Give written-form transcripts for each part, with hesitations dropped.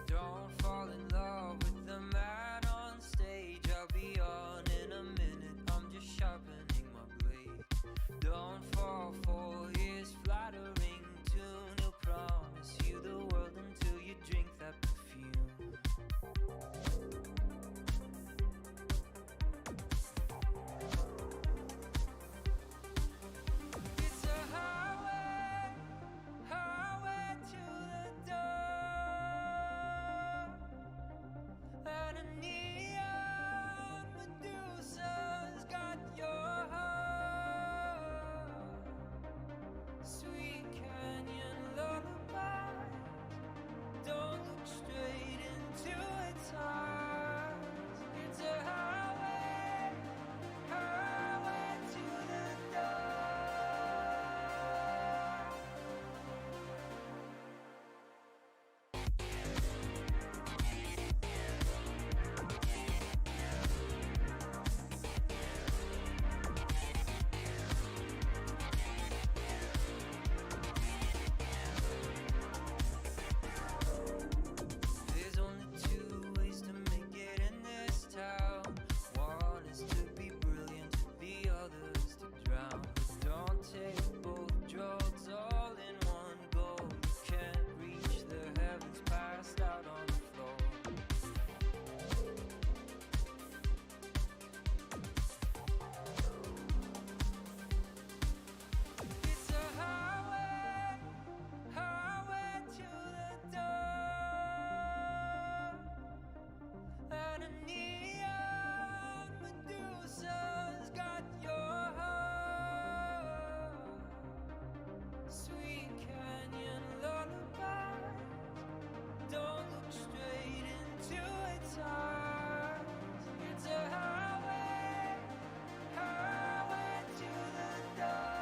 Don't fall in love with the man on stage. I'll be on in a minute. I'm just sharpening my blade. Don't fall for his flattering tune. He'll promise you the world until you drink that perfume. It's a highway, highway to the door. And a neon Medusa's got your heart. Sweet canyon lullabies. Don't look straight into its eyes. It's a highway, highway to the door. There's only two ways to make it in this town. One is to be brilliant, the other is to drown. Don't take both drugs all in one go. You can't reach the heavens passed out on the floor. It's a highway, highway to the door. And a neon Medusa's got your heart. Sweet canyon lullabies. Don't look straight into its eyes. It's a highway, highway to the door.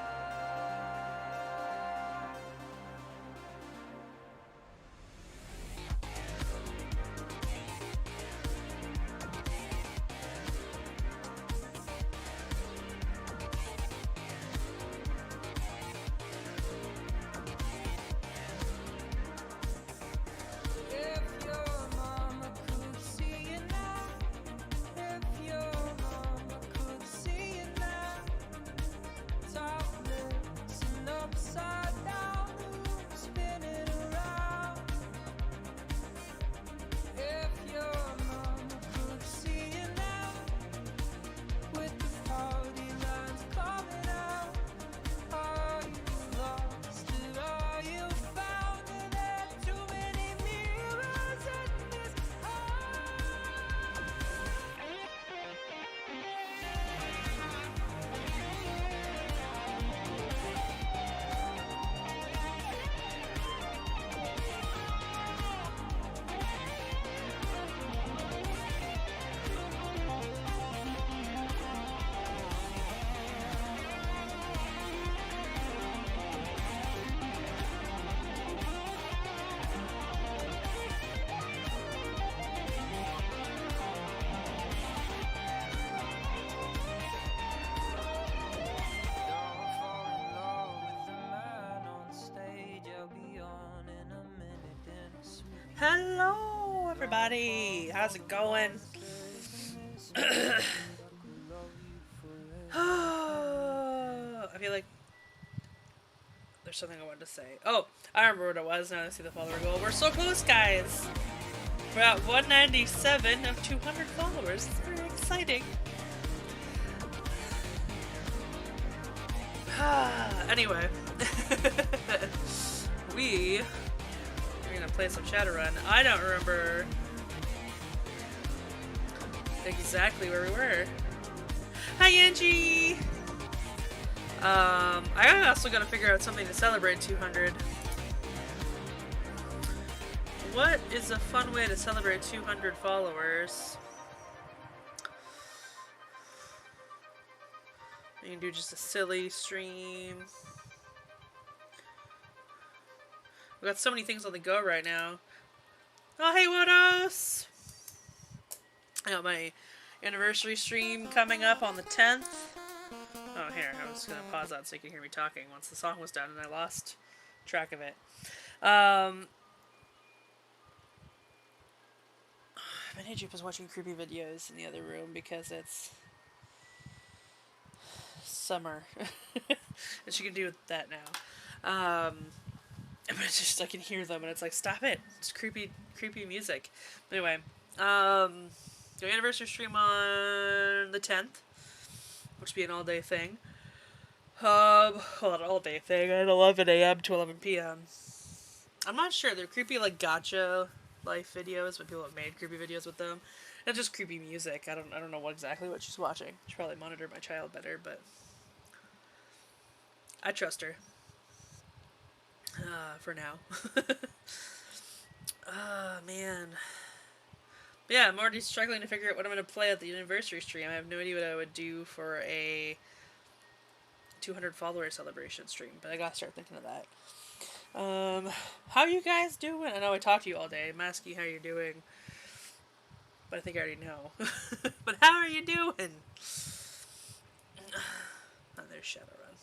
If your mama could see you now, if your mama could see you now, topless and upside down, spinning around. If your mama could see you now, with the party lines coming out, are you lost or are you found? Are there too many mirrors in this Don't fall in love with the man on stage. I'll be on in a minute. Then sweet Hello, everybody. How's it going? I feel like there's something I wanted to say. Oh, I remember what it was. Now I see the follower goal. We're so close, guys. We're at 197 of 200 followers. It's very exciting. Anyway, we're gonna play some Shadowrun. I don't remember exactly where we were. Hi, Angie. I also gotta figure out something to celebrate 200. What is a fun way to celebrate 200 followers? You can do just a silly stream. We've got so many things on the go right now. Oh, hey, Wodos! I got my anniversary stream coming up on the 10th. Oh, here, I was going to pause that so you can hear me talking once the song was done and I lost track of it. My Egypt was watching creepy videos in the other room because it's summer. And she can do that now. But it's just, I can hear them and it's like, stop it. It's creepy music. But anyway, the anniversary stream on the 10th, which will be an all-day thing. Well, an all-day thing at 11 a.m. to 11 p.m. I'm not sure. They're creepy, like, gotcha life videos, but people have made creepy videos with them. And just creepy music. I don't know exactly what she's watching. Should probably monitor my child better, but I trust her. For now. Man. But yeah, I'm already struggling to figure out what I'm going to play at the anniversary stream. I have no idea what I would do for a 200 follower celebration stream, but I gotta start thinking of that. How you guys doing? I know I talked to you all day. I'm asking how you're doing, but I think I already know. But how are you doing? Oh, there's Shadowrun.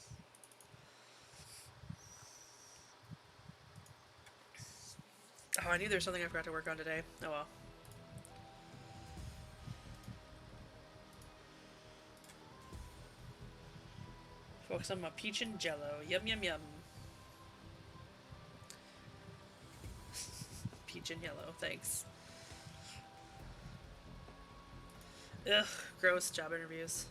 Oh, I knew there was something I forgot to work on today. Oh well. Focus on my peach and jello. Yum, yum, yum. Peach and yellow, thanks. Ugh, gross job interviews.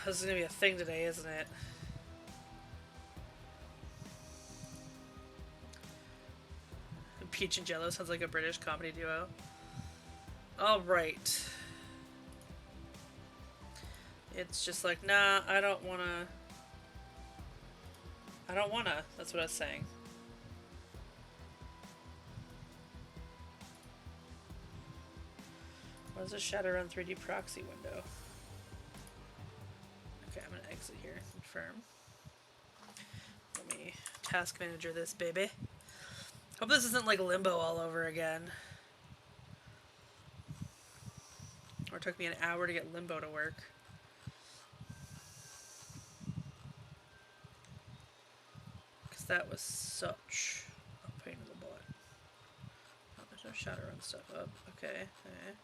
This is gonna be a thing today, isn't it? Peach and Jello sounds like a British comedy duo. Alright. It's just like, nah, I don't wanna. That's what I was saying. What is a Shadowrun 3D proxy window? Okay, I'm gonna exit here. Confirm. Let me task manager this baby. Hope this isn't like Limbo all over again. Or it took me an hour to get Limbo to work. Because that was such a pain in the butt. Oh, there's no Shadowrun stuff up. Okay, okay.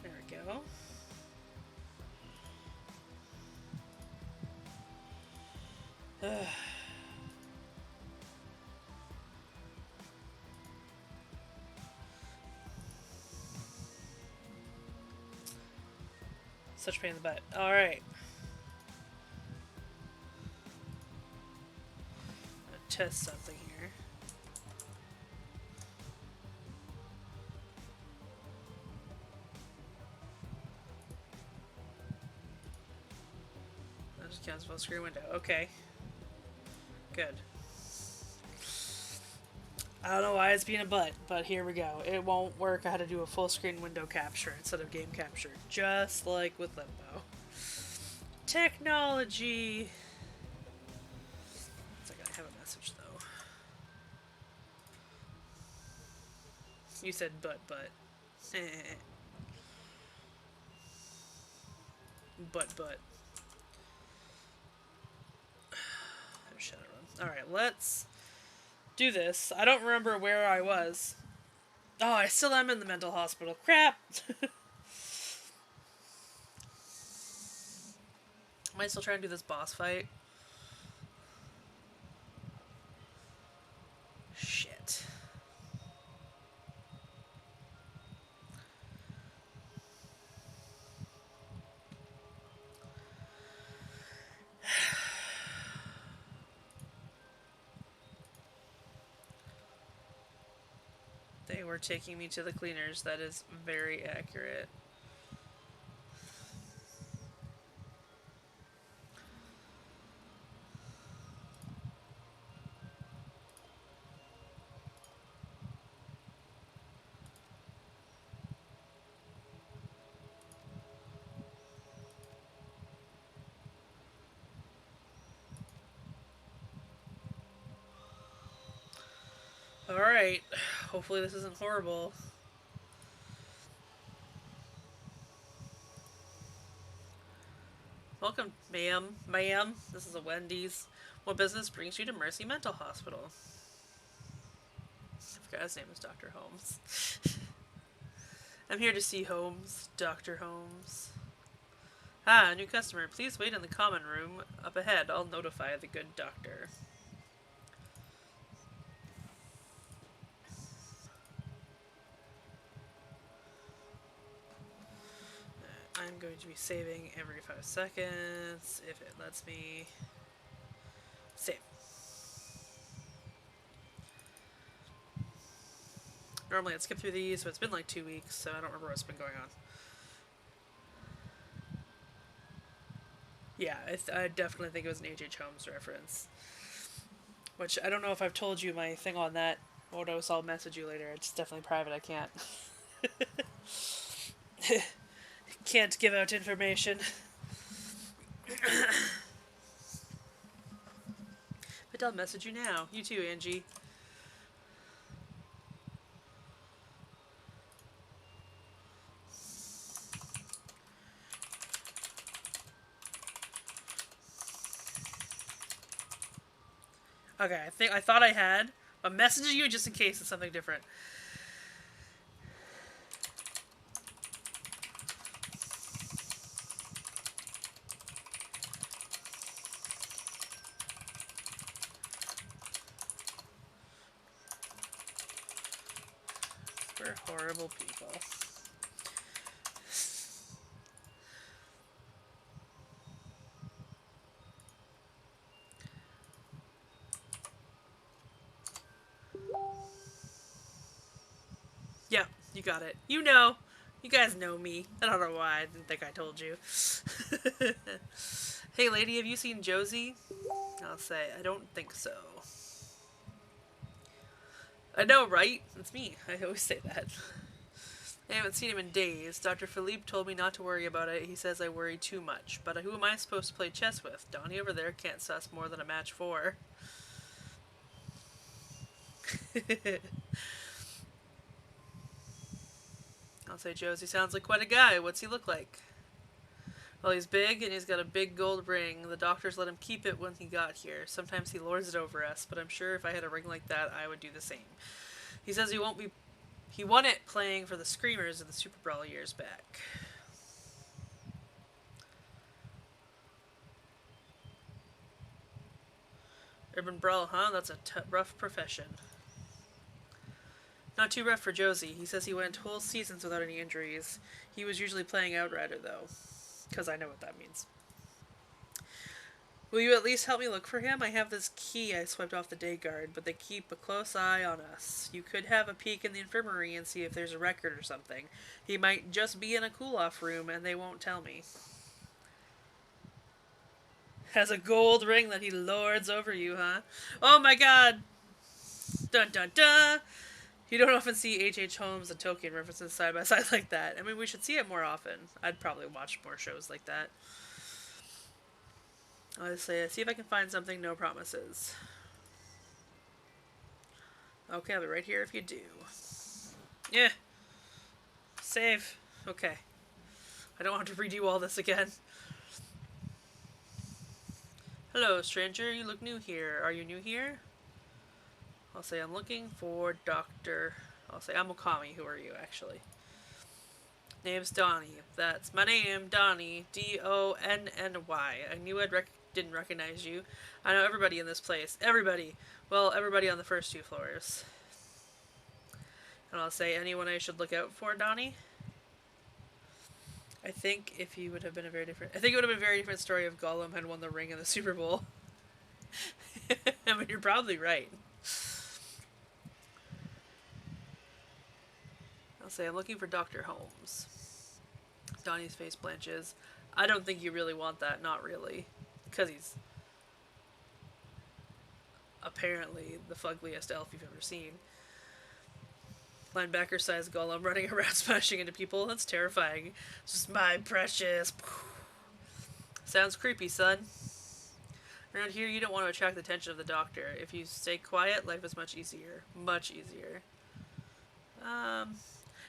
There we go. Such pain in the butt. Alright. Test something here. That just counts full screen window. Okay. Good. I don't know why it's being a butt, but here we go. It won't work. I had to do a full screen window capture instead of game capture. Just like with Limbo. Technology! It's like I have a message though. You said but. But. There's Shadowrun. Alright, let's do this. I don't remember where I was. Oh, I still am in the mental hospital. Crap! Am I still trying to do this boss fight? Shit. They were taking me to the cleaners. That is very accurate. Alright. Hopefully this isn't horrible. Welcome, ma'am. Ma'am, this is a Wendy's. What business brings you to Mercy Mental Hospital? I forgot his name was Dr. Holmes. I'm here to see Holmes. Dr. Holmes. Ah, a new customer. Please wait in the common room. Up ahead, I'll notify the good doctor. I'm going to be saving every 5 seconds, if it lets me. Save. Normally I'd skip through these, but it's been like 2 weeks, so I don't remember what's been going on. Yeah, I definitely think it was an H.H. Holmes reference. Which, I don't know if I've told you my thing on that. Odos, I'll message you later. It's definitely private, I can't. Can't give out information. But I'll message you now. You too, Angie. Okay, I thought I had. I'm messaging you just in case it's something different. We're horrible people. Yeah, you got it. You know. You guys know me. I don't know why I didn't think I told you. Hey lady, have you seen Josie? I'll say, I don't think so. I know, right? It's me. I always say that. I haven't seen him in days. Dr. Philippe told me not to worry about it. He says I worry too much. But who am I supposed to play chess with? Donnie over there can't suss more than a match 4. I'll say Josie sounds like quite a guy. What's he look like? Well, he's big and he's got a big gold ring. The doctors let him keep it when he got here. Sometimes he lords it over us, but I'm sure if I had a ring like that, I would do the same. He says he won it playing for the Screamers in the Super Brawl years back. Urban Brawl, huh? That's a rough profession. Not too rough for Josie. He says he went whole seasons without any injuries. He was usually playing Outrider, though. Because I know what that means. Will you at least help me look for him? I have this key I swiped off the day guard, but they keep a close eye on us. You could have a peek in the infirmary and see if there's a record or something. He might just be in a cool-off room and they won't tell me. Has a gold ring that he lords over you, huh? Oh my god! Dun dun dun! You don't often see H.H. Holmes and Tolkien references side by side like that. I mean, we should see it more often. I'd probably watch more shows like that. I'll just say, see if I can find something, no promises. Okay, I'll be right here if you do. Yeah. Save. Okay. I don't want to redo all this again. Hello, stranger. You look new here. Are you new here? I'll say I'm looking for Dr. I'll say I'm Okami. Who are you, actually? Name's Donnie. That's my name, Donnie. D-O-N-N-Y. I knew didn't recognize you. I know everybody in this place. Everybody. Well, everybody on the first 2 floors. And I'll say anyone I should look out for, Donnie? I think if he would have been a very different... I think it would have been a very different story if Gollum had won the ring in the Super Bowl. I mean, you're probably right. I'll say, I'm looking for Dr. Holmes. Donnie's face blanches. I don't think you really want that. Not really. Because he's apparently the fuggliest elf you've ever seen. Linebacker-sized golem running around smashing into people. That's terrifying. It's just my precious. Sounds creepy, son. Around here, you don't want to attract the attention of the doctor. If you stay quiet, life is much easier. Much easier.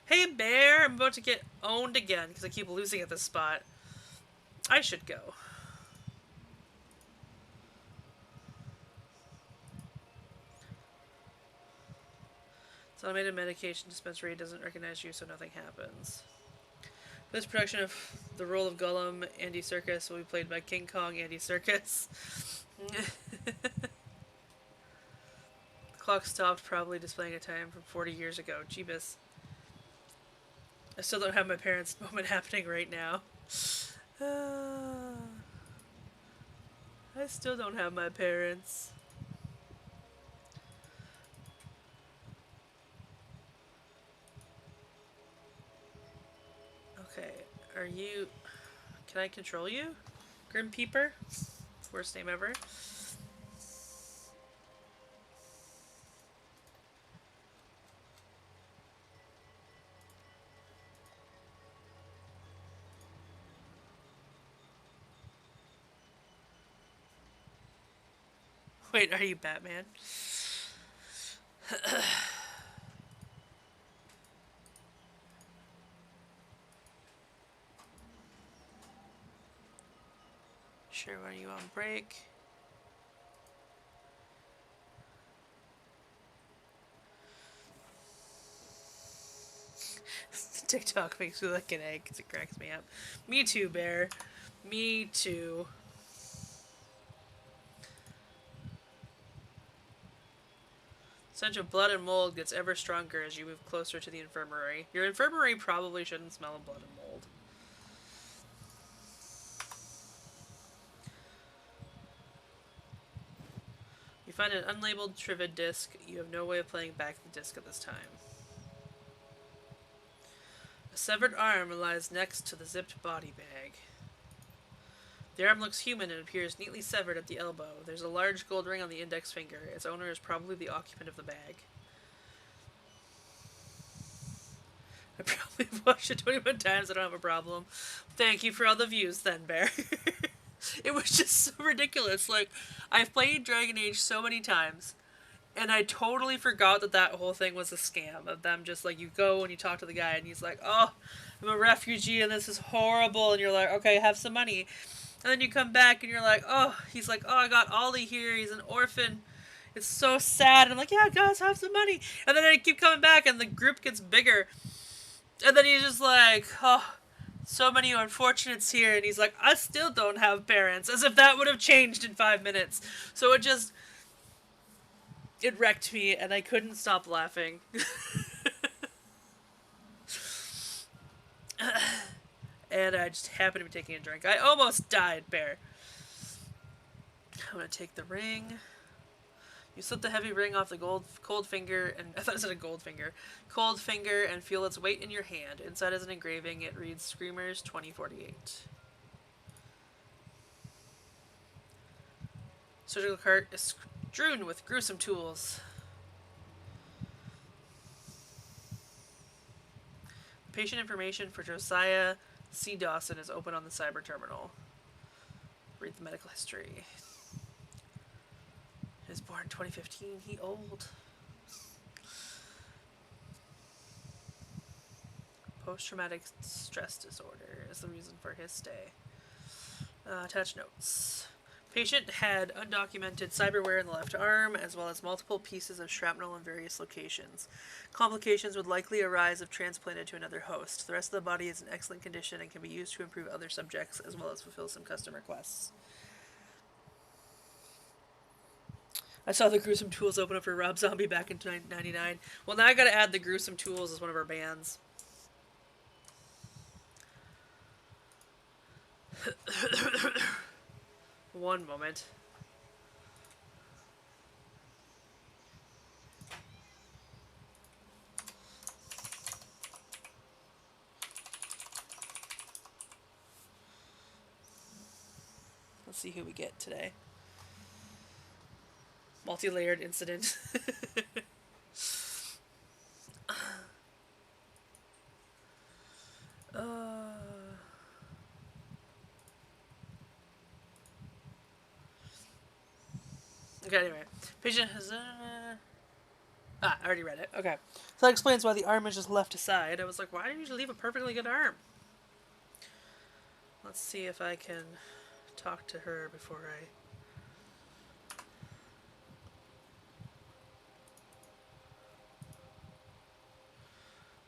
Hey, bear! I'm about to get owned again because I keep losing at this spot. I should go. It's automated medication dispensary doesn't recognize you, so nothing happens. This production of the role of Gollum, Andy Serkis, will be played by King Kong, Andy Serkis. The clock stopped, probably displaying a time from 40 years ago. Jeebus. I still don't have my parents' moment happening right now. I still don't have my parents. Okay, are you... Can I control you? Grim Peeper? Worst name ever. Wait, are you Batman? Sure, when are you on break? TikTok makes me like an egg because it cracks me up. Me too, bear. Me too. Stench of blood and mold gets ever stronger as you move closer to the infirmary. Your infirmary probably shouldn't smell of blood and mold. You find an unlabeled Trivid disc. You have no way of playing back the disc at this time. A severed arm lies next to the zipped body bag. The arm looks human and appears neatly severed at the elbow. There's a large gold ring on the index finger. Its owner is probably the occupant of the bag. I probably watched it 21 times. I don't have a problem. Thank you for all the views then, Bear. It was just so ridiculous. Like, I've played Dragon Age so many times, and I totally forgot that that whole thing was a scam of them just, like, you go and you talk to the guy, and he's like, oh, I'm a refugee, and this is horrible, and you're like, okay, have some money. And then you come back, and you're like, oh, he's like, oh, I got Ollie here, he's an orphan. It's so sad. And I'm like, yeah, guys, have some money. And then I keep coming back, and the group gets bigger. And then he's just like, oh, so many unfortunates here. And he's like, I still don't have parents. As if that would have changed in 5 minutes. So it just... It wrecked me, and I couldn't stop laughing. And I just happened to be taking a drink. I almost died, Bear. I'm gonna take the ring. You slip the heavy ring off the cold finger, and I thought it said a gold finger. Cold finger, and feel its weight in your hand. Inside is an engraving. It reads Screamers 2048. Surgical cart is strewn with gruesome tools. Patient information for Josiah C. Dawson is open on the cyber terminal. Read the medical history. He was born in 2015. He old. Post-traumatic stress disorder is the reason for his stay. Attached notes. Patient had undocumented cyberware in the left arm, as well as multiple pieces of shrapnel in various locations. Complications would likely arise if transplanted to another host. The rest of the body is in excellent condition and can be used to improve other subjects, as well as fulfill some custom requests. I saw the Gruesome Tools open up for Rob Zombie back in 1999. Well, now I gotta add the Gruesome Tools as one of our bands. One moment. Let's see who we get today. Multi-layered incident. Okay, anyway. Patient has... I already read it. Okay. So that explains why the arm is just left aside. I was like, why did you leave a perfectly good arm? Let's see if I can talk to her before I...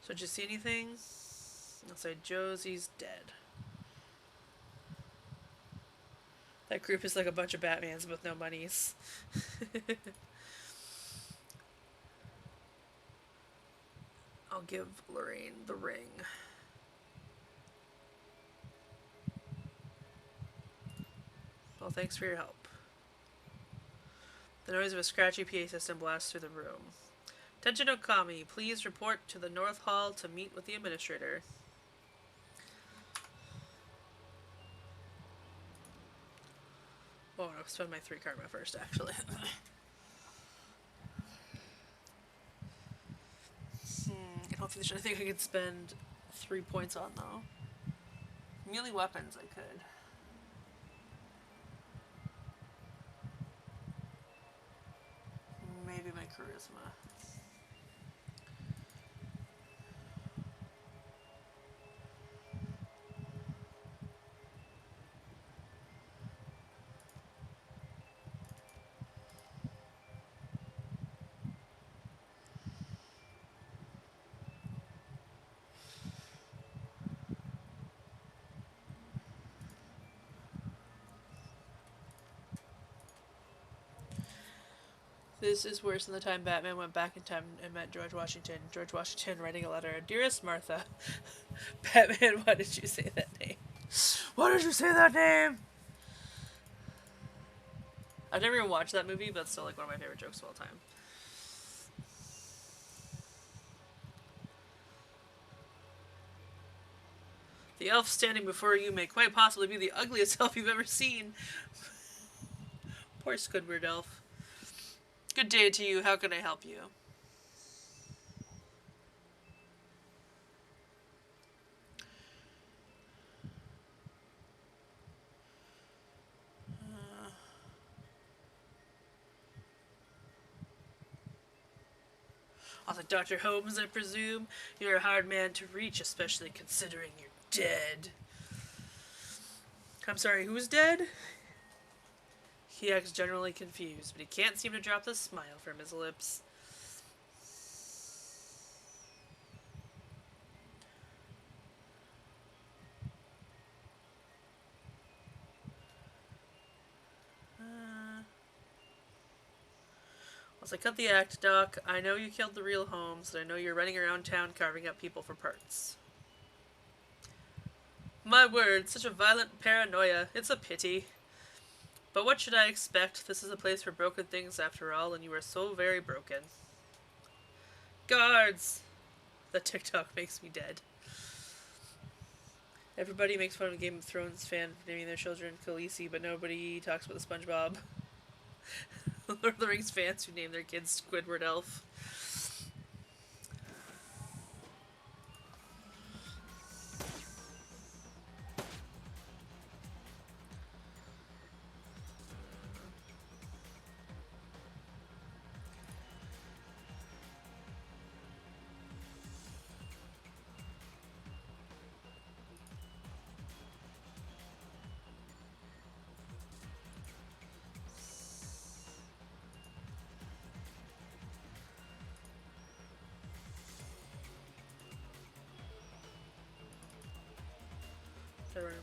So did you see anything? I'll say Josie's dead. That group is like a bunch of Batmans with no monies. I'll give Lorraine the ring. Well, thanks for your help. The noise of a scratchy PA system blasts through the room. Attention Okami, please report to the North Hall to meet with the administrator. Oh, I'll spend my 3 karma first, actually. I think I could spend 3 points on, though. Melee weapons, I could. Maybe my charisma. This is worse than the time Batman went back in time and met George Washington. George Washington writing a letter. Dearest Martha. Batman, why did you say that name? Why did you say that name? I've never even watched that movie, but it's still like one of my favorite jokes of all time. The elf standing before you may quite possibly be the ugliest elf you've ever seen. Poor Squidward elf. Good day to you. How can I help you? I was like, Dr. Holmes, I presume? You're a hard man to reach, especially considering you're dead. I'm sorry, who's dead? He acts generally confused, but he can't seem to drop the smile from his lips. Once I cut the act, Doc, I know you killed the real Holmes, and I know you're running around town carving up people for parts. My word, such a violent paranoia. It's a pity. But what should I expect? This is a place for broken things after all, and you are so very broken. Guards! The TikTok makes me dead. Everybody makes fun of a Game of Thrones fan for naming their children Khaleesi, but nobody talks about the SpongeBob. Lord of the Rings fans who name their kids Squidward Elf.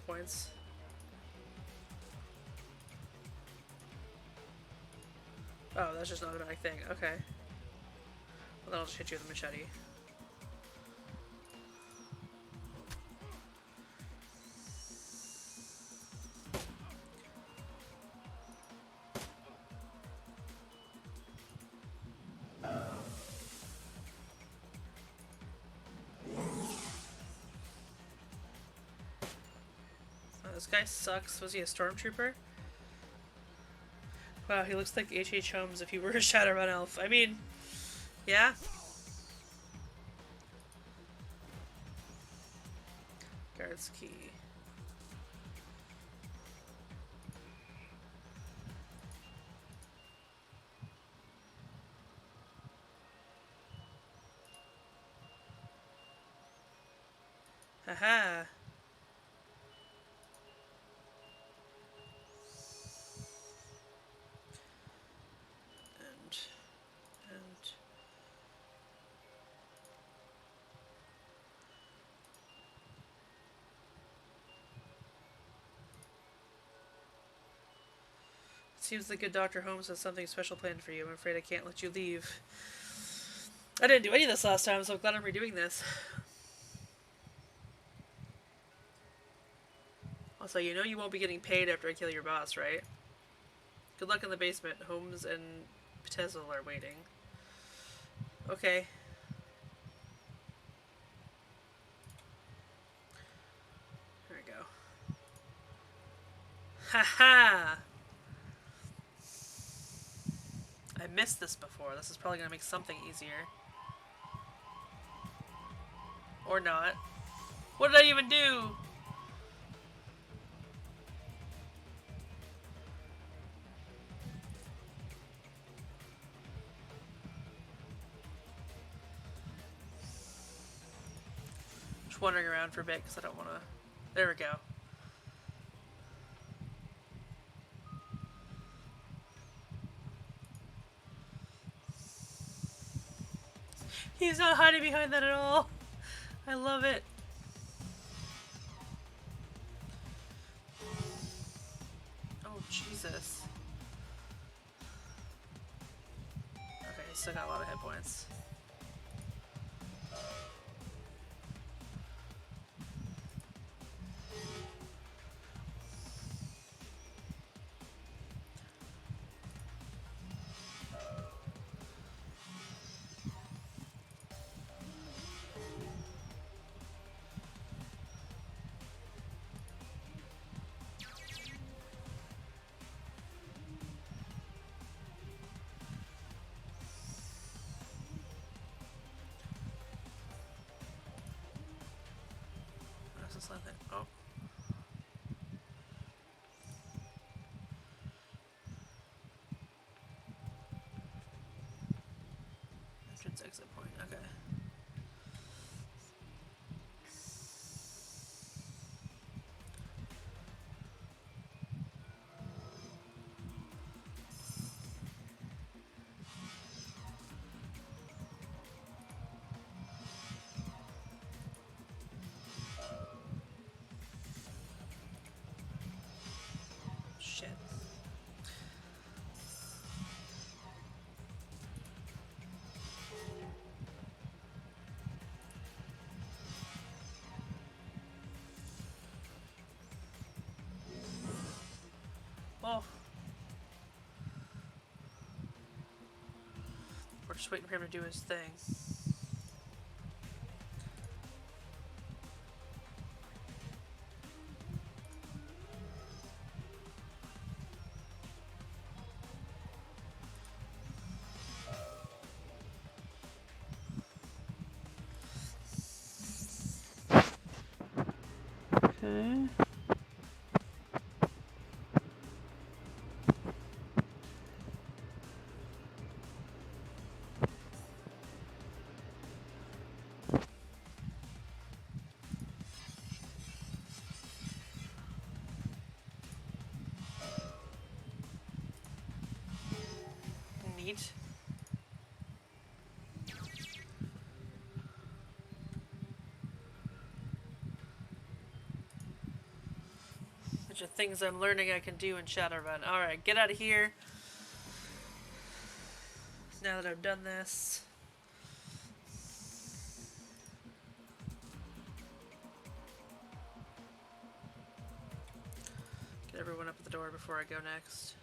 Points. Oh, that's just an automatic thing. Okay. Well, then I'll just hit you with a machete. This guy sucks. Was he a stormtrooper? Wow, he looks like H.H. Holmes if he were a Shadowrun elf. I mean, yeah. Guard's key. Haha. And seems like good Dr. Holmes has something special planned for you. I'm afraid I can't let you leave. I didn't do any of this last time, so I'm glad I'm redoing this. Also, you know you won't be getting paid after I kill your boss, right? Good luck in the basement. Holmes and Ptezel are waiting. Okay. There we go. Haha! I missed this before. This is probably going to make something easier. Or not. What did I even do? Just wandering around for a bit because I don't want to... There we go. He's not hiding behind that at all. I love it. Oh, Jesus. Okay, he's still got a lot of hit points. Oh. Entrance exit point, okay. Shit. Oh. We're just waiting for him to do his thing. Okay. Neat. Bunch of things I'm learning I can do in Shadowrun. Alright, get out of here. Now that I've done this. Get everyone up at the door before I go next.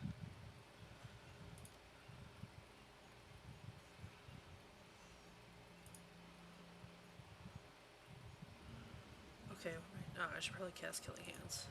Okay, oh, I should probably cast Killing Hands.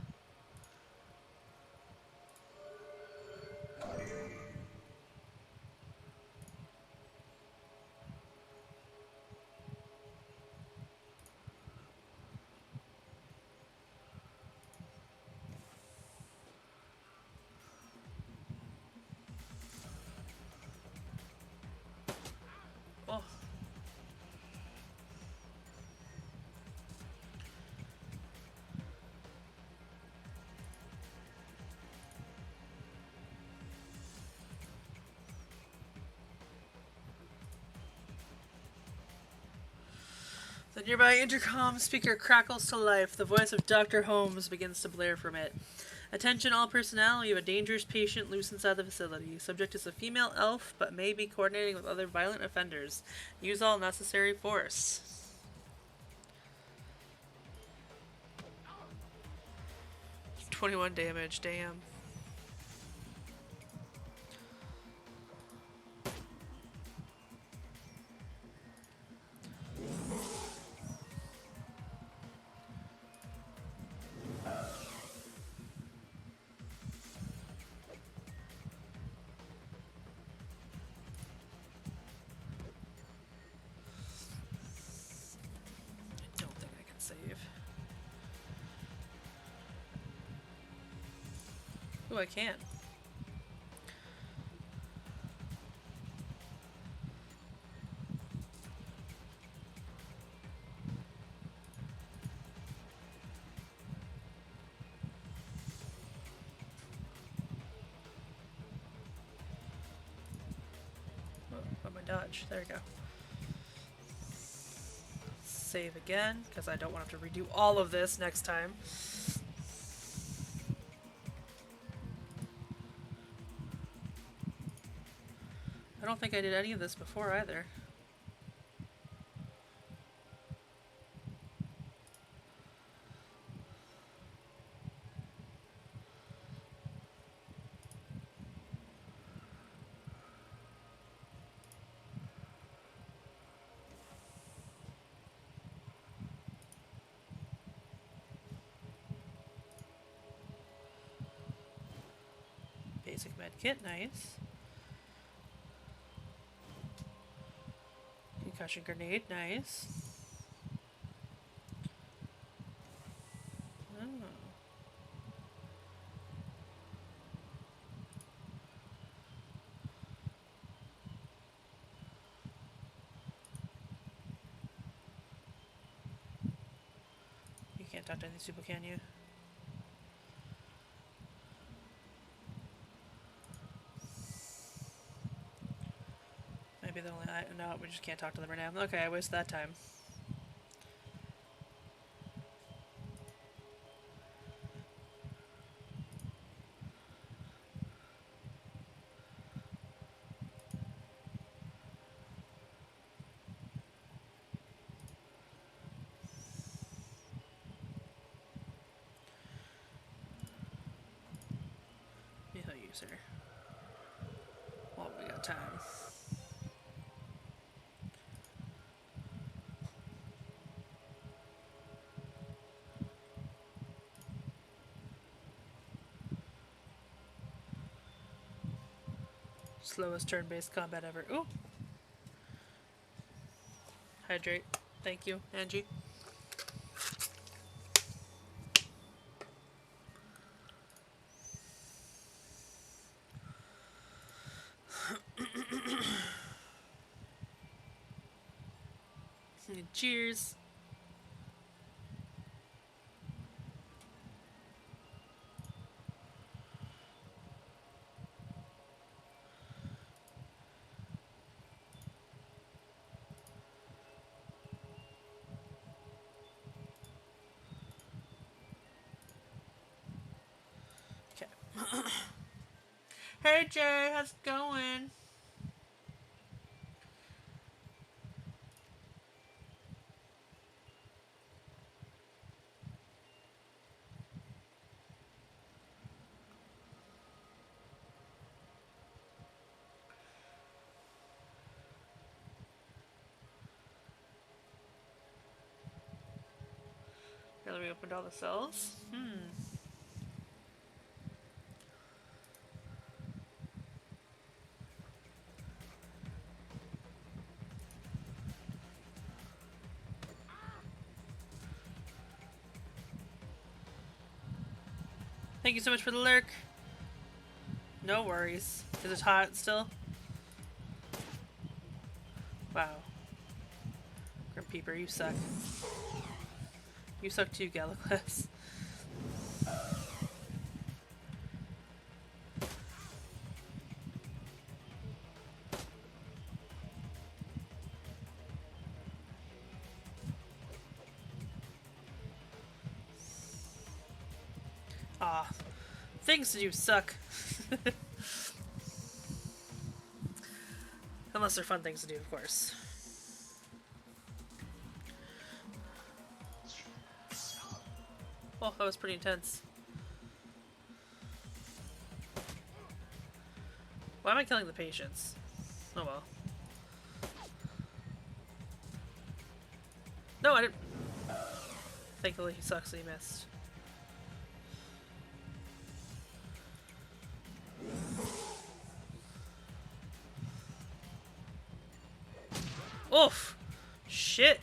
The nearby intercom speaker crackles to life. The voice of Dr. Holmes begins to blare from it. Attention all personnel, you have a dangerous patient loose inside the facility. Subject is a female elf, but may be coordinating with other violent offenders. Use all necessary force. $21 damage, damn. Ooh, I can. Oh, my dodge. There we go. Save again, because I don't want to have to redo all of this next time. I don't think I did any of this before either. Basic med kit, nice. Concussion grenade, nice. Oh. You can't talk to any people, can you? Maybe the only no, we just can't talk to them right now. Okay, I wasted that time. He'll use her. Well, we got time. Slowest turn-based combat ever. Ooh. Hydrate. Thank you, Angie. Cheers. Hey Jay, how's it going? Really, we opened all the cells? Thank you so much for the lurk. No worries. Is it hot still? Wow. Grim Peeper, you suck. You suck too, Galacless. Aw. Things to do suck. Unless they're fun things to do, of course. Oh, that was pretty intense. Why am I killing the patients? Oh well. No, I didn't. Thankfully, he sucks that he missed. Oof! Shit!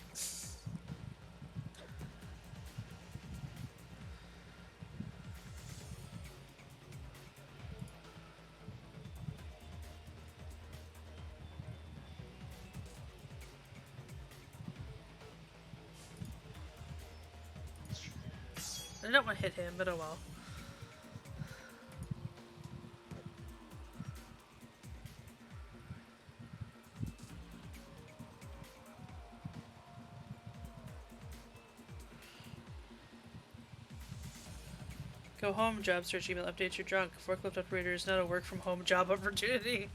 I don't want to hit him, but oh well. Go home job search email update. You're drunk. Forklift operator is not a work from home job opportunity.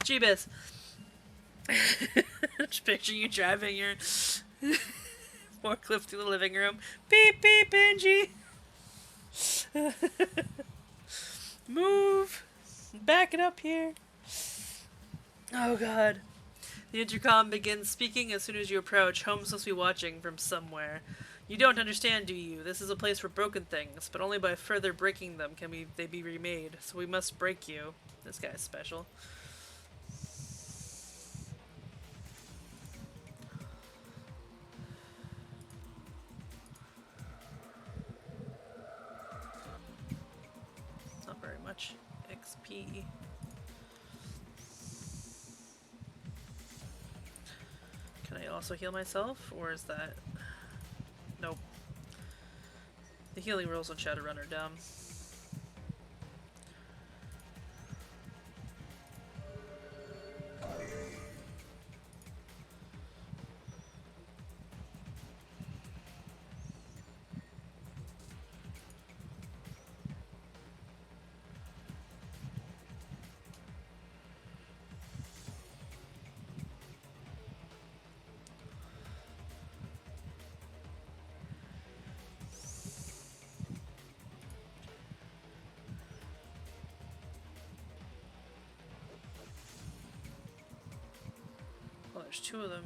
Jeebus. Just picture you driving your forklift through the living room. Beep beep Benji. Move. Back it up here. Oh god. The intercom begins speaking as soon as you approach. Holmes must be watching from somewhere. You don't understand, do you? This is a place for broken things, but only by further breaking them can they be remade. So we must break you. This guy's special. Not very much XP. Can I also heal myself, or is that... Nope. The healing rules on Shadowrun are dumb. Oh, there's two of them.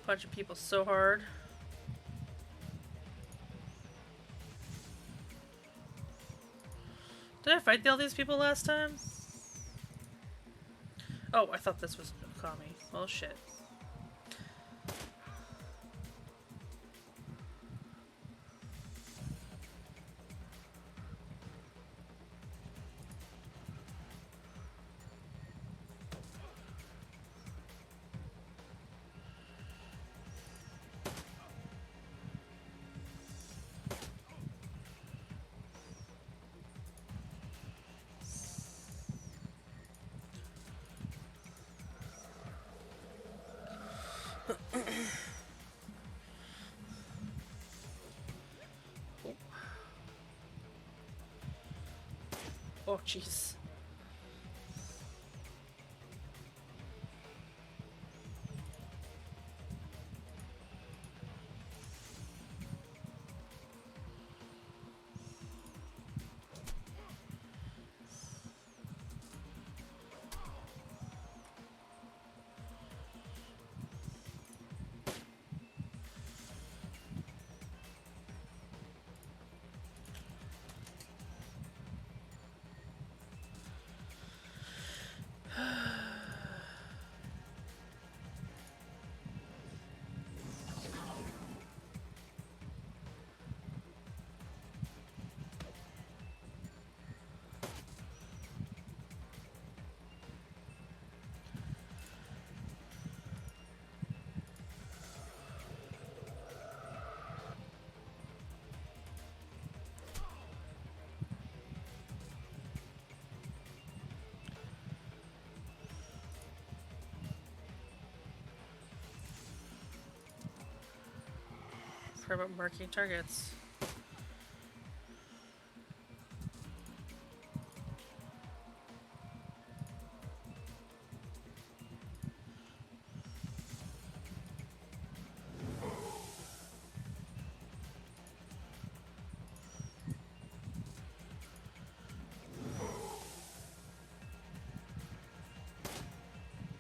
Punching people so hard. Did I fight all these people last time? Oh, I thought this was Okami. Well, shit. Oh, jeez. For marking targets.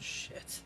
Shit.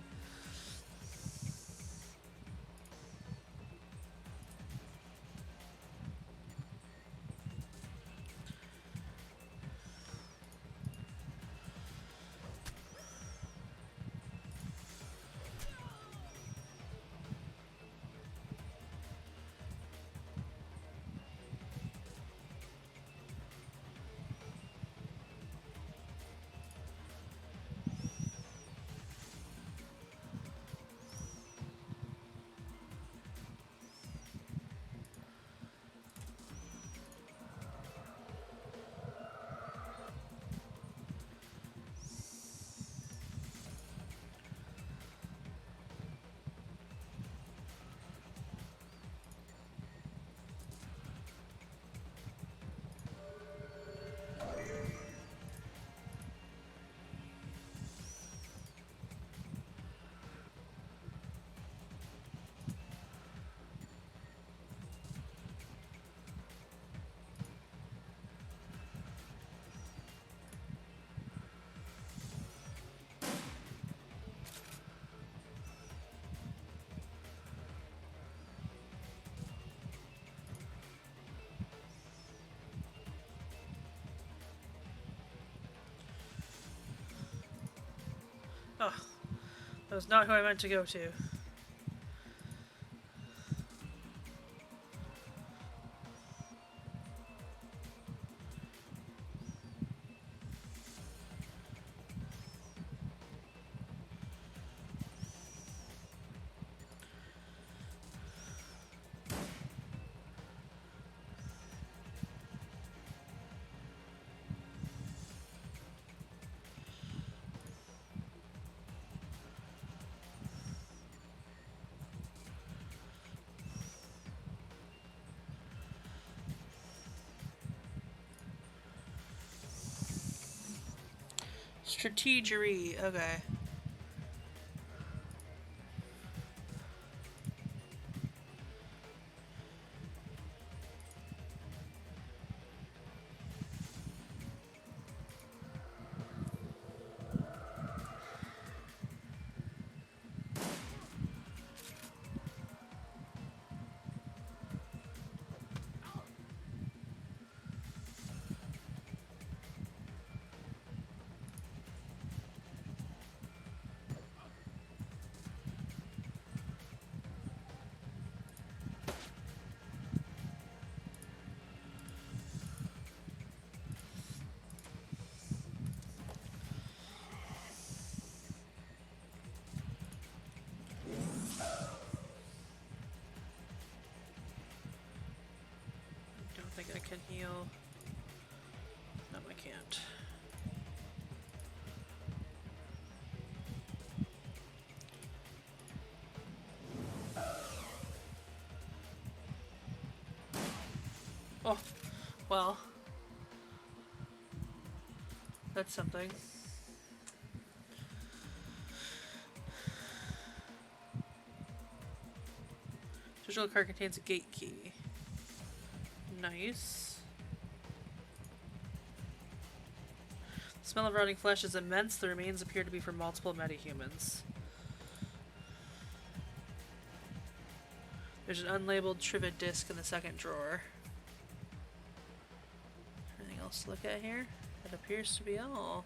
Oh, that was not who I meant to go to. Strategery, okay. Don't think I can heal. No, I can't. Oh, well. That's something. Digital card contains a gate key. Nice. The smell of rotting flesh is immense. The remains appear to be from multiple metahumans. There's an unlabeled trivet disc in the second drawer. Anything else to look at here? That appears to be all.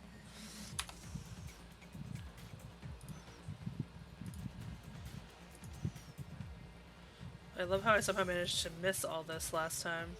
I love how I somehow managed to miss all this last time.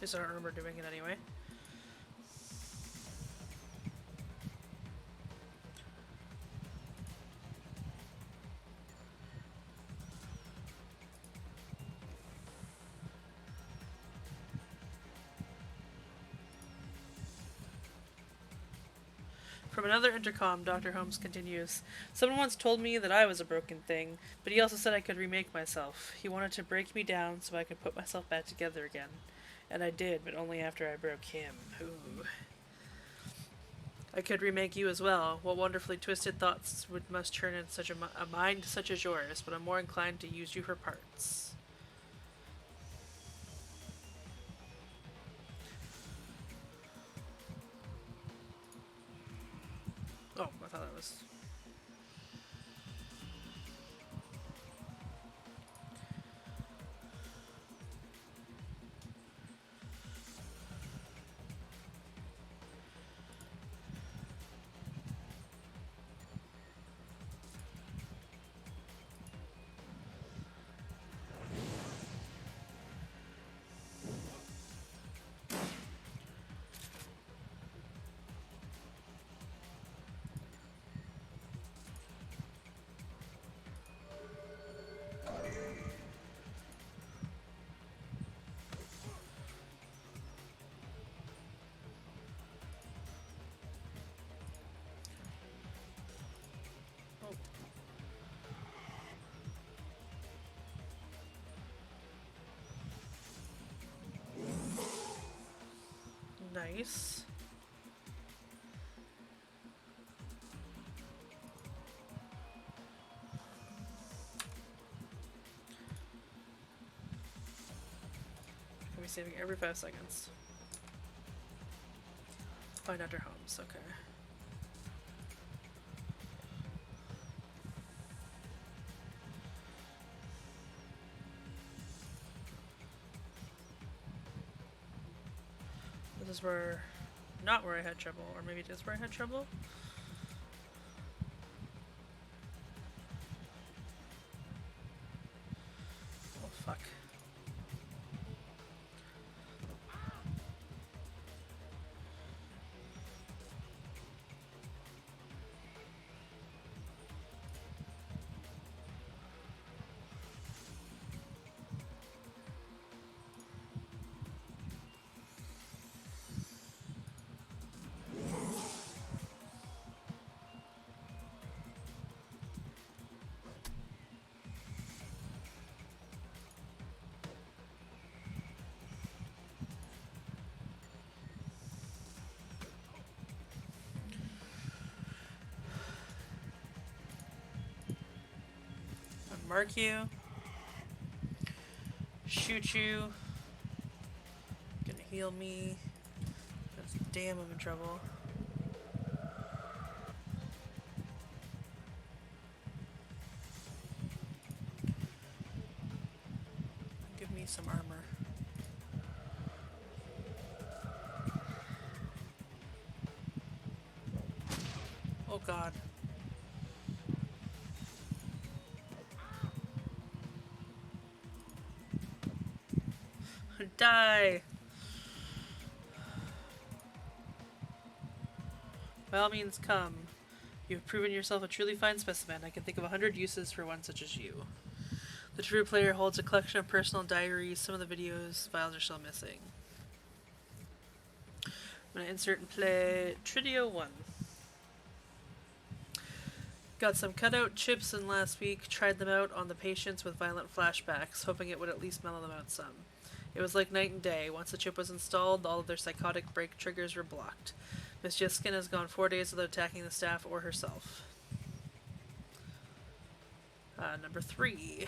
I don't remember doing it anyway. From another intercom, Dr. Holmes continues. Someone once told me that I was a broken thing, but he also said I could remake myself. He wanted to break me down so I could put myself back together again. And I did, but only after I broke him. Ooh. I could remake you as well. What wonderfully twisted thoughts must turn in such a mind such as yours, but I'm more inclined to use you for parts. Oh, I thought that was... Nice. Can be saving every 5 seconds. Find Dr. Holmes, okay. This is where... not where I had trouble, or maybe it is where I had trouble? Oh, fuck. Mark you. Shoot you. Gonna heal me. That's damn, I'm in trouble. Give me some armor. Oh god. Die! By all means, come. You've proven yourself a truly fine specimen. I can think of 100 uses for one such as you. The true player holds a collection of personal diaries. Some of the videos files are still missing. I'm gonna insert and play Tridio 1. Got some cutout chips in last week, tried them out on the patients with violent flashbacks, hoping it would at least mellow them out some. It was like night and day. Once the chip was installed, all of their psychotic break triggers were blocked. Miss Jiskin has gone 4 days without attacking the staff or herself. Number 3.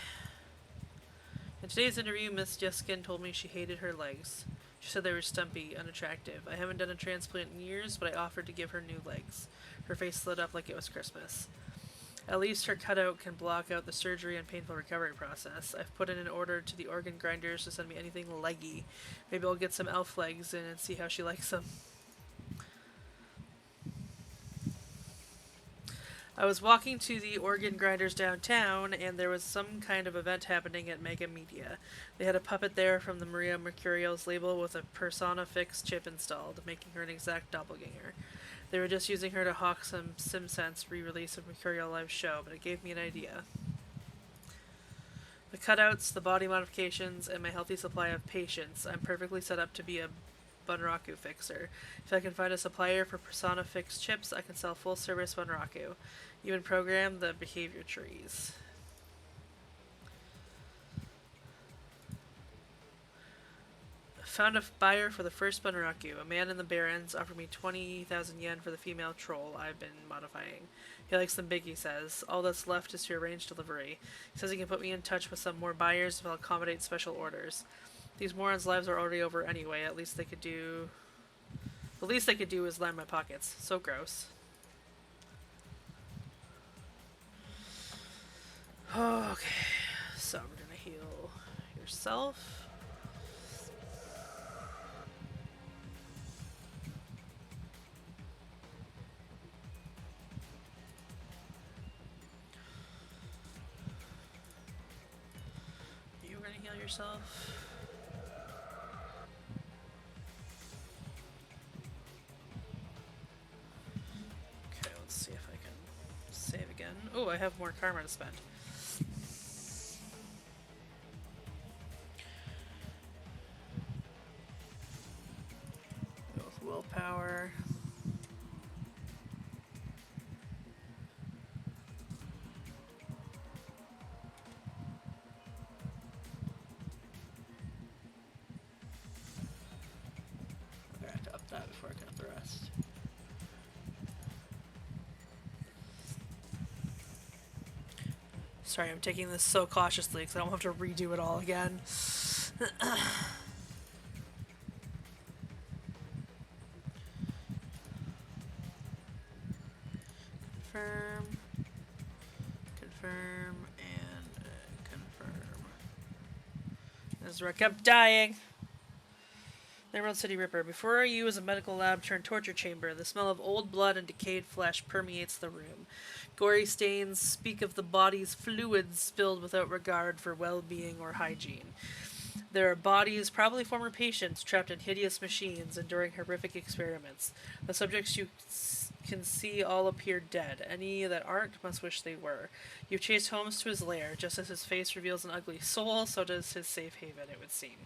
In today's interview, Miss Jiskin told me she hated her legs. She said they were stumpy, unattractive. I haven't done a transplant in years, but I offered to give her new legs. Her face lit up like it was Christmas. At least her cutout can block out the surgery and painful recovery process. I've put in an order to the organ grinders to send me anything leggy. Maybe I'll get some elf legs in and see how she likes them. I was walking to the organ grinders downtown, and there was some kind of event happening at Mega Media. They had a puppet there from the Maria Mercurial's label with a Persona Fix chip installed, making her an exact doppelganger. They were just using her to hawk some SimSense re-release of Mercurial Live show, but it gave me an idea. The cutouts, the body modifications, and my healthy supply of patience, I'm perfectly set up to be a Bunraku fixer. If I can find a supplier for Persona fixed chips, I can sell full service Bunraku. Even program the behavior trees. Found a buyer for the first Bunraku. A man in the Barrens offered me 20,000 yen for the female troll I've been modifying. He likes them big, he says. All that's left is to arrange delivery. He says he can put me in touch with some more buyers if I'll accommodate special orders. These morons' lives are already over anyway. The least they could do is line my pockets. So gross. Okay, so we're gonna heal yourself. You gonna heal yourself. Okay, let's see if I can save again. Oh, I have more karma to spend. Go with willpower. I have to up that before I can up the rest. Sorry, I'm taking this so cautiously because I don't have to redo it all again. Confirm. Confirm. And confirm. Ezra kept dying. Emerald City Ripper. Before you is a medical lab turned torture chamber. The smell of old blood and decayed flesh permeates the room. Gory stains speak of the body's fluids spilled without regard for well-being or hygiene. There are bodies, probably former patients, trapped in hideous machines, enduring horrific experiments. The subjects you can see all appear dead. Any that aren't must wish they were. You've chased Holmes to his lair. Just as his face reveals an ugly soul, so does his safe haven, it would seem.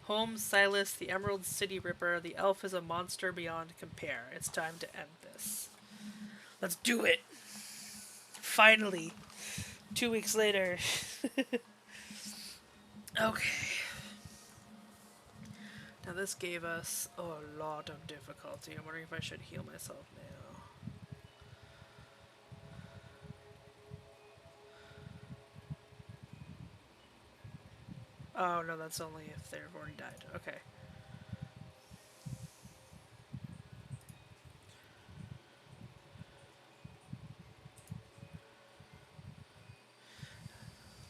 Holmes, Silas, the Emerald City Ripper, the elf is a monster beyond compare. It's time to end this. Let's do it! Finally! 2 weeks later. Okay. Now this gave us a lot of difficulty. I'm wondering if I should heal myself now. Oh no, that's only if they've already died. Okay.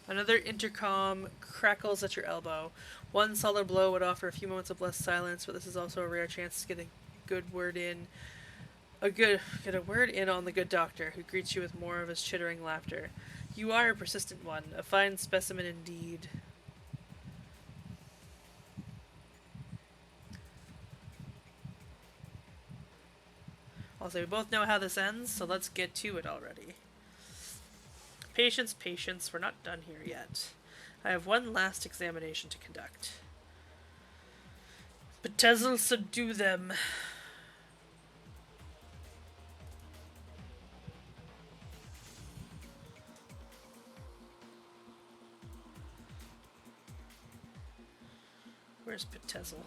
Another intercom crackles at your elbow. One solid blow would offer a few moments of blessed silence, but this is also a rare chance to get a good word in. Get a word in on the good doctor, who greets you with more of his chittering laughter. You are a persistent one, a fine specimen indeed. Also, we both know how this ends, so let's get to it already. Patience, patience, we're not done here yet. I have one last examination to conduct. Betezel subdue them. Where's Betezel?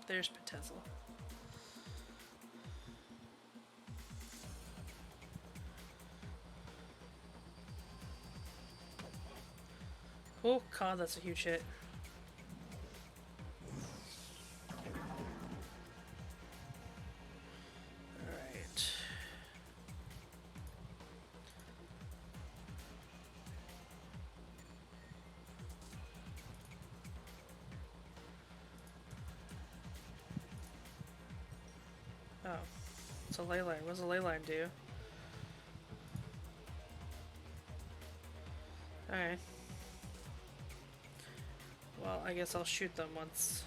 There's Betezel. Oh god, that's a huge hit. Alright. Oh. It's a ley line. What does a ley line do? Alright. Well, I guess I'll shoot them once.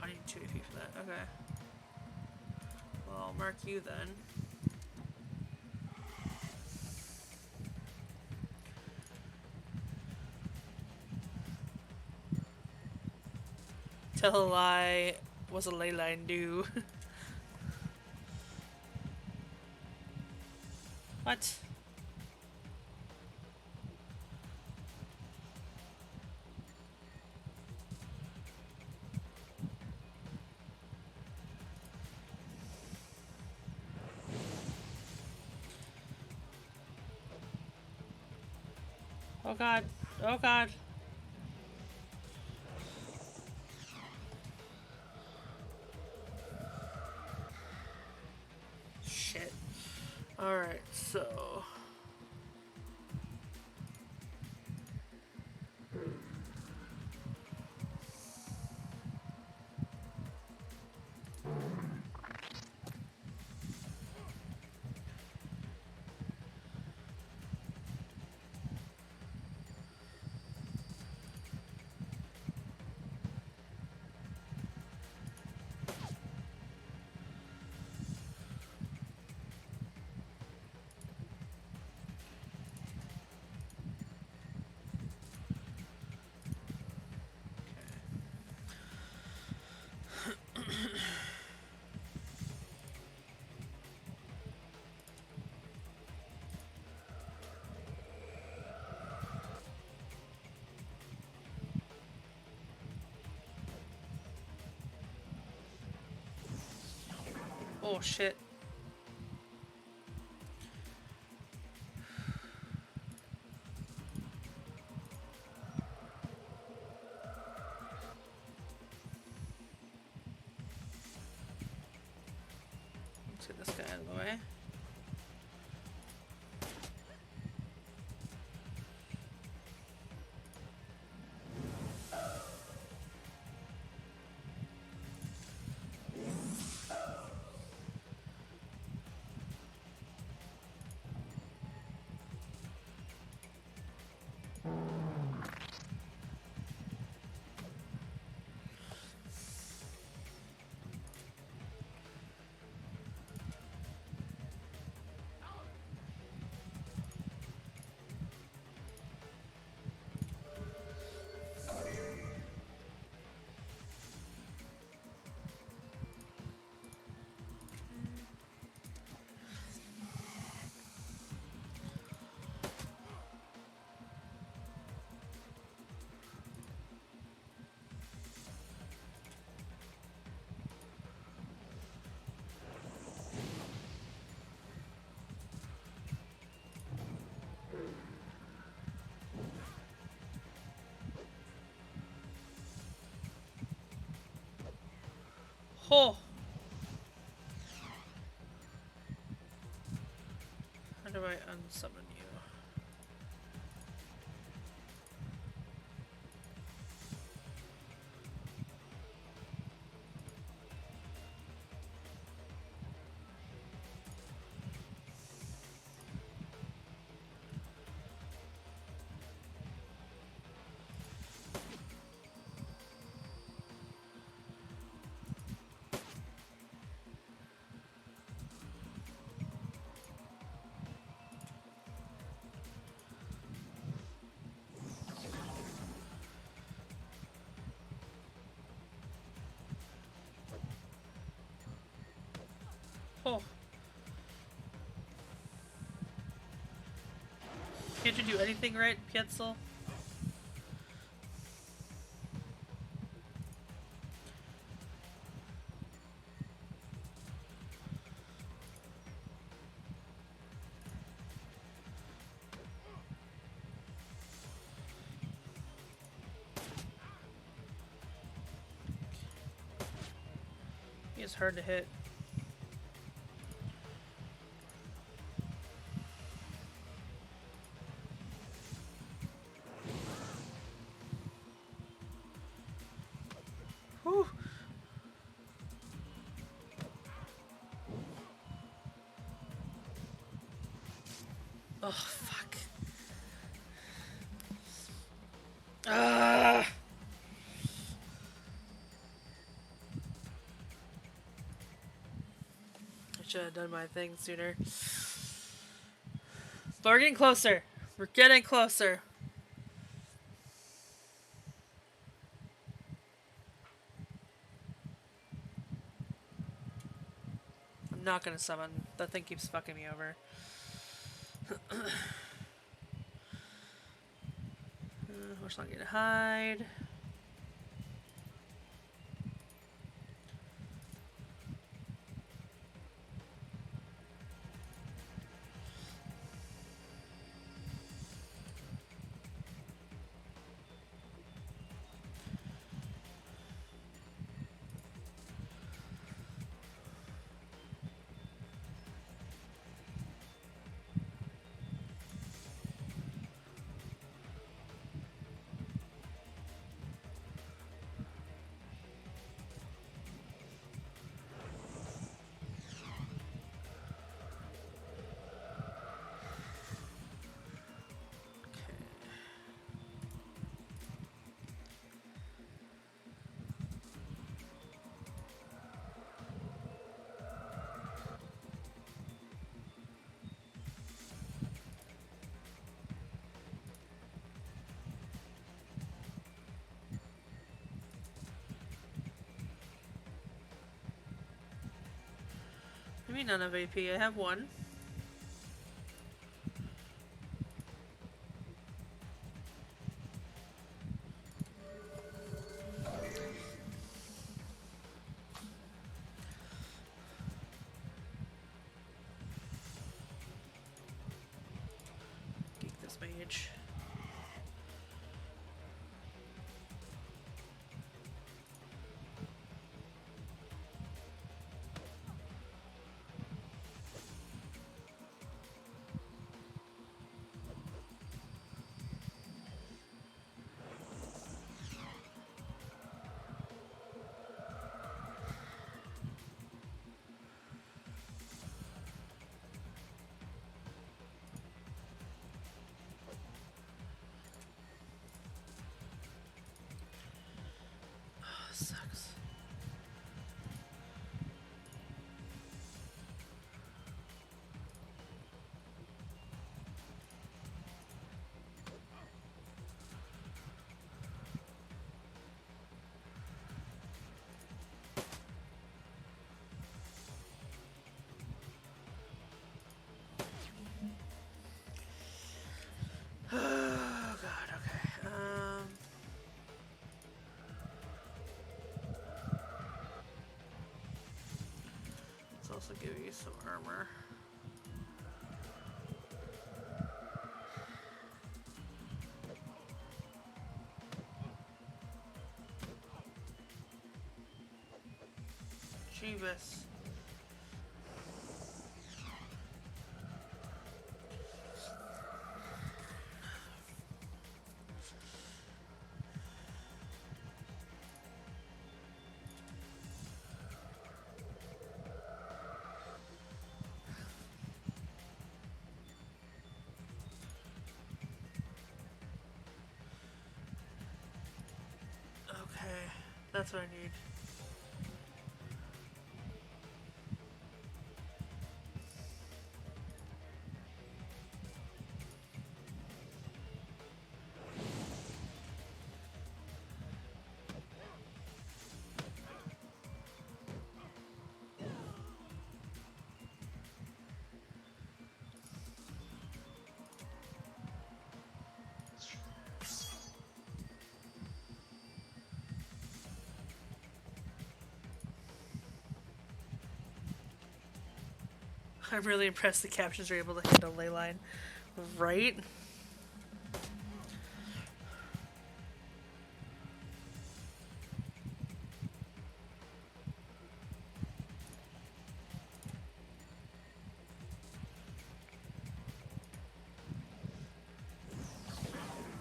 I need 2 AP for that. Okay. Well, I'll mark you then. Tell a lie was a ley line do. What? Oh god. Oh god. Shit. Alright, so... Oh shit. Let's get this guy out of the way. Oh! How do I unsummon you? Oh. Can't you do anything right, Pietzel? He is hard to hit. Whew. Oh, fuck. Ah! Should have done my thing sooner. But we're getting closer. We're getting closer. I'm not gonna summon. That thing keeps fucking me over. We're just not gonna hide. Maybe none of AP. I have one. Geek this mage. Sucks. Oh god, okay. Let's also give you some armor. Jeebus. Okay, that's what I need. I'm really impressed the captions are able to handle leyline. Right?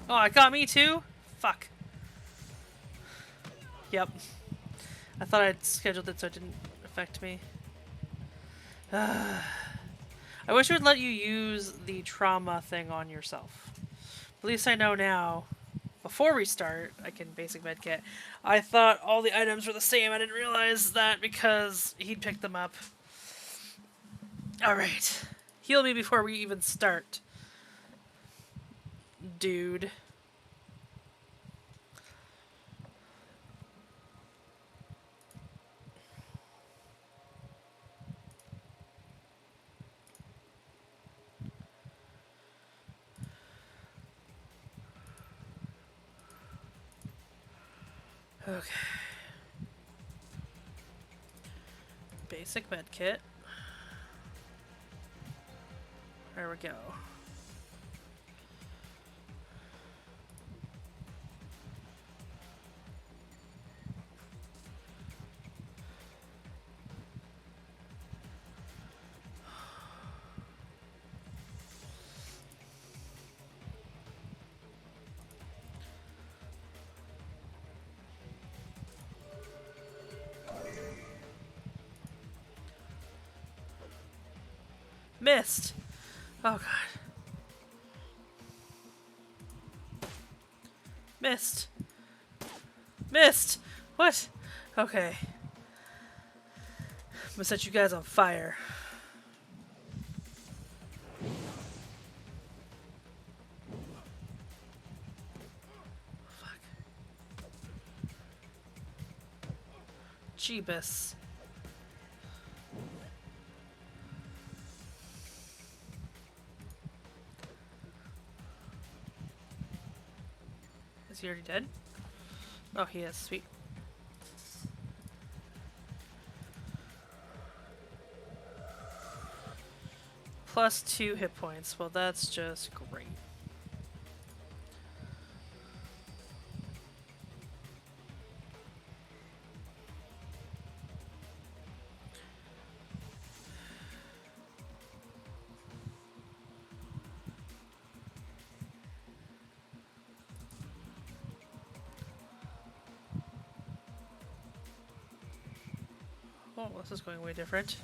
Oh, it got me too? Fuck. Yep. I thought I'd scheduled it so it didn't affect me. I wish it would let you use the trauma thing on yourself. At least I know now. Before we start, I can basic medkit. I thought all the items were the same. I didn't realize that because he'd picked them up. Alright. Heal me before we even start. Dude. Okay. Basic med kit. There we go. Missed! Oh god. Missed! Missed! What? Okay. I'm gonna set you guys on fire. Fuck. Jeebus. Is he already dead? Oh, he is. Sweet. Plus 2 hit points. Well, that's just great. Oh, this is going way different.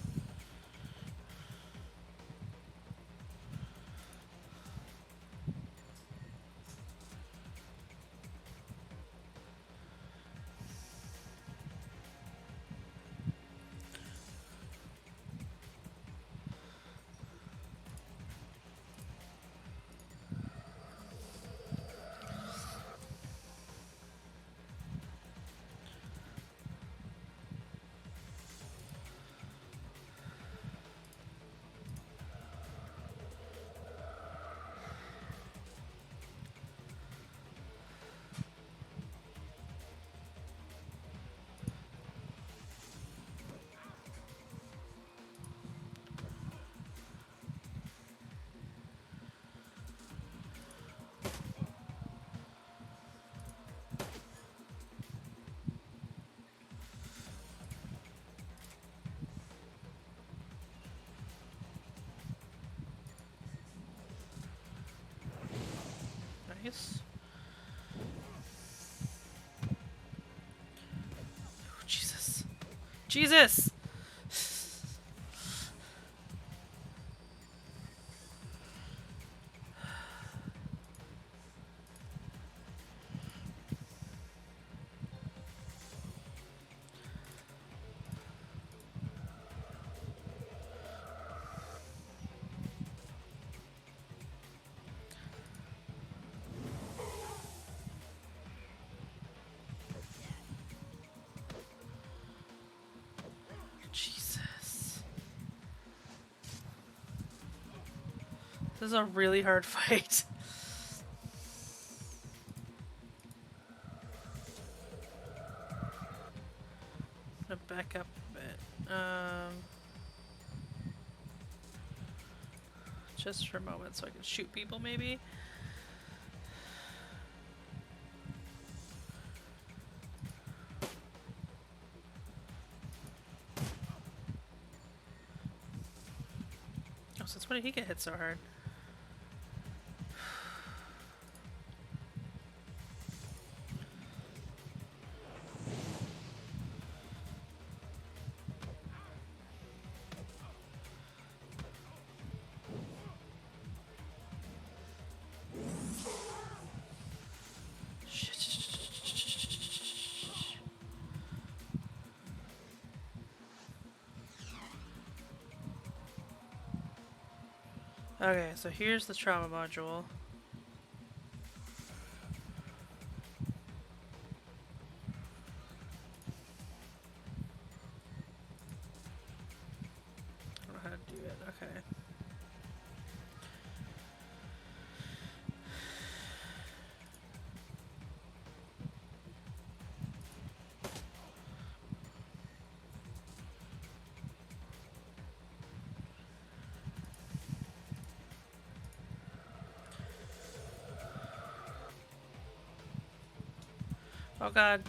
Nice. Oh, Jesus. Jesus! Jesus. This is a really hard fight. I'm gonna back up a bit. Just for a moment so I can shoot people, maybe? Oh, since when did he get hit so hard? Okay, so here's the trauma module. I don't know how to do it. Okay. Oh god.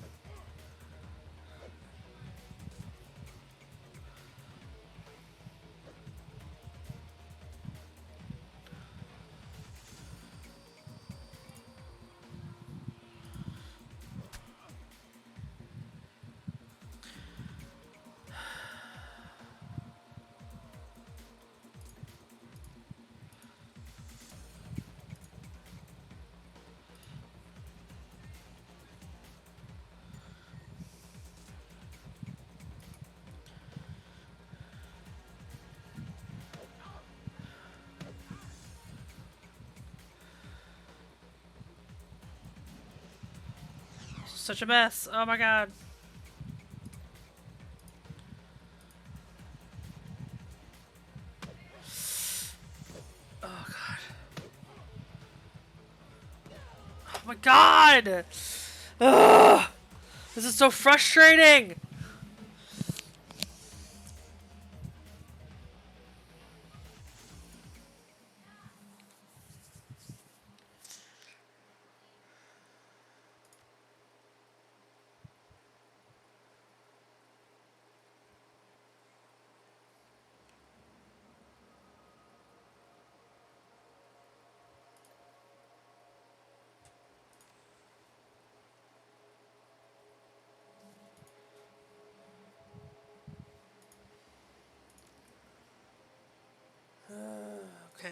Such a mess. Oh my god. Oh god. Oh my god! Ugh! This is so frustrating! Okay.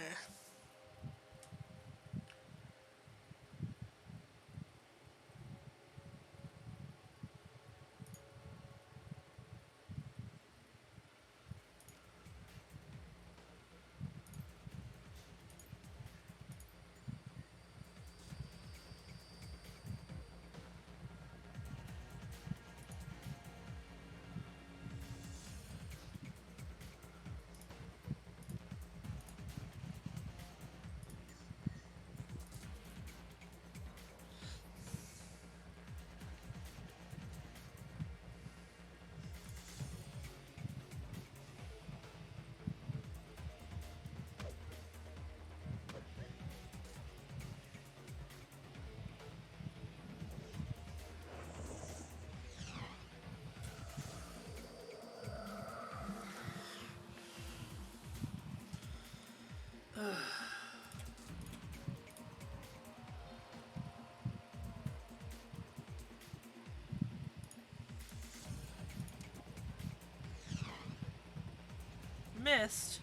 Missed.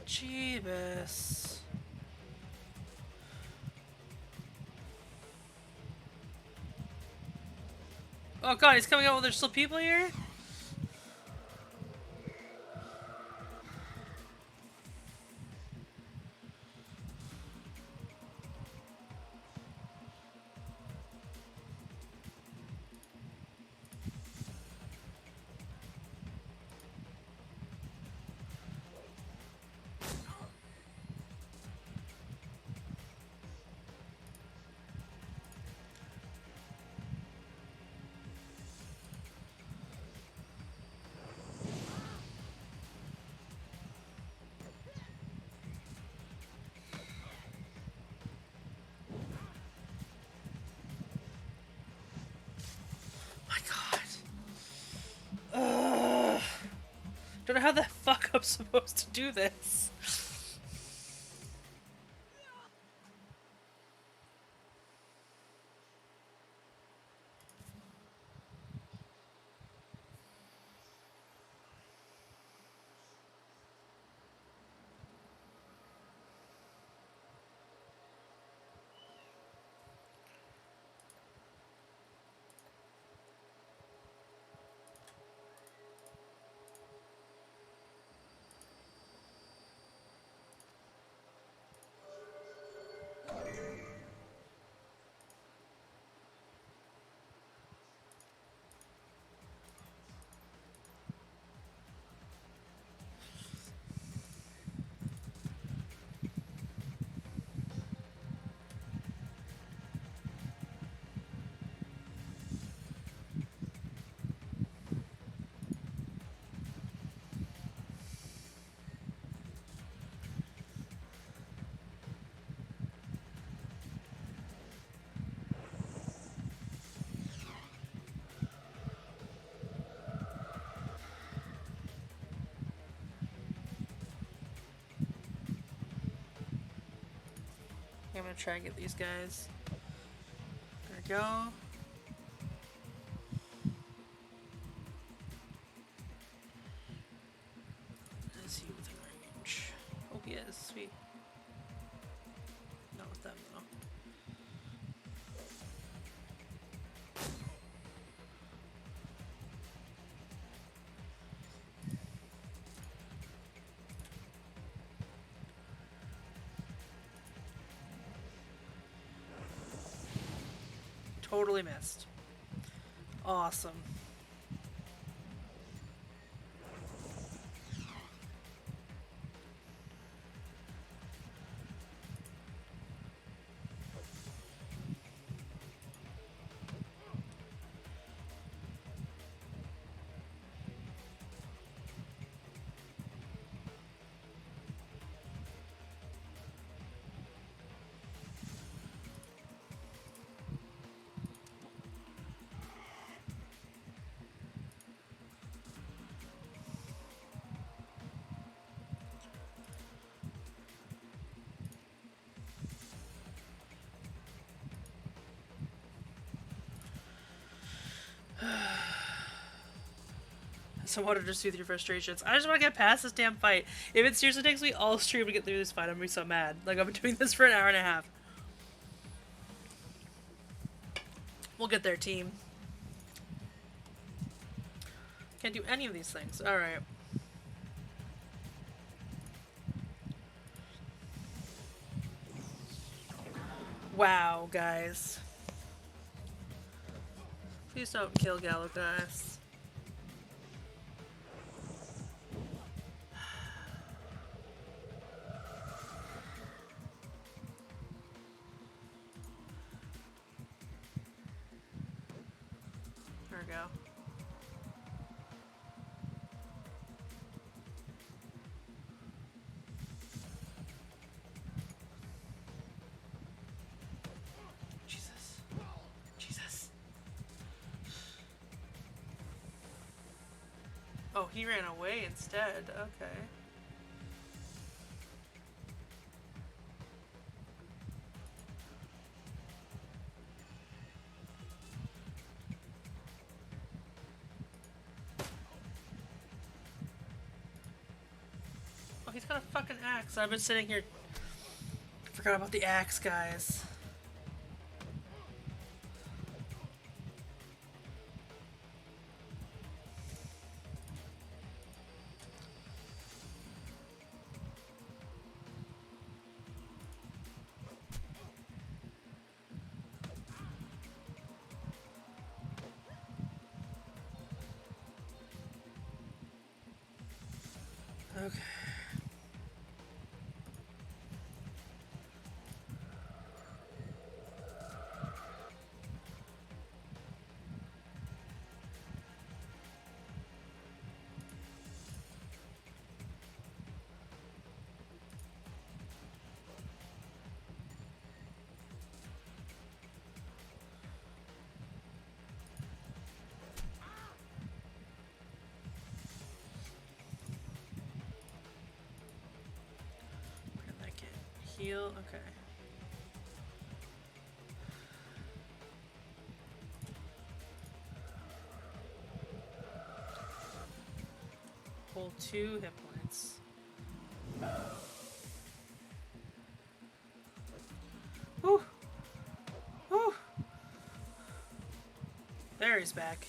Jeebus. Oh god, he's coming out while there's still people here? My god. Ugh. Don't know how the fuck I'm supposed to do this. I'm gonna try and get these guys. There we go. Is he within range? Oh, he is. Sweet. Not with them, though. Totally missed. Awesome. So I wanted to soothe your frustrations. I just want to get past this damn fight. If it seriously takes me all stream to get through this fight, I'm gonna be so mad. Like, I've been doing this for an hour and a half. We'll get there, team. Can't do any of these things. Alright. Wow, guys. Please don't kill Gallo, guys. There we go. Jesus. Jesus. Oh, he ran away instead. Okay. Oh, he's got a fucking axe. I've been sitting here. Forgot about the axe, guys. Okay. Where did that get? Heal? Okay. Hold 2 hit points. Whew. Whew. There he's back.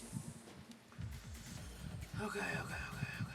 Okay, okay, okay, okay.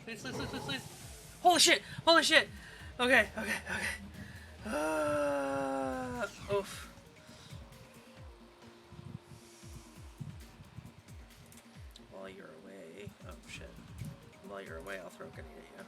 Please, please, please, please, please. Holy shit! Holy shit! Okay, okay, okay. Oof. While you're away. Oh shit. While you're away, I'll throw a grenade at you.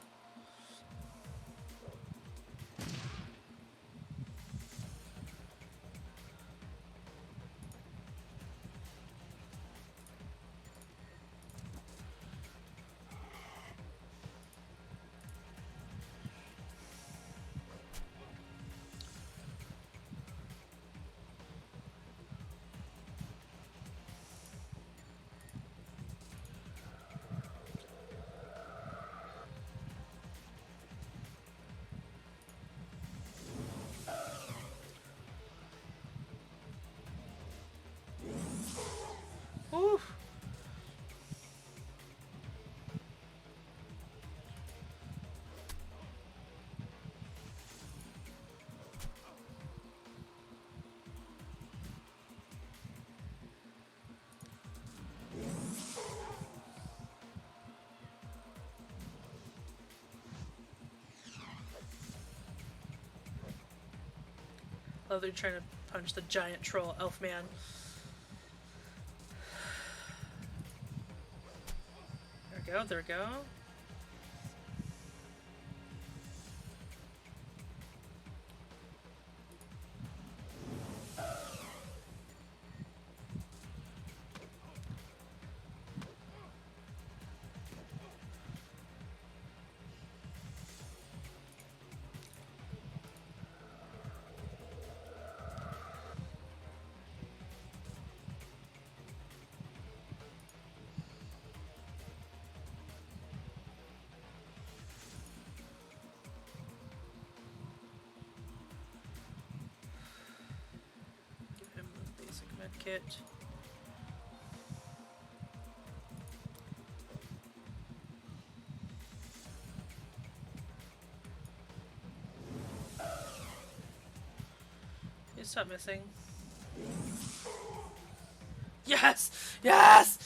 Oof. Love that you're trying to punch the giant troll elf man. There we go, there we go. Give him the basic med kit. You stop missing. Yes! Yes!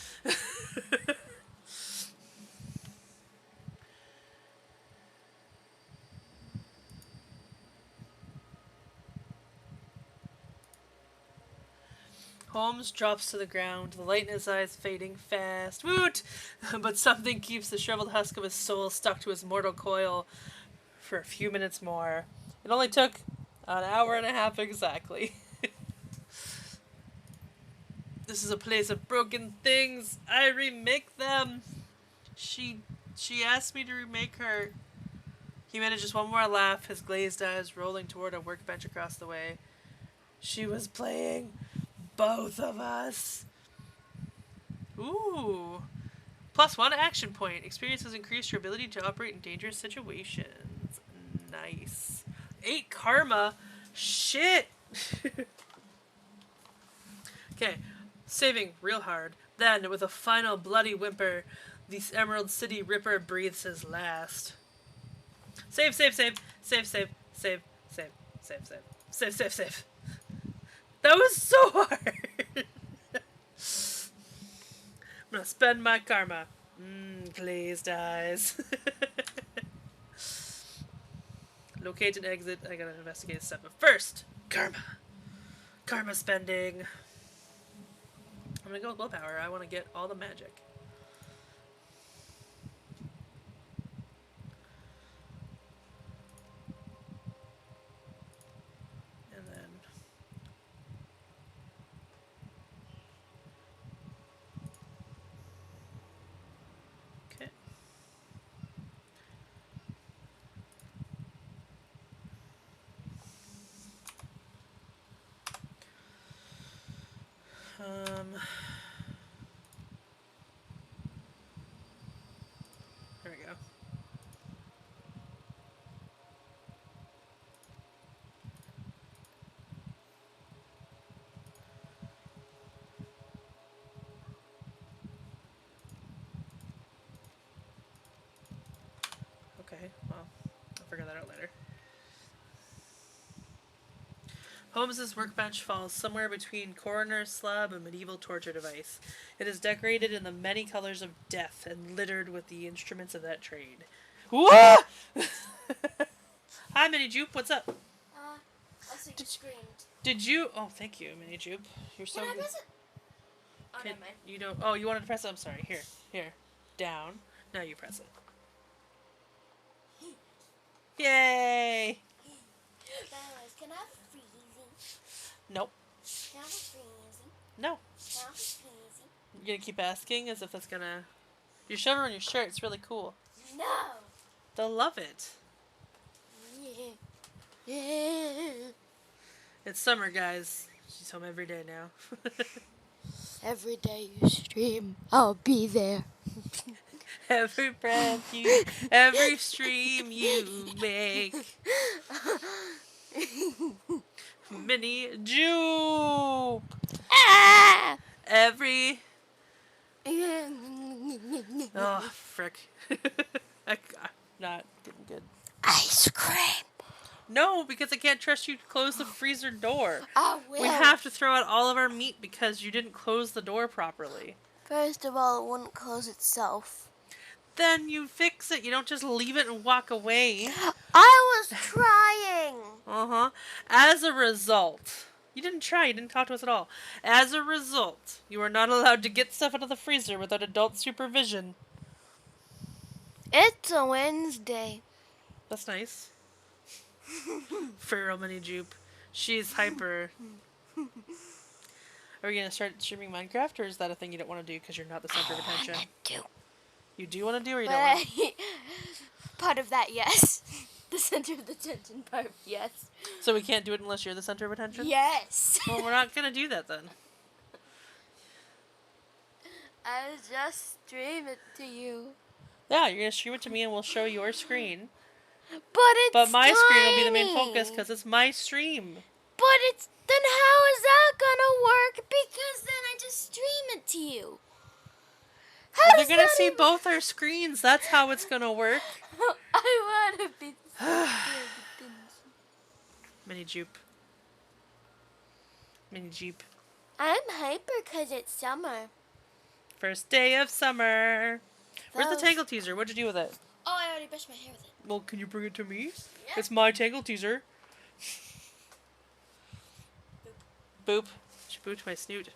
Holmes drops to the ground, the light in his eyes fading fast. Woot! But something keeps the shriveled husk of his soul stuck to his mortal coil for a few minutes more. It only took an hour and a half exactly. This is a place of broken things. I remake them. She asked me to remake her. He manages one more laugh, his glazed eyes rolling toward a workbench across the way. She was playing both of us. Ooh. +1 action point. Experience has increased your ability to operate in dangerous situations. Nice. 8 karma. Shit. Okay. Saving real hard. Then, with a final bloody whimper, the Emerald City Ripper breathes his last. Save, save, save, save, save, save, save, save, save, save, save, save. That was so hard. I'm gonna spend my karma. Please, dies. Locate and exit. I gotta investigate a step. But first, karma. Karma spending. I'm gonna go with willpower. I want to get all the magic. And then... Okay. There we go. Okay, well, I'll figure that out later. Holmes's workbench falls somewhere between coroner's slab and medieval torture device. It is decorated in the many colors of death and littered with the instruments of that trade. Whoa! Hi, Mini Jupe. What's up? Also you screamed. Did you? Oh, thank you, Mini Jupe. You're so Can I good. press it? Oh, never mind. You don't. Oh, you wanted to press it? I'm sorry. Here. Down. Now you press it. Yay! Anyways, can I have a freezy? Nope. Can I have a freezy? No. Can I have a freezy? You're gonna keep asking as if that's gonna. You're shoving on your shirt. It's really cool. No! They'll love it. Yeah. It's summer, guys. She's home every day now. Every day you stream, I'll be there. Every breath you, every stream you make. Mini Jupe. Ah! Every. Oh, frick. I'm not getting good. Ice cream. No, because I can't trust you to close the freezer door. I will. We have to throw out all of our meat because you didn't close the door properly. First of all, it wouldn't close itself. Then you fix it. You don't just leave it and walk away. I was trying. Uh-huh. As a result, you didn't try. You didn't talk to us at all. As a result, you are not allowed to get stuff out of the freezer without adult supervision. It's a Wednesday. That's nice. Feral Mini Jupe. She's hyper. Are we going to start streaming Minecraft, or is that a thing you don't want to do because you're not the center of attention? You do want to do, or you don't want to? Part of that, yes. The center of the attention part, yes. So we can't do it unless you're the center of attention? Yes. Well, we're not going to do that then. I'll just stream it to you. Yeah, you're going to stream it to me and we'll show your screen. But my screen will be the main tiny. focus because it's my stream. But then how is that gonna work? Because then I just stream it to you. How They're does going to that see even- both our screens. That's how it's going to work. I want to be. Mini Jupe. Mini Jeep. I'm hyper because it's summer. First day of summer. Where's the Those- Tangle Teaser? What'd you do with it? Oh, I already brushed my hair with it. Well, can you bring it to me? Yeah. It's my Tangle Teaser. Boop. She booped my snoot.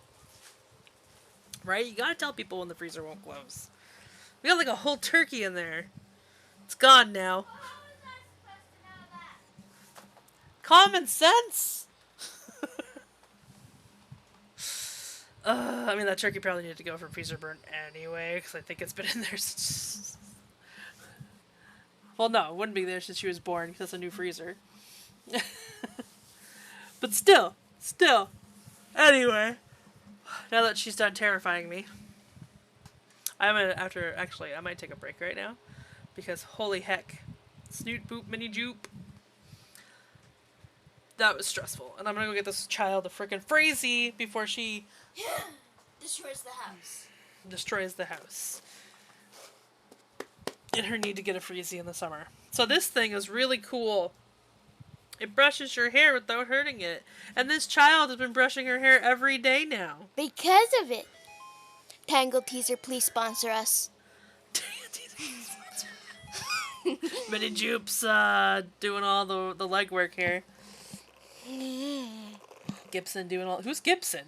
Right? You gotta tell people when the freezer won't close. We got like a whole turkey in there. It's gone now. Common sense! I mean, that turkey probably needed to go for freezer burn anyway, because I think it's been in there since... Well, no, it wouldn't be there since she was born, because it's a new freezer. But still. Anyway, now that she's done terrifying me, I might take a break right now, because holy heck, Snoot Boop Mini Jupe. That was stressful, and I'm gonna go get this child a frickin' Freezy before she Destroys the house. destroys the house. And her need to get a freezy in the summer. So this thing is really cool. It brushes your hair without hurting it. And this child has been brushing her hair every day now. Because of it. Tangle Teaser, please sponsor us. Mini Jupes doing all the legwork here. Gibson doing all... Who's Gibson?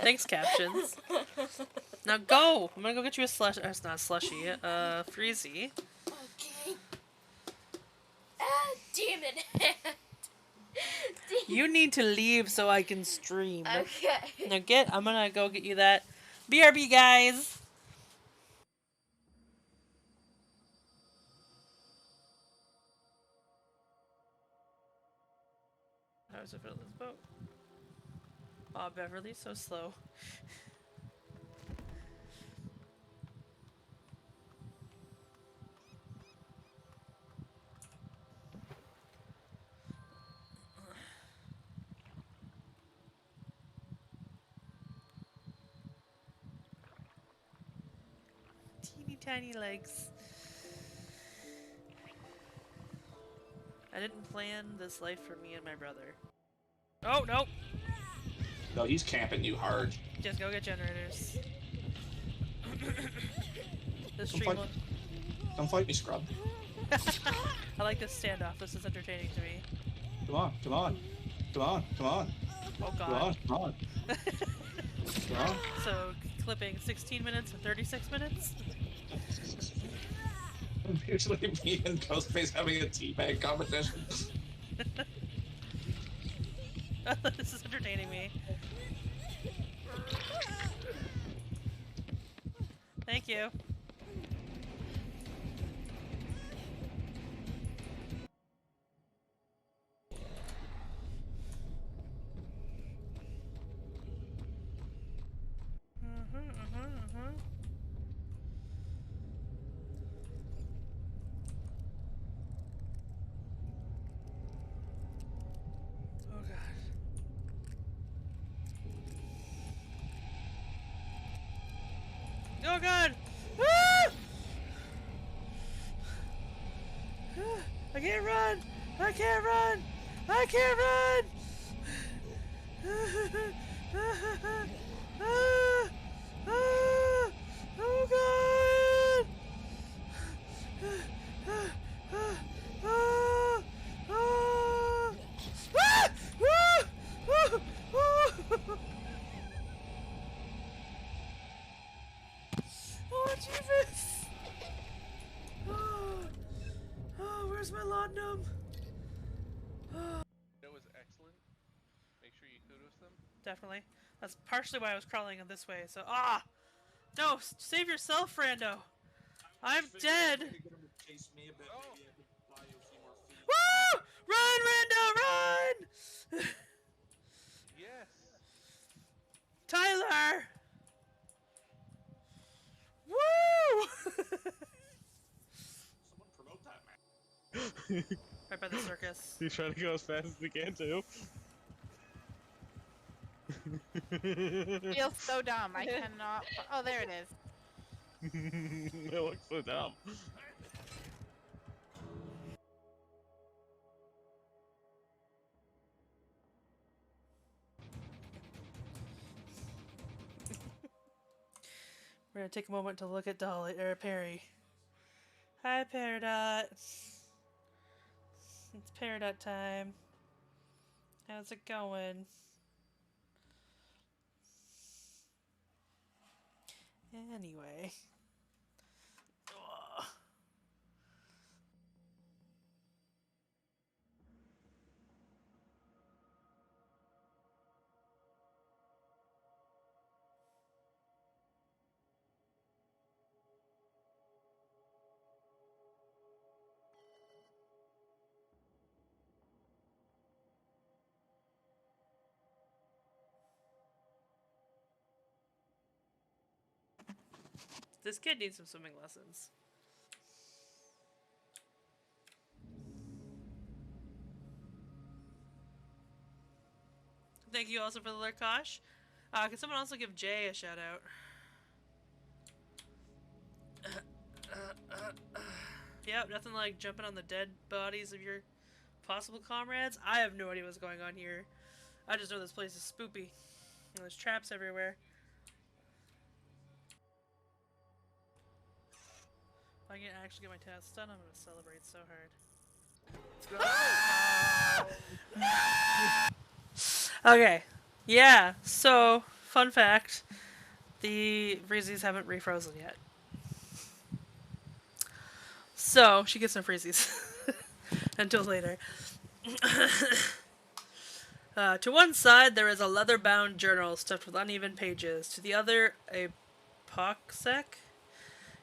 Thanks, captions. Now go! I'm gonna go get you a slush... It's not a slushy. Freezy. Okay. Ah, damn it. You need to leave so I can stream. Okay. Now I'm gonna go get you that. BRB, guys! How does it feel this boat? Aw, Beverly, so slow. Teeny tiny legs. I didn't plan this life for me and my brother. Oh, no! No, he's camping you hard. Just go get generators. This Don't stream fight, don't fight me, scrub. I like this standoff. This is entertaining to me. Come on, come on. Come on, come on. Oh Come god. on, come on. Come on. So, clipping 16 minutes and 36 minutes? Usually me and Ghostface having a teabag competition. This is entertaining me. Thank you. Oh god. Oh god! Ah! I can't run! I can't run! I can't run! Oh god! Oh, Jesus! Oh, where's my laudanum? It was excellent. Make sure you kudos them. Definitely. That's partially why I was crawling in this way, so... Ah! No! Save yourself, Rando! I'm dead! Woo! Run, Rando, run! Yes. Tyler! Woo! Someone promote that, man. Right by the circus. He's trying to go as fast as he can too. Feels so dumb. I cannot. Oh, there it is. It looks so dumb. We're gonna take a moment to look at Dolly or Perry. Hi, Peridot. It's Peridot time. How's it going? Anyway. Ugh. This kid needs some swimming lessons. Thank you also for the Lurkosh. Can someone also give Jay a shout out? Yep, nothing like jumping on the dead bodies of your possible comrades. I have no idea what's going on here. I just know this place is spoopy. And there's traps everywhere. If I can actually get my task done, I'm gonna celebrate so hard. Okay. Yeah, so, fun fact. The freezies haven't refrozen yet. So, she gets no freezies. Until later. To one side, there is a leather-bound journal stuffed with uneven pages. To the other, a poxec?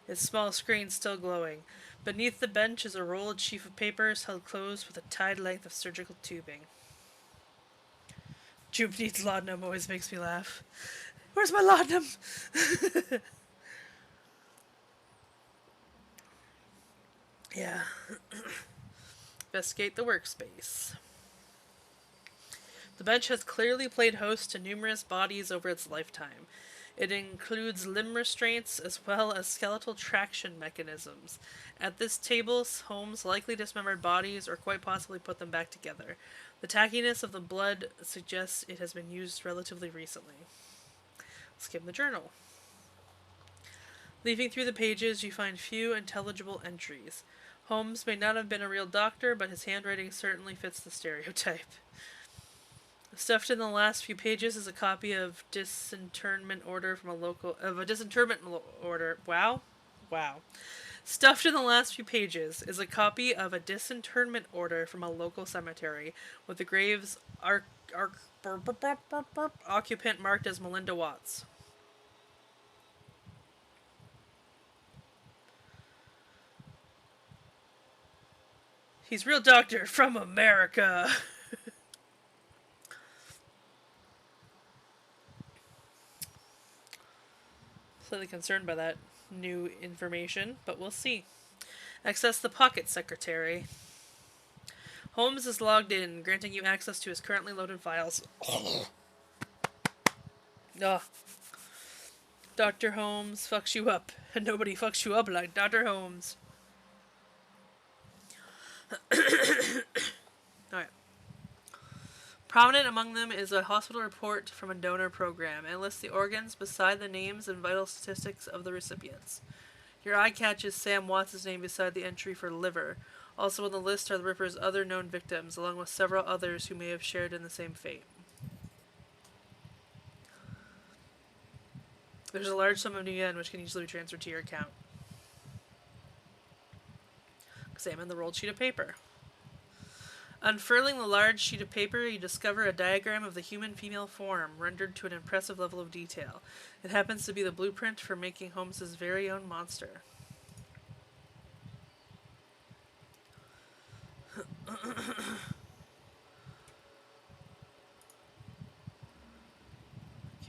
Its small screen still glowing. Beneath the bench is a rolled sheaf of papers held closed with a tied length of surgical tubing. Jupe needs laudanum always makes me laugh. Where's my laudanum? Yeah. Investigate the workspace. The bench has clearly played host to numerous bodies over its lifetime. It includes limb restraints as well as skeletal traction mechanisms. At this table, Holmes likely dismembered bodies or quite possibly put them back together. The tackiness of the blood suggests it has been used relatively recently. Skim the journal. Leafing through the pages, you find few intelligible entries. Holmes may not have been a real doctor, but his handwriting certainly fits the stereotype. Stuffed in the last few pages is a copy of disinterment order from a local order. Wow. Stuffed in the last few pages is a copy of a disinterment order from a local cemetery with the grave's occupant marked as Melinda Watts. He's real doctor from America. Slightly concerned by that new information, but we'll see. Access the pocket secretary. Holmes is logged in, granting you access to his currently loaded files. Ugh. Dr. Holmes fucks you up, and nobody fucks you up like Dr. Holmes. Alright. Prominent among them is a hospital report from a donor program and lists the organs beside the names and vital statistics of the recipients. Your eye catches Sam Watts' name beside the entry for liver. Also on the list are the Ripper's other known victims, along with several others who may have shared in the same fate. There's a large sum of new yen which can easily be transferred to your account. Examine the rolled sheet of paper. Unfurling the large sheet of paper, you discover a diagram of the human female form, rendered to an impressive level of detail. It happens to be the blueprint for making Holmes's very own monster. Okay,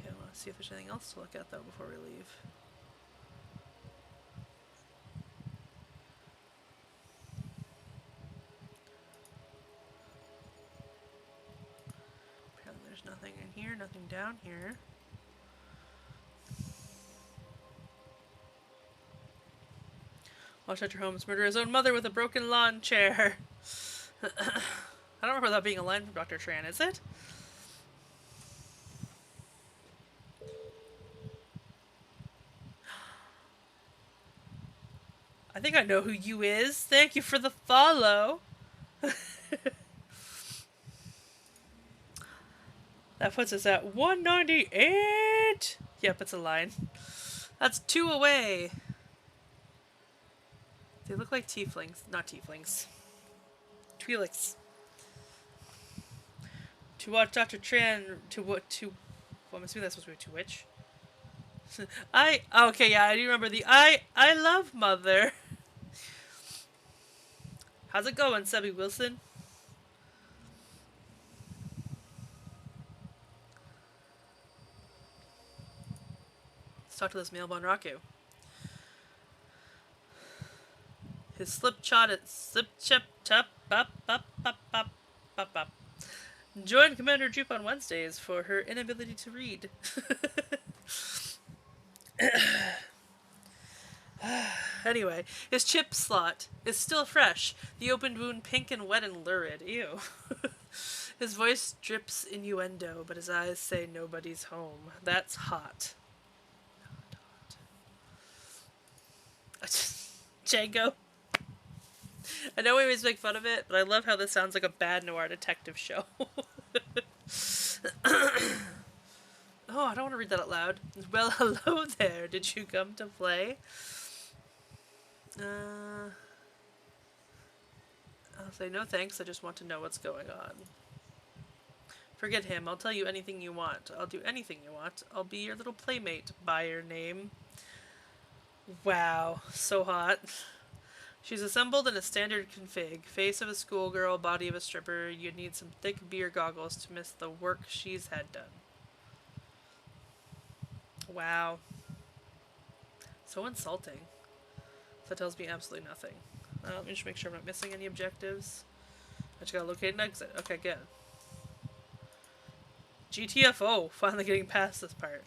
I want to see if there's anything else to look at, though, before we leave. There's nothing in here, nothing down here. Watch Dr. Holmes murder his own mother with a broken lawn chair. I don't remember that being a line from Dr. Tran, is it? I think I know who you is. Thank you for the follow. That puts us at 198! Yep, it's a line. That's 2 away. They look like tieflings. Not tieflings. Twi'leks. To watch Dr. Tran... Well, I'm assuming that's supposed to be to which? Okay, yeah, I do remember the I love mother. How's it going, Sebby Wilson? Let's talk to this male Bonraku. His slip chip tup up. Join Commander Jupe on Wednesdays for her inability to read. Anyway, his chip slot is still fresh, the opened wound pink and wet and lurid. Ew. His voice drips innuendo, but his eyes say nobody's home. That's hot. Django. I know we always make fun of it, but I love how this sounds like a bad noir detective show. Oh, I don't want to read that out loud. Well, hello there. Did you come to play? I'll say no thanks. I just want to know what's going on. Forget him. I'll tell you anything you want. I'll do anything you want. I'll be your little playmate. By your name. Wow. So hot. She's assembled in a standard config. Face of a schoolgirl, body of a stripper. You'd need some thick beer goggles to miss the work she's had done. Wow. So insulting. That tells me absolutely nothing. Let me just make sure I'm not missing any objectives. I just gotta locate an exit. Okay, good. GTFO! Finally getting past this part.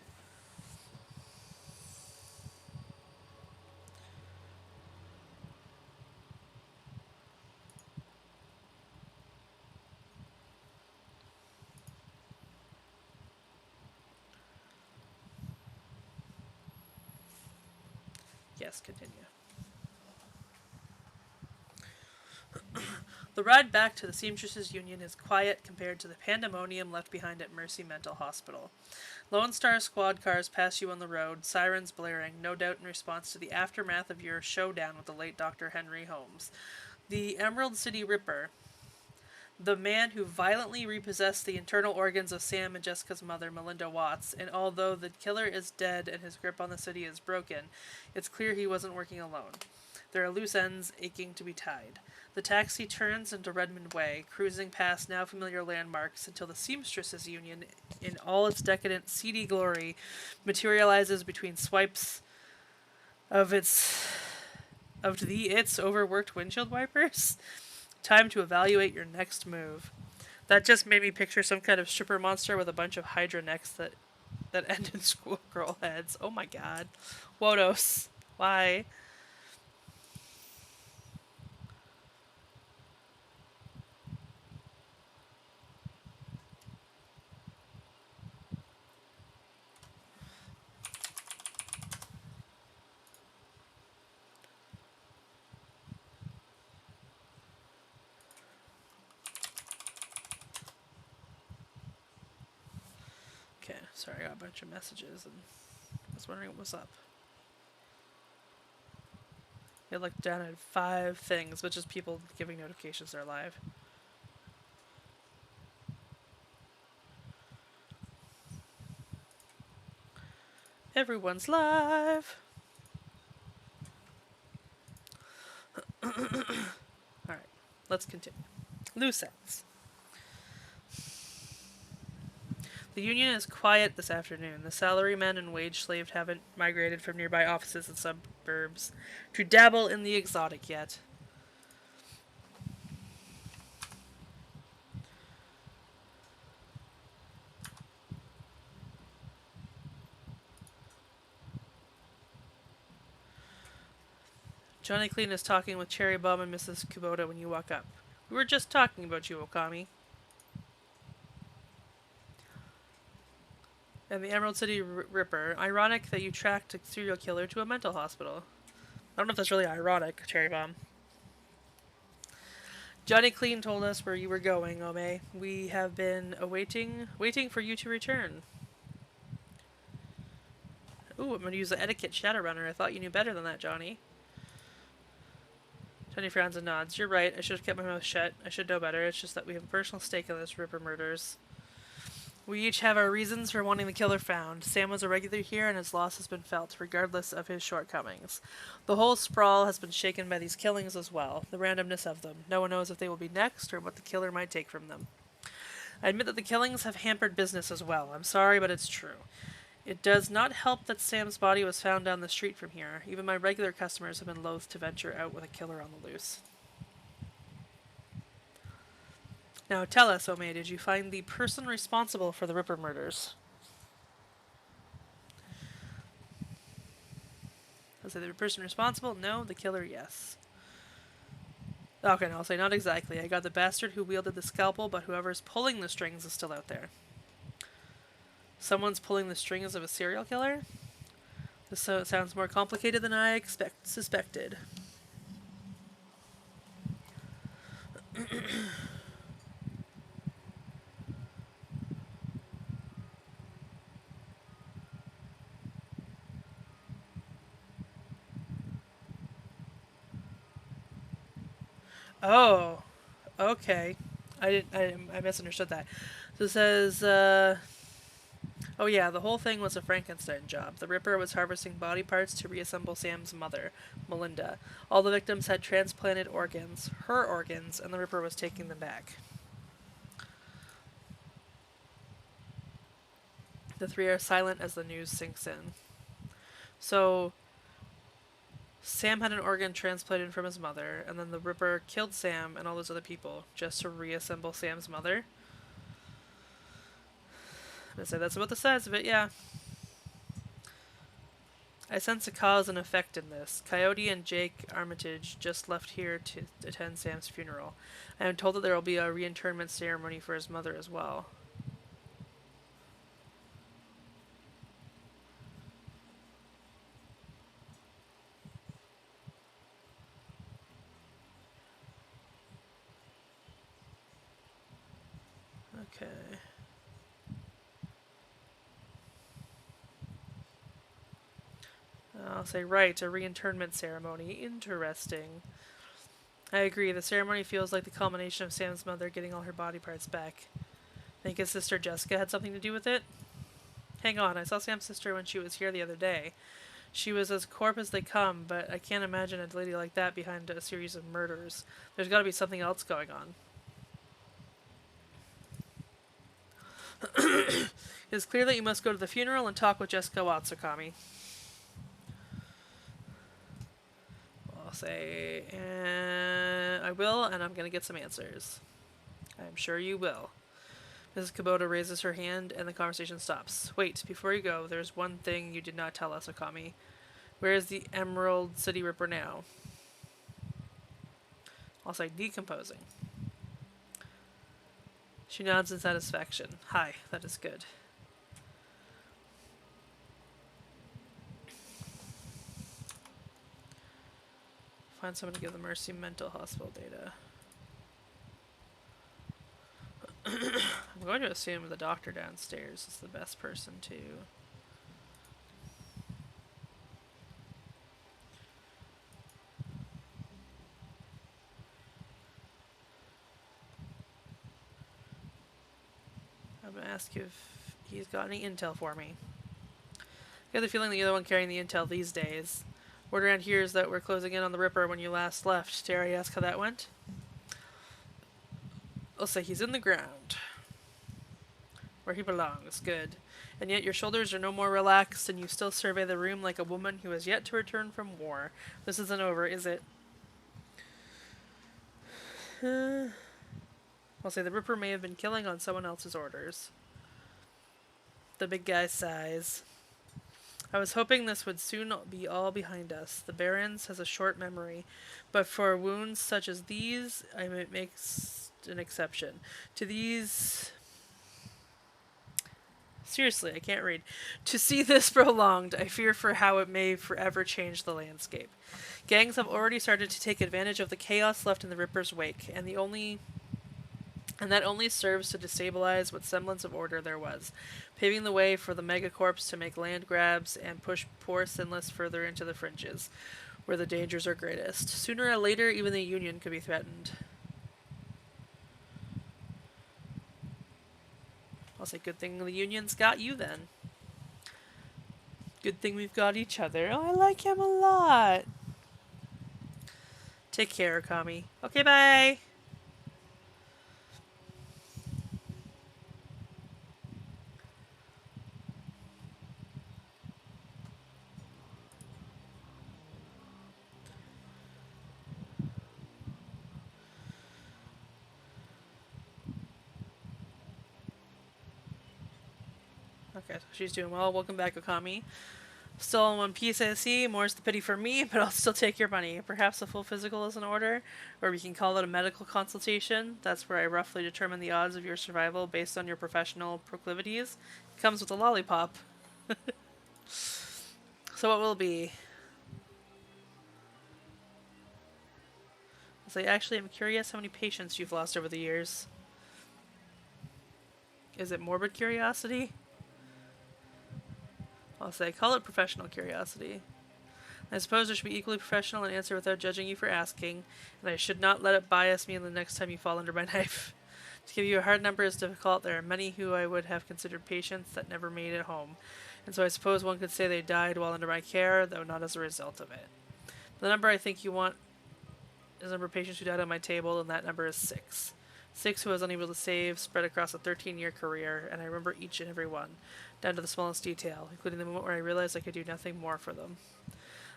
Yes, continue. The ride back to the Seamstresses Union is quiet compared to the pandemonium left behind at Mercy Mental Hospital. Lone Star squad cars pass you on the road, sirens blaring, no doubt in response to the aftermath of your showdown with the late Dr. Henry Holmes. The Emerald City Ripper, the man who violently repossessed the internal organs of Sam and Jessica's mother, Melinda Watts, and although the killer is dead and his grip on the city is broken, it's clear he wasn't working alone. There are loose ends aching to be tied. The taxi turns into Redmond Way, cruising past now familiar landmarks until the Seamstresses Union, in all its decadent, seedy glory, materializes between swipes of its overworked windshield wipers. Time to evaluate your next move. That just made me picture some kind of stripper monster with a bunch of hydra necks that end in schoolgirl heads. Oh my god. Wodos. Why? Okay, sorry, I got a bunch of messages and I was wondering what was up. I looked down at 5 things, which is people giving notifications they're live. Everyone's live! Alright, let's continue. Loose ends. The union is quiet this afternoon. The salarymen and wage slaves haven't migrated from nearby offices and suburbs to dabble in the exotic yet. Johnny Clean is talking with Cherry Bomb and Mrs. Kubota when you walk up. We were just talking about you, Okami. And the Emerald City Ripper. Ironic that you tracked a serial killer to a mental hospital. I don't know if that's really ironic, Cherry Bomb. Johnny Clean told us where you were going, Ome. We have been waiting for you to return. Ooh, I'm going to use the etiquette Shadowrunner. I thought you knew better than that, Johnny. Johnny frowns and nods. You're right. I should have kept my mouth shut. I should know better. It's just that we have a personal stake in this Ripper murders. We each have our reasons for wanting the killer found. Sam was a regular here, and his loss has been felt, regardless of his shortcomings. The whole sprawl has been shaken by these killings as well, the randomness of them. No one knows if they will be next, or what the killer might take from them. I admit that the killings have hampered business as well. I'm sorry, but it's true. It does not help that Sam's body was found down the street from here. Even my regular customers have been loath to venture out with a killer on the loose. Now tell us, Ome, did you find the person responsible for the Ripper murders? Let's say the person responsible, no. The killer, yes. Okay, no, I'll say not exactly. I got the bastard who wielded the scalpel, but whoever's pulling the strings is still out there. Someone's pulling the strings of a serial killer? This sounds more complicated than I suspected. Oh, okay. I misunderstood that. So it says, oh yeah, the whole thing was a Frankenstein job. The Ripper was harvesting body parts to reassemble Sam's mother, Melinda. All the victims had transplanted organs, her organs, and the Ripper was taking them back. The three are silent as the news sinks in. So, Sam had an organ transplanted from his mother, and then the Ripper killed Sam and all those other people just to reassemble Sam's mother. I say that's about the size of it, yeah. I sense a cause and effect in this. Coyote and Jake Armitage just left here to attend Sam's funeral. I am told that there will be a reinterment ceremony for his mother as well. Okay. I'll say, right, a reinterment ceremony. Interesting. I agree, the ceremony feels like the culmination of Sam's mother getting all her body parts back. Think his sister Jessica had something to do with it? Hang on, I saw Sam's sister when she was here the other day. She was as corp as they come, but I can't imagine a lady like that behind a series of murders. There's gotta be something else going on. It's clear that you must go to the funeral and talk with Jessica Watsukami. I'll say, I will, and I'm gonna get some answers. I'm sure you will. Mrs. Kubota raises her hand, and the conversation stops. Wait, before you go, there's one thing you did not tell us, Okami. Where is the Emerald City Ripper now? I'll say decomposing. She nods in satisfaction. Hi, that is good. Find someone to give the Mercy Mental Hospital data. I'm going to assume the doctor downstairs is the best person to... I'm going to ask if he's got any intel for me. I get the feeling that you're the one carrying the intel these days. Word around here is that we're closing in on the Ripper when you last left. Dare I ask how that went? I'll say he's in the ground. Where he belongs. Good. And yet your shoulders are no more relaxed and you still survey the room like a woman who has yet to return from war. This isn't over, is it? I'll say the Ripper may have been killing on someone else's orders. The big guy sighs. I was hoping this would soon be all behind us. The Barons has a short memory, but for wounds such as these, it makes an exception. To these... Seriously, I can't read. To see this prolonged, I fear for how it may forever change the landscape. Gangs have already started to take advantage of the chaos left in the Ripper's wake, and that only serves to destabilize what semblance of order there was, paving the way for the megacorps to make land grabs and push poor Sinless further into the fringes, where the dangers are greatest. Sooner or later, even the Union could be threatened. I'll say, good thing the Union's got you then. Good thing we've got each other. Oh, I like him a lot. Take care, Okami. Okay, bye! Okay, so she's doing well. Welcome back, Okami. Still in one piece, I see. More's the pity for me, but I'll still take your money. Perhaps a full physical is in order, or we can call it a medical consultation. That's where I roughly determine the odds of your survival based on your professional proclivities. It comes with a lollipop. So what will it be? So actually, I'm curious how many patients you've lost over the years. Is it morbid curiosity? I'll say, call it professional curiosity. I suppose I should be equally professional and answer without judging you for asking, and I should not let it bias me the next time you fall under my knife. To give you a hard number is difficult. There are many who I would have considered patients that never made it home, and so I suppose one could say they died while under my care, though not as a result of it. The number I think you want is the number of patients who died on my table, and that number is 6. 6 who I was unable to save, spread across a 13-year career, and I remember each and every one, down to the smallest detail, including the moment where I realized I could do nothing more for them.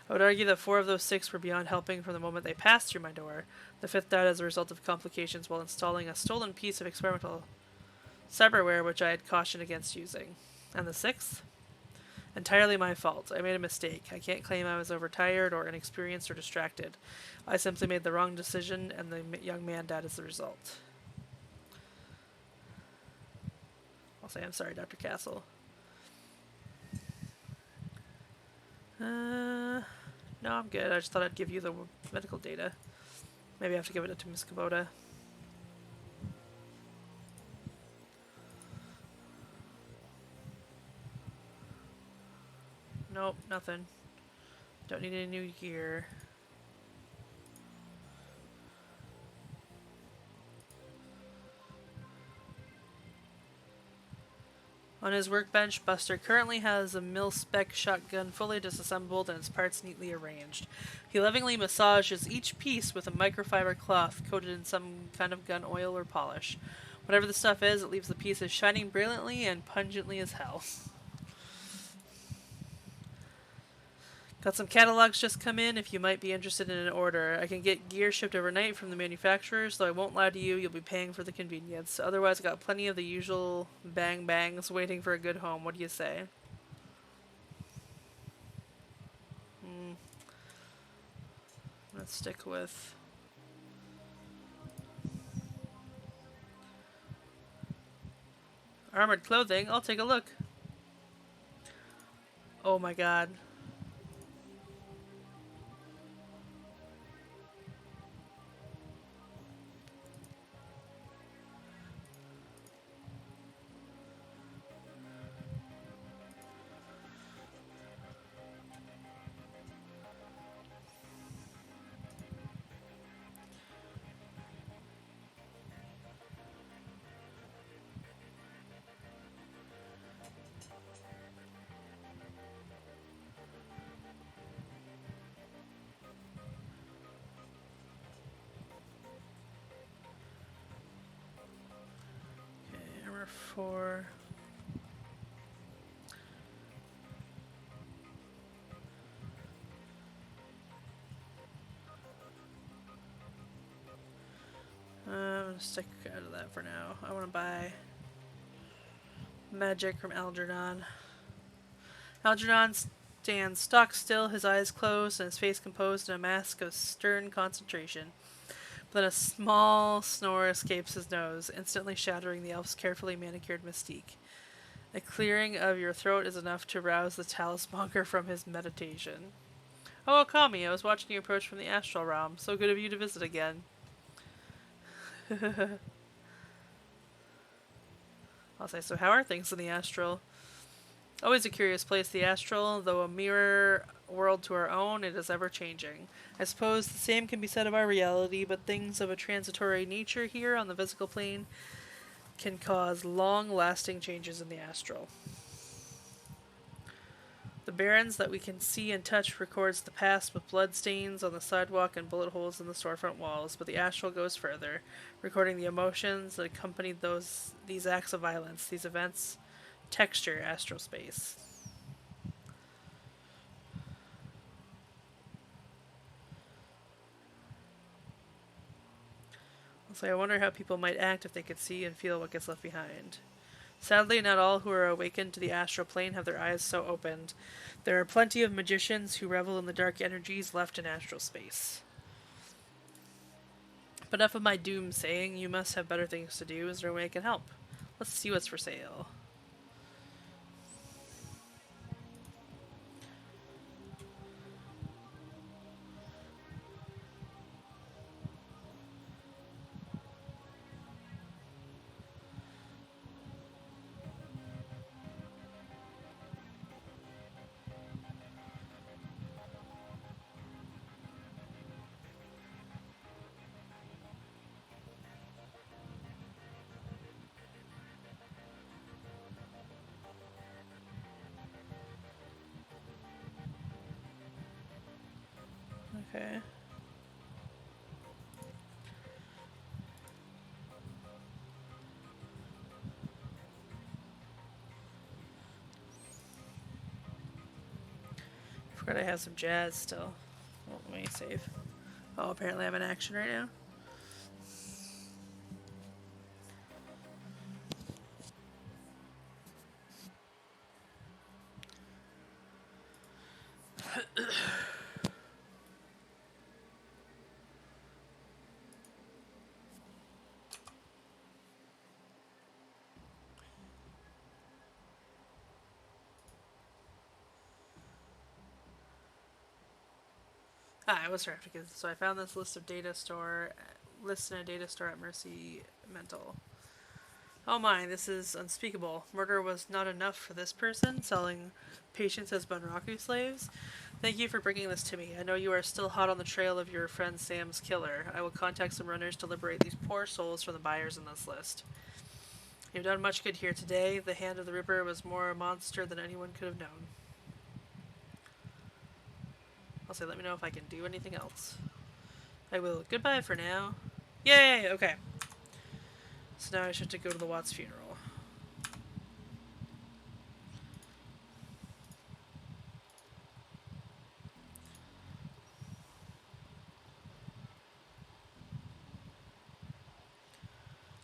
I would argue that 4 of those 6 were beyond helping from the moment they passed through my door. The 5th died as a result of complications while installing a stolen piece of experimental cyberware which I had cautioned against using. And the 6th? Entirely my fault. I made a mistake. I can't claim I was overtired or inexperienced or distracted. I simply made the wrong decision, and the young man died as the result. I'll say I'm sorry, Dr. Castle. No, I'm good. I just thought I'd give you the medical data. Maybe I have to give it to Miss Kubota. Nope, nothing. Don't need any new gear. On his workbench, Buster currently has a mil-spec shotgun fully disassembled and its parts neatly arranged. He lovingly massages each piece with a microfiber cloth coated in some kind of gun oil or polish. Whatever the stuff is, it leaves the pieces shining brilliantly and pungently as hell. Got some catalogs just come in if you might be interested in an order. I can get gear shipped overnight from the manufacturers, though I won't lie to you, you'll be paying for the convenience. Otherwise, I got plenty of the usual bang-bangs waiting for a good home. What do you say? Let's stick with... armored clothing? I'll take a look. Oh my god. Armor 4. I'm gonna stick out of that for now. I want to buy magic from Algernon. Algernon stands stock still, his eyes closed and his face composed in a mask of stern concentration. Then a small snore escapes his nose, instantly shattering the elf's carefully manicured mystique. A clearing of your throat is enough to rouse the talismonger from his meditation. Oh, Akami, I was watching you approach from the astral realm. So good of you to visit again. I'll say, so how are things in the astral? Always a curious place, the astral. Though a mirror world to our own, it is ever changing. I suppose the same can be said of our reality, but things of a transitory nature here on the physical plane can cause long-lasting changes in the astral. The barrens that we can see and touch records the past with blood stains on the sidewalk and bullet holes in the storefront walls, but the astral goes further, recording the emotions that accompanied these acts of violence, these events, texture, astral space. So I wonder how people might act if they could see and feel what gets left behind. Sadly, not all who are awakened to the astral plane have their eyes so opened. There are plenty of magicians who revel in the dark energies left in astral space. But enough of my doom saying, you must have better things to do. Is there a way I can help? Let's see what's for sale. Okay. Forgot I have some jazz still. Oh, let me save. Oh, apparently I'm in action right now. I was trying to get so I found this list in a data store at Mercy Mental. Oh my, this is unspeakable. Murder was not enough for this person, selling patients as Bunraku slaves. Thank you for bringing this to me. I know you are still hot on the trail of your friend Sam's killer. I will contact some runners to liberate these poor souls from the buyers in this list. You've done much good here today. The hand of the Ripper was more a monster than anyone could have known. I'll say let me know if I can do anything else. I will. Goodbye for now. Yay! Okay. So now I should have to go to the Watts funeral.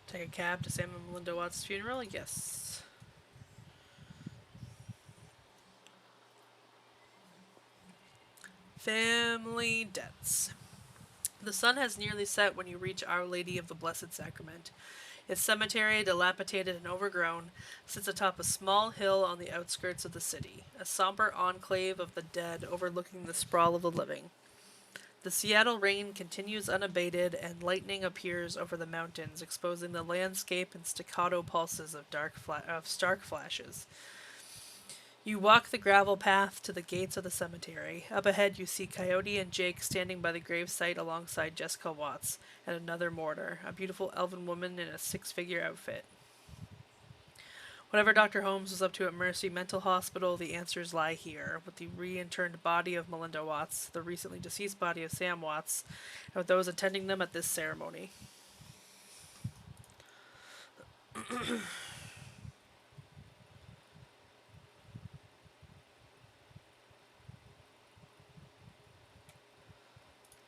Take a cab to Sam and Melinda Watts' funeral? Yes. Family debts. The sun has nearly set when you reach Our Lady of the Blessed Sacrament. Its cemetery, dilapidated and overgrown, sits atop a small hill on the outskirts of the city, a somber enclave of the dead overlooking the sprawl of the living. The Seattle rain continues unabated, and lightning appears over the mountains, exposing the landscape in staccato pulses of stark flashes. You walk the gravel path to the gates of the cemetery. Up ahead, you see Coyote and Jake standing by the gravesite alongside Jessica Watts and another mourner, a beautiful elven woman in a six-figure outfit. Whatever Dr. Holmes was up to at Mercy Mental Hospital, the answers lie here, with the reinterred body of Melinda Watts, the recently deceased body of Sam Watts, and with those attending them at this ceremony.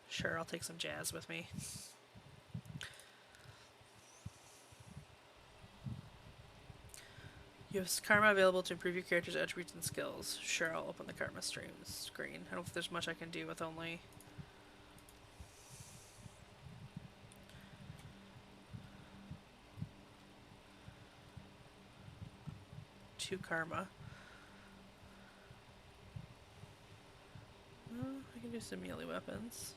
Sure, I'll take some jazz with me. You have karma available to improve your character's attributes and skills. Sure, I'll open the karma screen. I don't think there's much I can do with only... two karma. I can do some melee weapons.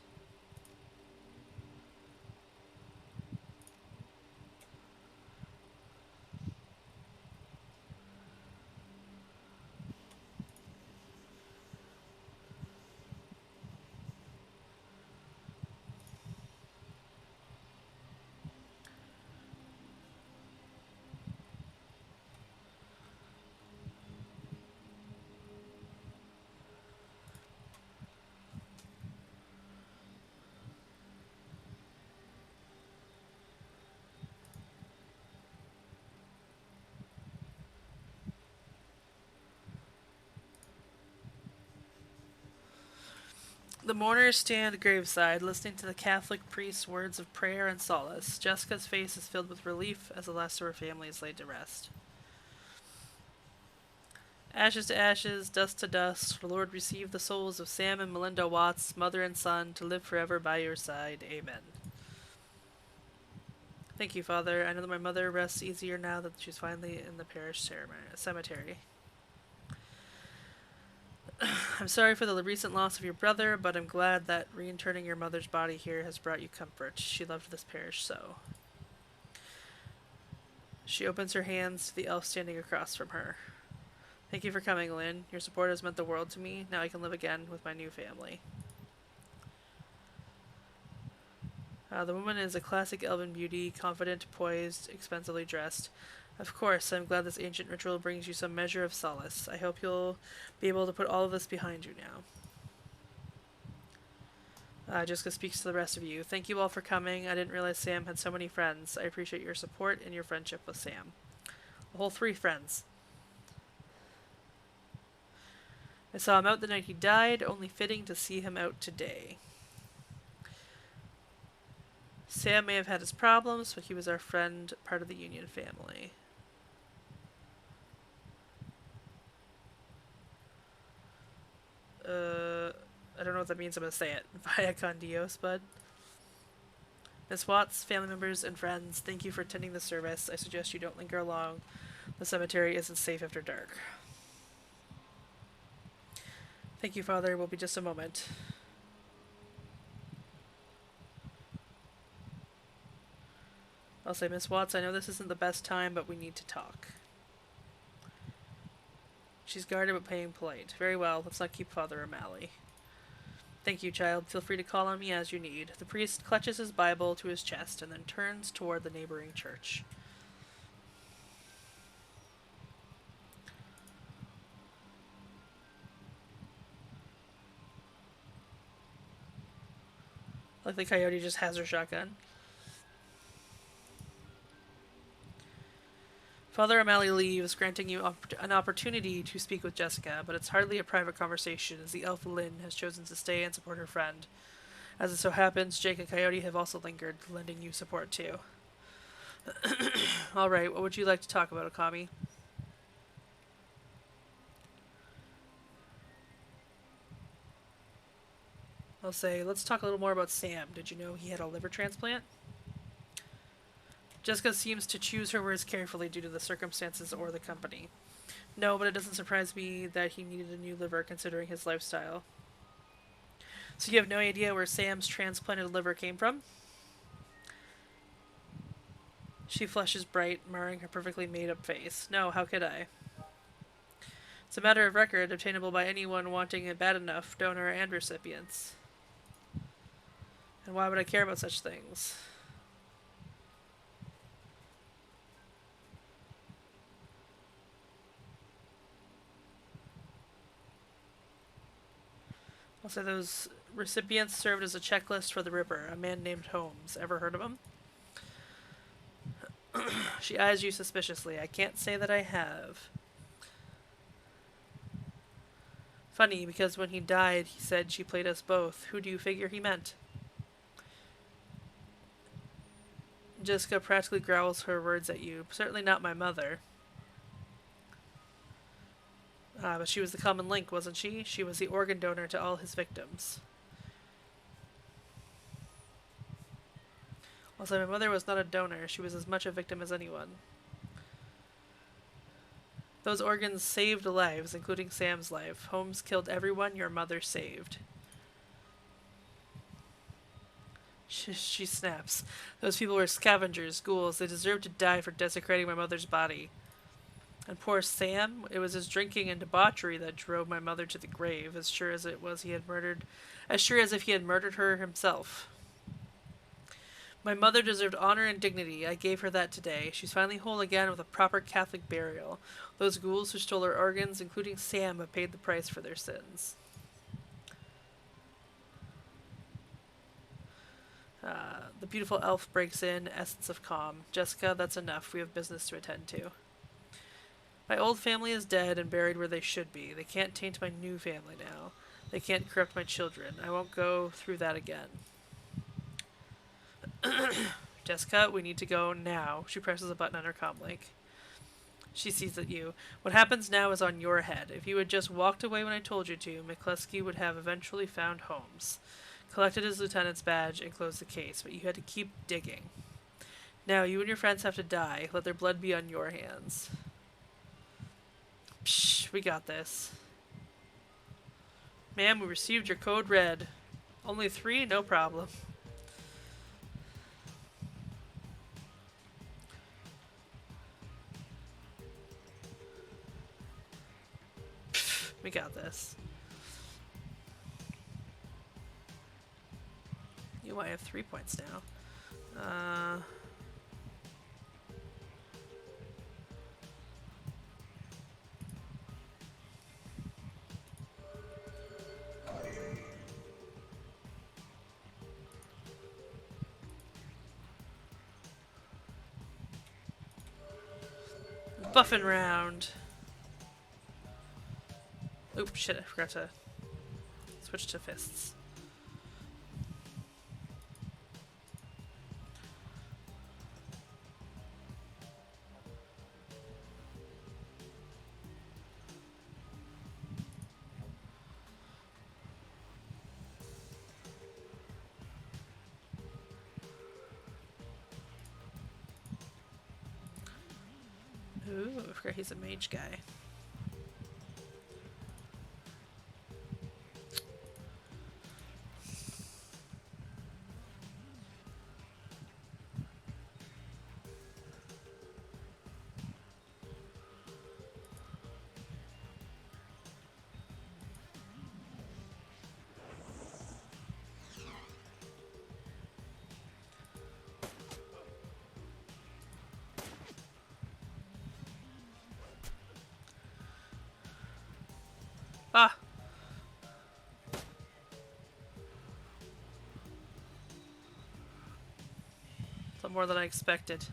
The mourners stand graveside, listening to the Catholic priest's words of prayer and solace. Jessica's face is filled with relief as the last of her family is laid to rest. Ashes to ashes, dust to dust. Lord, receive the souls of Sam and Melinda Watts, mother and son, to live forever by your side. Amen. Thank you, Father. I know that my mother rests easier now that she's finally in the parish cemetery. I'm sorry for the recent loss of your brother, but I'm glad that reinterning your mother's body here has brought you comfort. She loved this parish so. She opens her hands to the elf standing across from her. Thank you for coming, Lynn. Your support has meant the world to me. Now I can live again with my new family. The woman is a classic elven beauty, confident, poised, expensively dressed. Of course, I'm glad this ancient ritual brings you some measure of solace. I hope you'll be able to put all of this behind you now. Jessica speaks to the rest of you. Thank you all for coming. I didn't realize Sam had so many friends. I appreciate your support and your friendship with Sam. A whole 3 friends. I saw him out the night he died, only fitting to see him out today. Sam may have had his problems, but he was our friend, part of the Union family. I don't know what that means. I'm gonna say it. Via con Dios, bud. Miss Watts, family members, and friends, thank you for attending the service. I suggest you don't linger long. The cemetery isn't safe after dark. Thank you, Father. Will be just a moment. I'll say, Miss Watts, I know this isn't the best time, but we need to talk. She's guarded but paying polite. Very well, let's not keep Father O'Malley. Thank you, child. Feel free to call on me as you need. The priest clutches his Bible to his chest and then turns toward the neighboring church. Like the coyote just has her shotgun. Father O'Malley leaves, granting you an opportunity to speak with Jessica, but it's hardly a private conversation as the elf Lynn has chosen to stay and support her friend. As it so happens, Jake and Coyote have also lingered, lending you support too. Alright, what would you like to talk about, Okami? I'll say, let's talk a little more about Sam. Did you know he had a liver transplant? Jessica seems to choose her words carefully due to the circumstances or the company. No, but it doesn't surprise me that he needed a new liver considering his lifestyle. So you have no idea where Sam's transplanted liver came from? She flushes bright, marring her perfectly made-up face. No, how could I? It's a matter of record, obtainable by anyone wanting it bad enough, donor and recipients. And why would I care about such things? Also, those recipients served as a checklist for the Ripper, a man named Holmes. Ever heard of him? She eyes you suspiciously. I can't say that I have. Funny, because when he died, he said she played us both. Who do you figure he meant? Jessica practically growls her words at you. Certainly not my mother. But she was the common link, wasn't she? She was the organ donor to all his victims. Also, my mother was not a donor. She was as much a victim as anyone. Those organs saved lives, including Sam's life. Holmes killed everyone your mother saved. She snaps. Those people were scavengers, ghouls. They deserved to die for desecrating my mother's body. And poor Sam, it was his drinking and debauchery that drove my mother to the grave, as sure as if he had murdered her himself. My mother deserved honor and dignity. I gave her that today. She's finally whole again with a proper Catholic burial. Those ghouls who stole her organs, including Sam, have paid the price for their sins. The beautiful elf breaks in, essence of calm. Jessica, that's enough. We have business to attend to. My old family is dead and buried where they should be. They can't taint my new family now. They can't corrupt my children. I won't go through that again. Jessica, we need to go now. She presses a button on her comlink. She sees at you. What happens now is on your head. If you had just walked away when I told you to, McCluskey would have eventually found Holmes, collected his lieutenant's badge, and closed the case, but you had to keep digging. Now, you and your friends have to die. Let their blood be on your hands. Psh, we got this. Ma'am, we received your code red. Only 3? No problem. Pff, we got this. You might have 3 points now. Buffing round. Oop, shit, I forgot to switch to fists. Ooh, I forgot he's a mage guy. Ah! It's a lot more than I expected.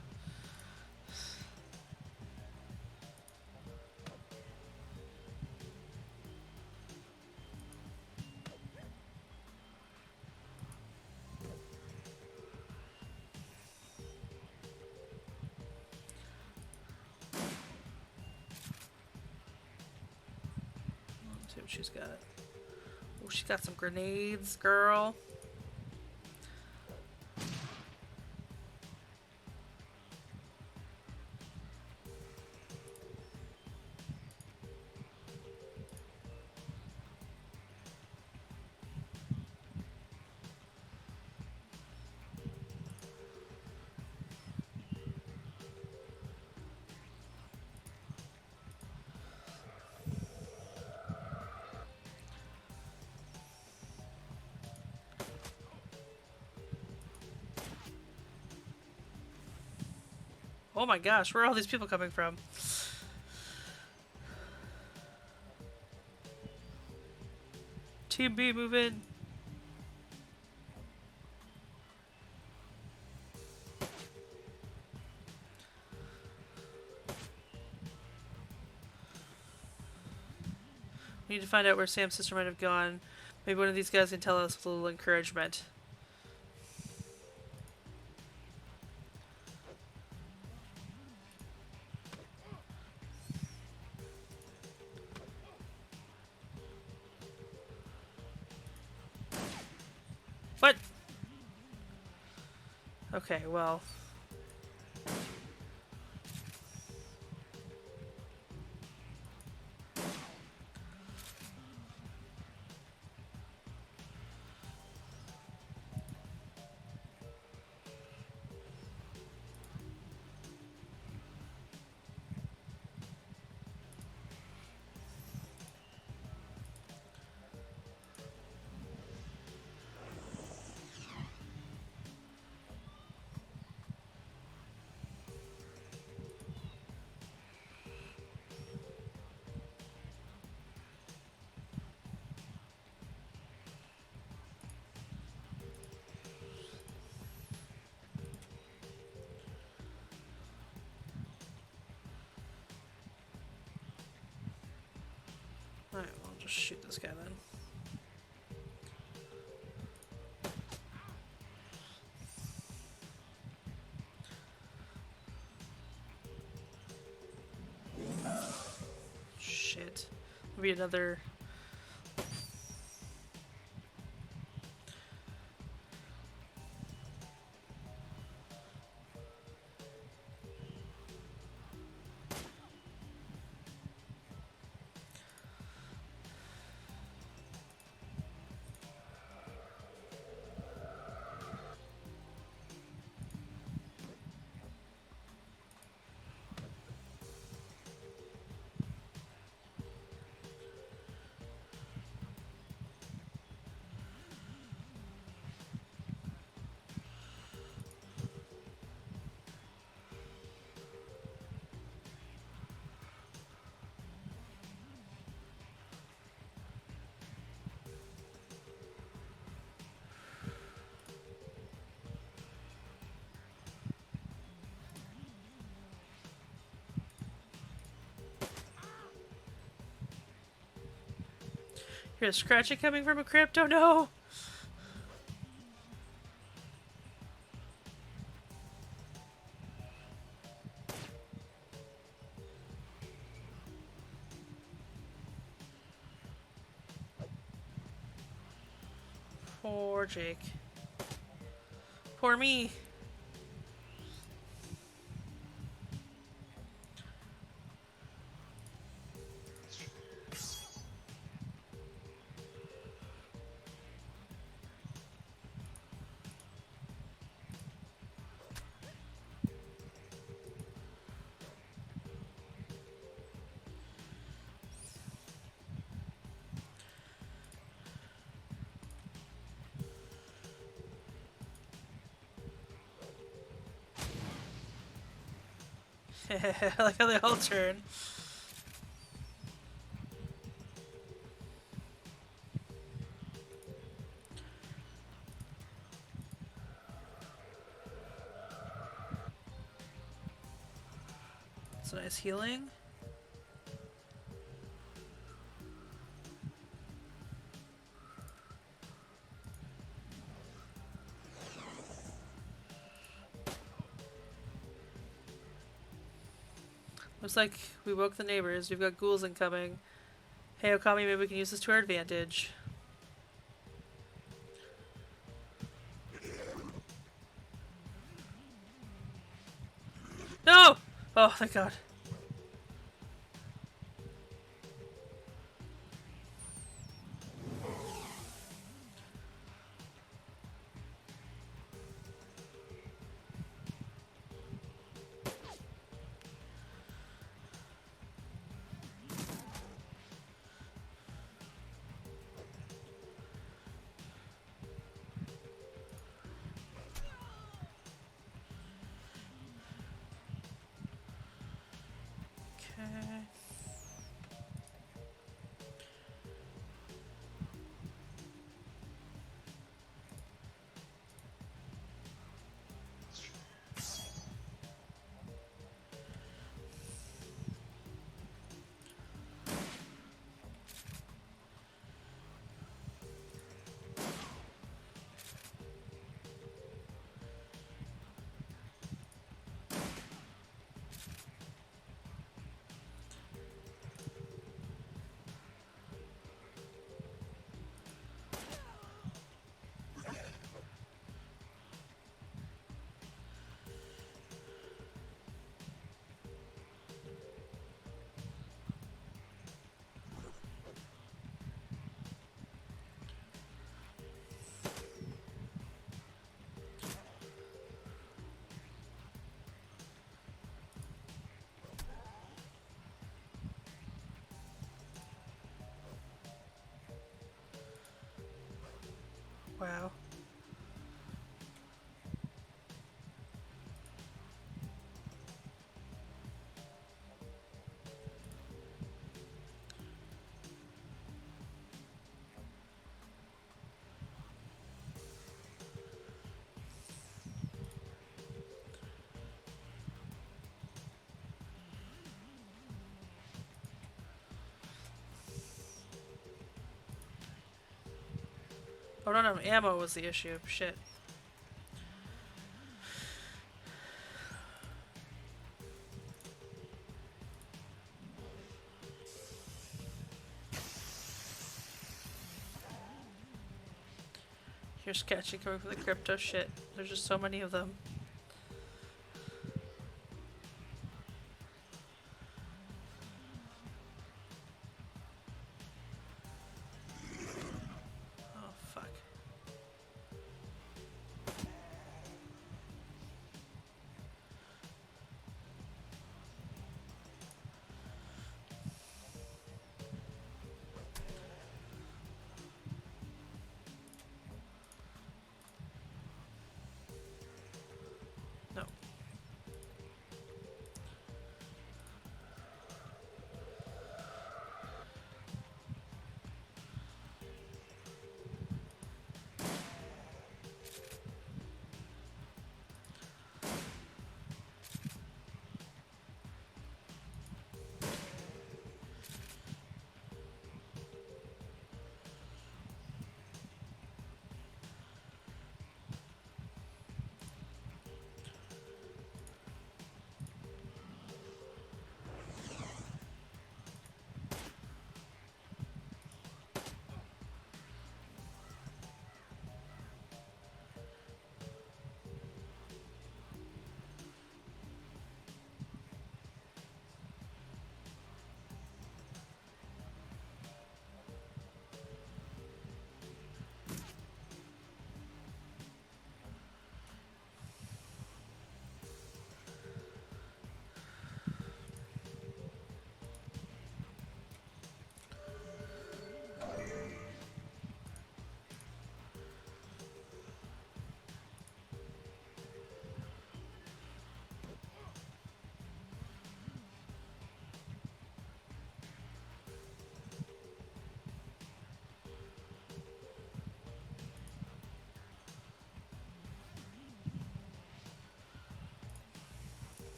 See what she's got. Oh, she's got some grenades, girl. Oh my gosh, where are all these people coming from? Team B, move in. We need to find out where Sam's sister might have gone. Maybe one of these guys can tell us with a little encouragement. What? Okay, well. Alright, well, I'll just shoot this guy then. Maybe another. Here's scratching coming from a crypt. Oh no! Poor Jake. Poor me. I like how they all turn. It's a nice healing. Looks like we woke the neighbors. We've got ghouls incoming. Hey, Okami, maybe we can use this to our advantage. No! Oh, thank God. Okay. Wow. Oh, no, ammo was the issue. Shit. You're sketchy coming from the crypto shit. There's just so many of them. Oh, fuck. No.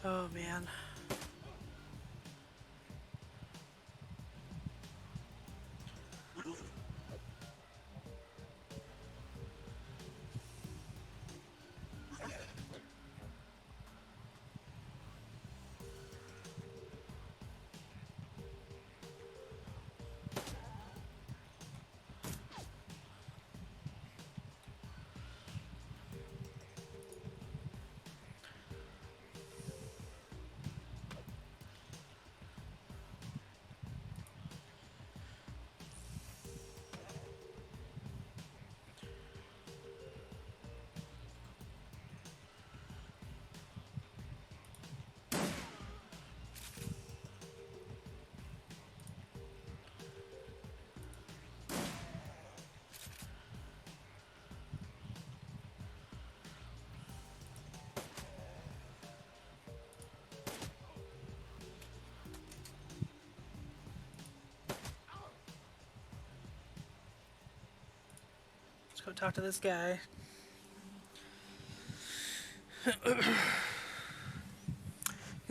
Oh, man. Let's go talk to this guy. You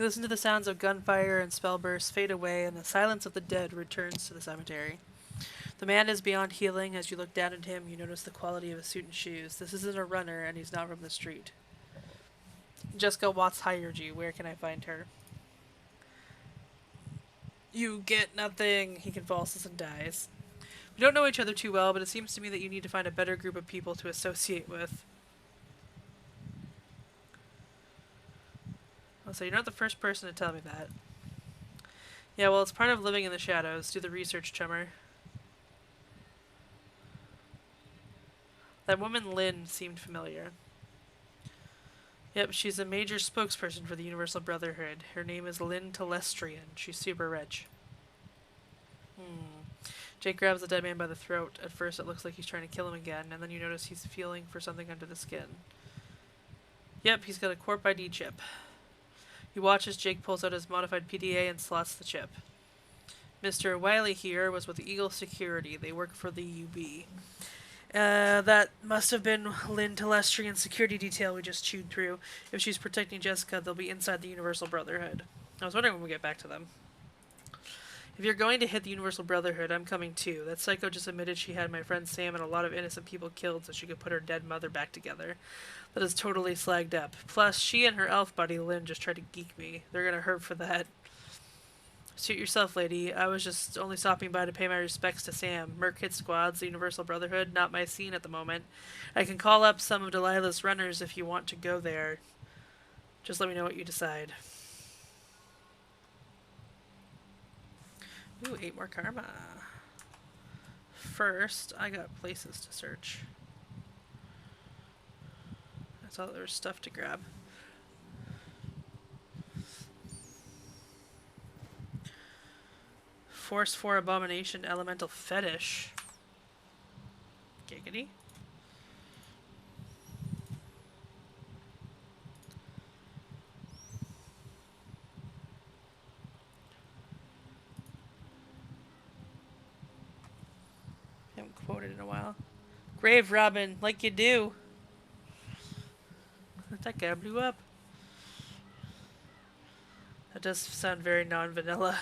listen to the sounds of gunfire and spell bursts fade away, and the silence of the dead returns to the cemetery. The man is beyond healing. As you look down at him, you notice the quality of his suit and shoes. This isn't a runner, and he's not from the street. Jessica Watts hired you. Where can I find her? You get nothing. He convulses and dies. We don't know each other too well, but it seems to me that you need to find a better group of people to associate with. So you're not the first person to tell me that. Yeah, well, it's part of living in the shadows. Do the research, chummer. That woman Lynn seemed familiar. Yep, she's a major spokesperson for the Universal Brotherhood. Her name is Lynn Telestrian. She's super rich. Jake grabs the dead man by the throat. At first it looks like he's trying to kill him again, and then you notice he's feeling for something under the skin. Yep, he's got a Corp ID chip. You watch as Jake pulls out his modified PDA and slots the chip. Mr. Wiley here was with Eagle Security. They work for the UB. That must have been Lynn Telestrian's security detail we just chewed through. If she's protecting Jessica, they'll be inside the Universal Brotherhood. I was wondering when we get back to them. If you're going to hit the Universal Brotherhood, I'm coming too. That psycho just admitted she had my friend Sam and a lot of innocent people killed so she could put her dead mother back together. That is totally slagged up. Plus, she and her elf buddy Lynn just tried to geek me. They're gonna hurt for that. Suit yourself, lady. I was just only stopping by to pay my respects to Sam. Merc hit squads, the Universal Brotherhood, not my scene at the moment. I can call up some of Delilah's runners if you want to go there. Just let me know what you decide. Ooh, 8 more karma. First, I got places to search. I saw there was stuff to grab. Force 4 Abomination Elemental Fetish. Giggity. Haven't quoted in a while. Grave Robin, like you do. That guy blew up. That does sound very non-vanilla.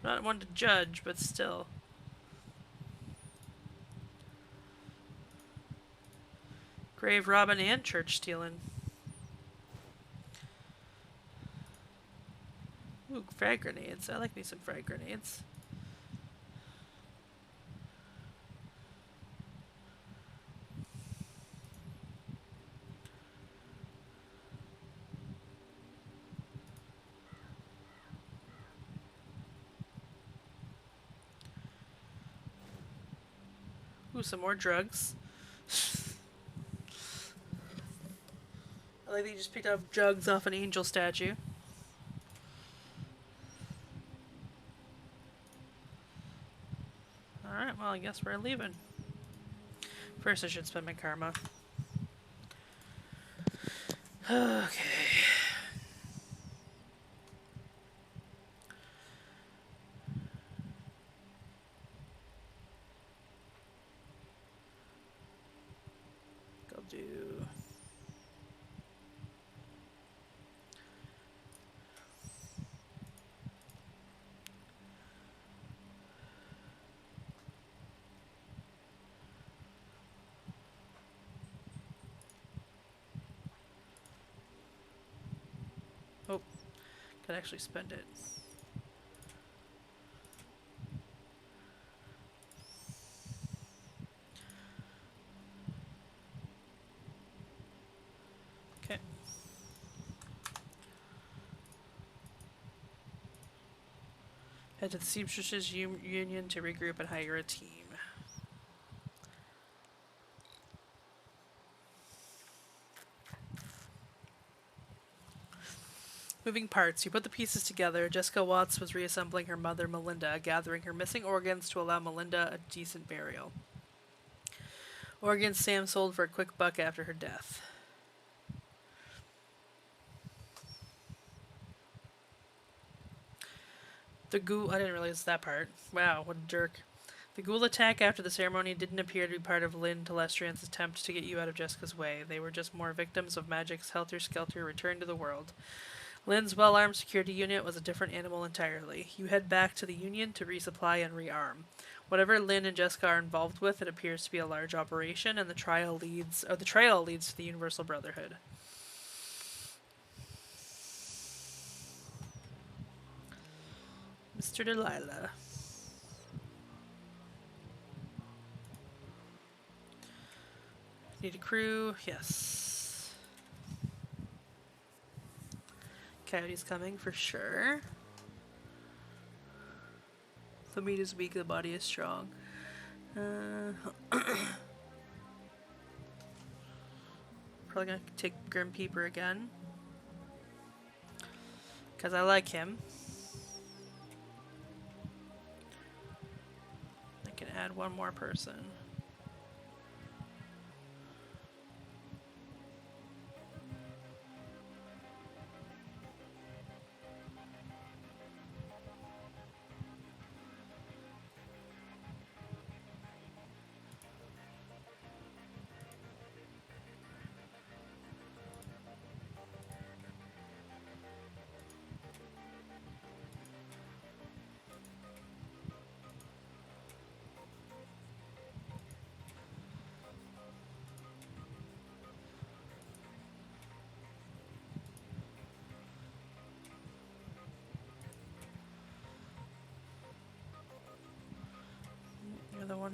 Not one to judge, but still. Grave Robin and church stealing. Ooh, frag grenades. I like me some frag grenades. Ooh, some more drugs. I like that you just picked up drugs off an angel statue. Alright, well, I guess we're leaving. First, I should spend my karma. Okay. Go do... Oh, could actually spend it. Okay. Head to the Seamstresses Union to regroup and hire a team. Moving parts. You put the pieces together. Jessica Watts was reassembling her mother, Melinda, gathering her missing organs to allow Melinda a decent burial. Organs Sam sold for a quick buck after her death. The ghoul... I didn't realize that part. Wow, what a jerk. The ghoul attack after the ceremony didn't appear to be part of Lynn Telestrian's attempt to get you out of Jessica's way. They were just more victims of magic's helter-skelter return to the world. Lynn's well-armed security unit was a different animal entirely. You head back to the Union to resupply and rearm. Whatever Lynn and Jessica are involved with, it appears to be a large operation, and the trail leads to the Universal Brotherhood. Mr. Delilah. Need a crew? Yes. Coyote's coming for sure. The meat is weak, the body is strong. Probably gonna take Grim Peeper again. Because I like him. I can add one more person.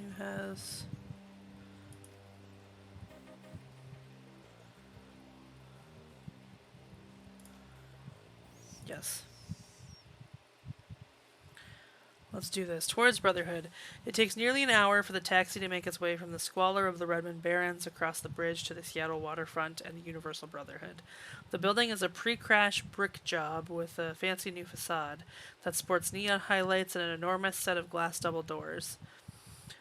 anyone who has. Yes. Let's do this. Towards Brotherhood. It takes nearly an hour for the taxi to make its way from the squalor of the Redmond Barrens across the bridge to the Seattle waterfront and the Universal Brotherhood. The building is a pre-crash brick job with a fancy new facade that sports neon highlights and an enormous set of glass double doors.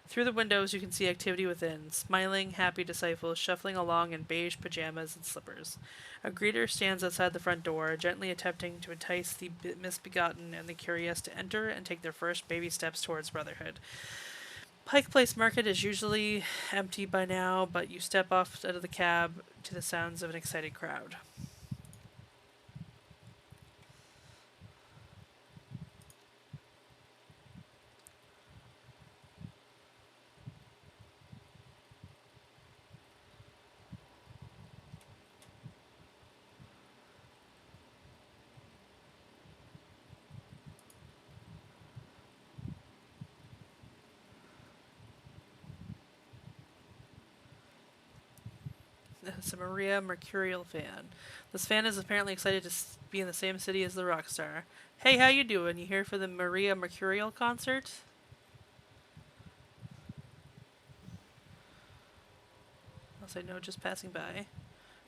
Through the windows, you can see activity within, smiling, happy disciples shuffling along in beige pajamas and slippers. A greeter stands outside the front door, gently attempting to entice the misbegotten and the curious to enter and take their first baby steps towards Brotherhood. Pike Place Market is usually empty by now, but you step off out of the cab to the sounds of an excited crowd. It's a Maria Mercurial fan. This fan is apparently excited to be in the same city as the rock star. Hey, how you doing? You here for the Maria Mercurial concert? I'll say no, just passing by.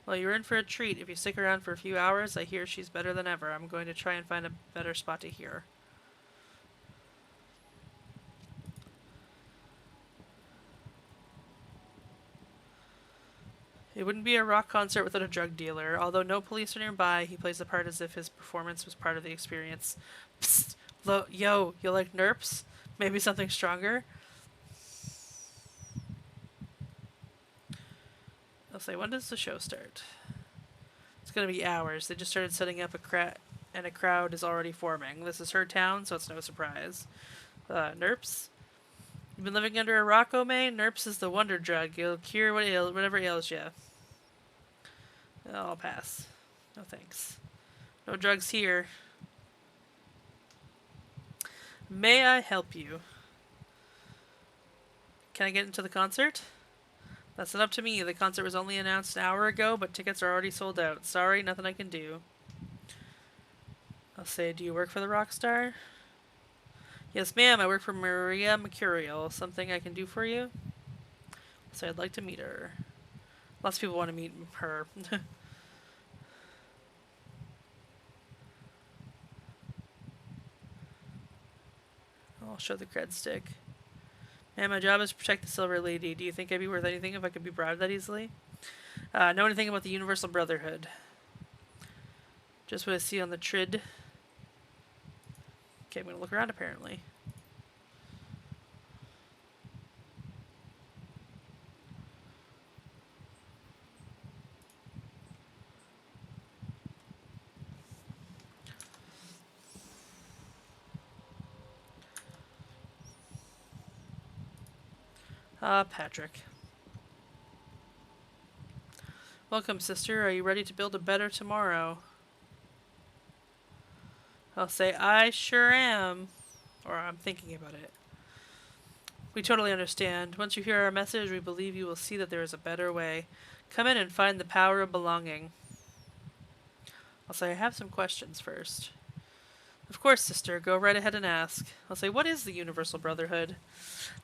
Well, you're in for a treat. If you stick around for a few hours, I hear she's better than ever. I'm going to try and find a better spot to hear. It wouldn't be a rock concert without a drug dealer. Although no police are nearby, he plays the part as if his performance was part of the experience. Psst! Yo, you like nerps? Maybe something stronger? I'll say, when does the show start? It's gonna be hours. They just started setting up and a crowd is already forming. This is her town, so it's no surprise. Nerps? You've been living under a rock, May? Nerps is the wonder drug. It'll cure whatever ails you. I'll pass. No thanks. No drugs here. May I help you? Can I get into the concert? That's not up to me. The concert was only announced an hour ago, but tickets are already sold out. Sorry, nothing I can do. I'll say, do you work for the rock star? Yes, ma'am, I work for Maria Mercurial. Something I can do for you? So I'd like to meet her. Lots of people want to meet her. I'll show the cred stick. Ma'am, my job is to protect the Silver Lady. Do you think I'd be worth anything if I could be bribed that easily? Know anything about the Universal Brotherhood? Just what I see on the trid. Okay, I'm gonna look around apparently. Patrick. Welcome, sister. Are you ready to build a better tomorrow? I'll say, I sure am. Or I'm thinking about it. We totally understand. Once you hear our message, we believe you will see that there is a better way. Come in and find the power of belonging. I'll say, I have some questions first. Of course, sister. Go right ahead and ask. I'll say, what is the Universal Brotherhood?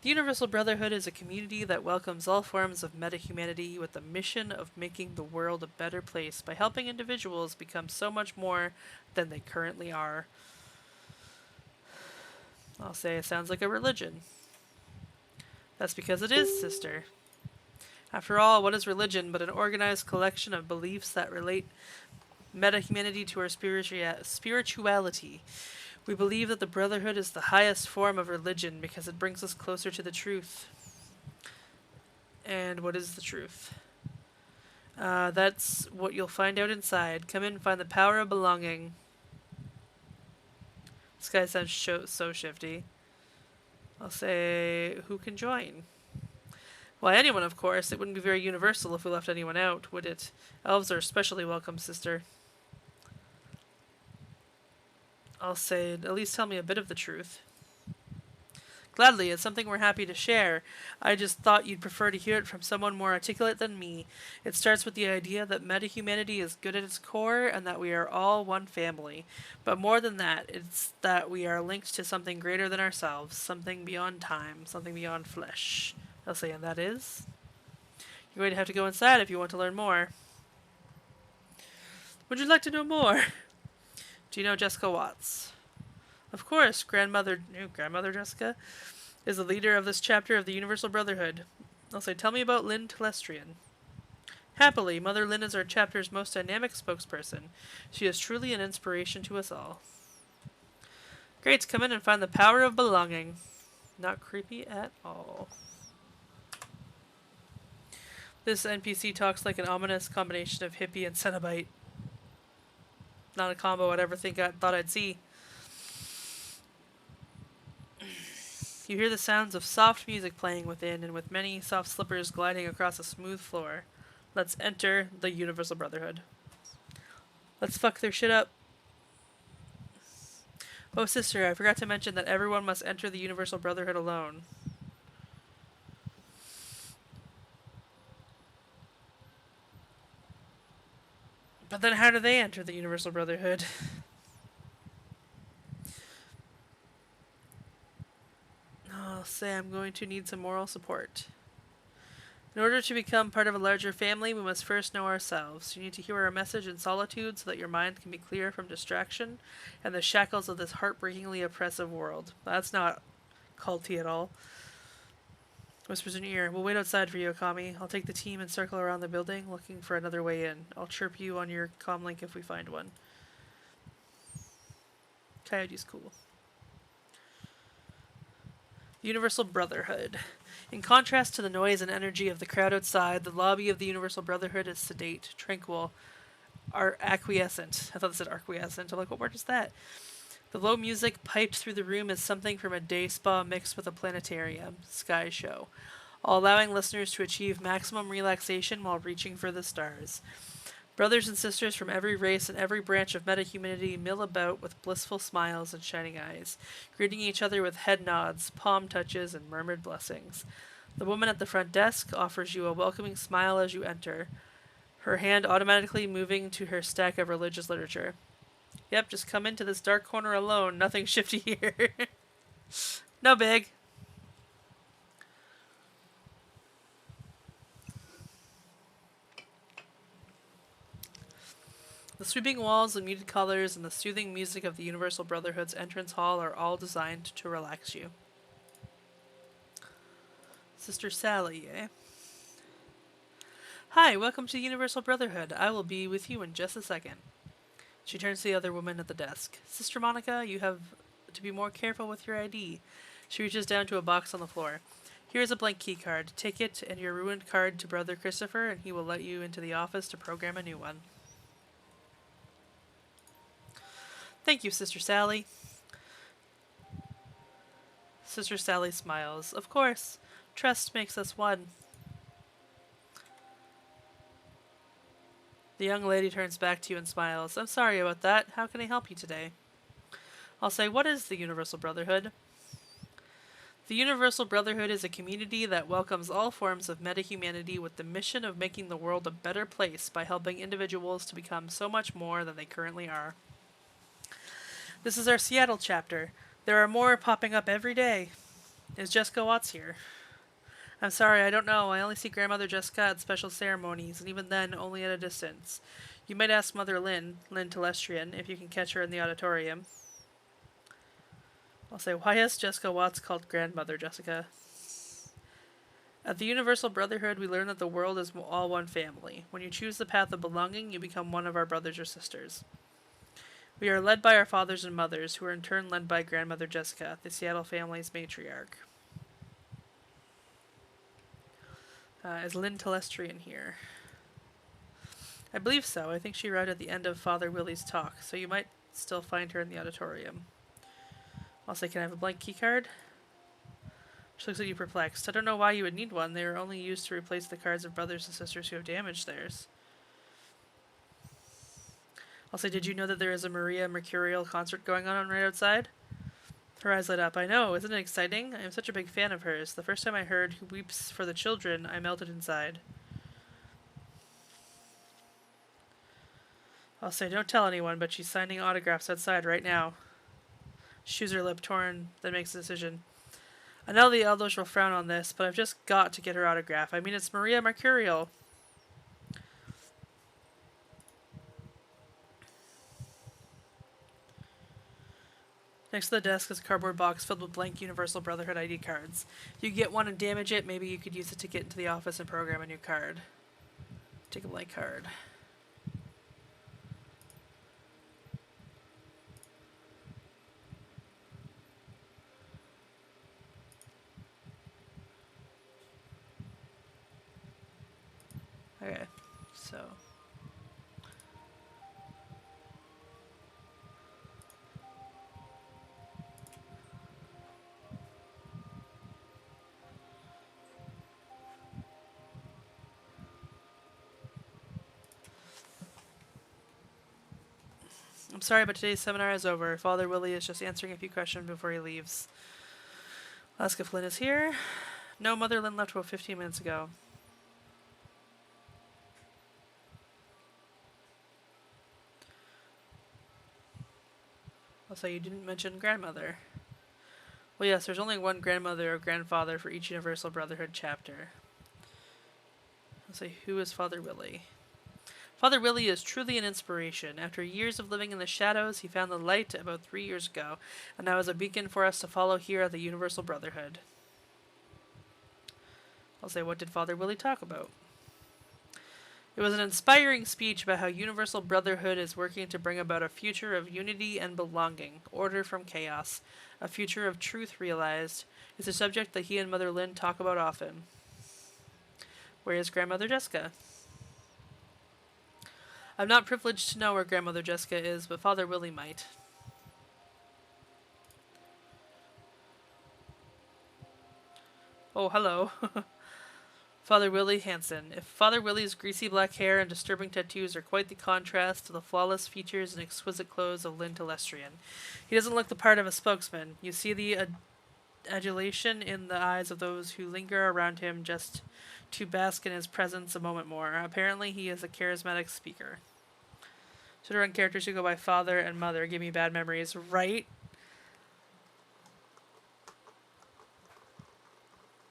The Universal Brotherhood is a community that welcomes all forms of meta-humanity with the mission of making the world a better place by helping individuals become so much more than they currently are. I'll say, it sounds like a religion. That's because it is, sister. After all, what is religion but an organized collection of beliefs that relate meta-humanity to our spirituality? We believe that the Brotherhood is the highest form of religion because it brings us closer to the truth. And what is the truth? That's what you'll find out inside. Come in and find the power of belonging. This guy sounds so shifty. I'll say, who can join? Well, anyone, of course. It wouldn't be very universal if we left anyone out, would it? Elves are especially welcome, sister. I'll say, at least tell me a bit of the truth. Gladly, it's something we're happy to share. I just thought you'd prefer to hear it from someone more articulate than me. It starts with the idea that meta-humanity is good at its core and that we are all one family. But more than that, it's that we are linked to something greater than ourselves, something beyond time, something beyond flesh. I'll say, and that is? You're going to have to go inside if you want to learn more. Would you like to know more? Do you know Jessica Watts? Of course, new grandmother Jessica is the leader of this chapter of the Universal Brotherhood. I'll say, tell me about Lynn Telestrian. Happily, Mother Lynn is our chapter's most dynamic spokesperson. She is truly an inspiration to us all. Great, come in and find the power of belonging. Not creepy at all. This NPC talks like an ominous combination of hippie and Cenobite. Not a combo I'd ever thought I'd see. You hear the sounds of soft music playing within, and with many soft slippers gliding across a smooth floor. Let's enter the Universal Brotherhood. Let's fuck their shit up. Oh, sister, I forgot to mention that everyone must enter the Universal Brotherhood alone. But then how do they enter the Universal Brotherhood? I'll say I'm going to need some moral support. In order to become part of a larger family, we must first know ourselves. You need to hear our message in solitude so that your mind can be clear from distraction and the shackles of this heartbreakingly oppressive world. That's not culty at all. Whispers in your ear. We'll wait outside for you, Akami. I'll take the team and circle around the building, looking for another way in. I'll chirp you on your comlink if we find one. Coyote's cool. Universal Brotherhood. In contrast to the noise and energy of the crowd outside, the lobby of the Universal Brotherhood is sedate, tranquil, acquiescent. I thought it said acquiescent. I'm like, what word is that? The low music piped through the room is something from a day spa mixed with a planetarium sky show, all allowing listeners to achieve maximum relaxation while reaching for the stars. Brothers and sisters from every race and every branch of meta-humanity mill about with blissful smiles and shining eyes, greeting each other with head nods, palm touches, and murmured blessings. The woman at the front desk offers you a welcoming smile as you enter, her hand automatically moving to her stack of religious literature. Yep, just come into this dark corner alone. Nothing shifty here. No big. The sweeping walls, the muted colors, and the soothing music of the Universal Brotherhood's entrance hall are all designed to relax you. Sister Sally, eh? Hi, welcome to the Universal Brotherhood. I will be with you in just a second. She turns to the other woman at the desk. Sister Monica, you have to be more careful with your ID. She reaches down to a box on the floor. Here is a blank key card. Take it and your ruined card to Brother Christopher, and he will let you into the office to program a new one. Thank you, Sister Sally. Sister Sally smiles. Of course. Trust makes us one. The young lady turns back to you and smiles. I'm sorry about that. How can I help you today? I'll say, what is the Universal Brotherhood? The Universal Brotherhood is a community that welcomes all forms of meta-humanity with the mission of making the world a better place by helping individuals to become so much more than they currently are. This is our Seattle chapter. There are more popping up every day. Is Jessica Watts here? I'm sorry, I don't know. I only see Grandmother Jessica at special ceremonies, and even then, only at a distance. You might ask Mother Lynn Telestrian, if you can catch her in the auditorium. I'll say, why is Jessica Watts called Grandmother Jessica? At the Universal Brotherhood, we learn that the world is all one family. When you choose the path of belonging, you become one of our brothers or sisters. We are led by our fathers and mothers, who are in turn led by Grandmother Jessica, the Seattle family's matriarch. Is Lynn Telestrian here? I believe so. I think she arrived at the end of Father Willie's talk, so you might still find her in the auditorium. I'll say, can I have a blank keycard? She looks at you perplexed. I don't know why you would need one. They are only used to replace the cards of brothers and sisters who have damaged theirs. I'll say, did you know that there is a Maria Mercurial concert going on right outside? Her eyes lit up. I know, isn't it exciting? I am such a big fan of hers. The first time I heard Who Weeps for the Children, I melted inside. I'll say, don't tell anyone, but she's signing autographs outside right now. Shoes her lip torn, then makes a decision. I know the elders will frown on this, but I've just got to get her autograph. I mean, it's Maria Mercurial. Next to the desk is a cardboard box filled with blank Universal Brotherhood ID cards. If you get one and damage it, maybe you could use it to get into the office and program a new card. Take a blank card. Okay, so... I'm sorry, but today's seminar is over. Father Willie is just answering a few questions before he leaves. I'll ask if Lynn is here. No, Mother Lynn left about 15 minutes ago. Also, you didn't mention grandmother. Well, yes, there's only one grandmother or grandfather for each Universal Brotherhood chapter. I'll say, who is Father Willie? Father Willie is truly an inspiration. After years of living in the shadows, he found the light about 3 years ago, and now is a beacon for us to follow here at the Universal Brotherhood. I'll say, what did Father Willie talk about? It was an inspiring speech about how Universal Brotherhood is working to bring about a future of unity and belonging, order from chaos, a future of truth realized. It's a subject that he and Mother Lynn talk about often. Where is Grandmother Jessica? I'm not privileged to know where Grandmother Jessica is, but Father Willie might. Oh, hello. Father Willie Hansen. If Father Willie's greasy black hair and disturbing tattoos are quite the contrast to the flawless features and exquisite clothes of Lynn Telestrian. He doesn't look the part of a spokesman. You see the adulation in the eyes of those who linger around him just to bask in his presence a moment more. Apparently he is a charismatic speaker. Should run characters who go by Father and Mother give me bad memories, right?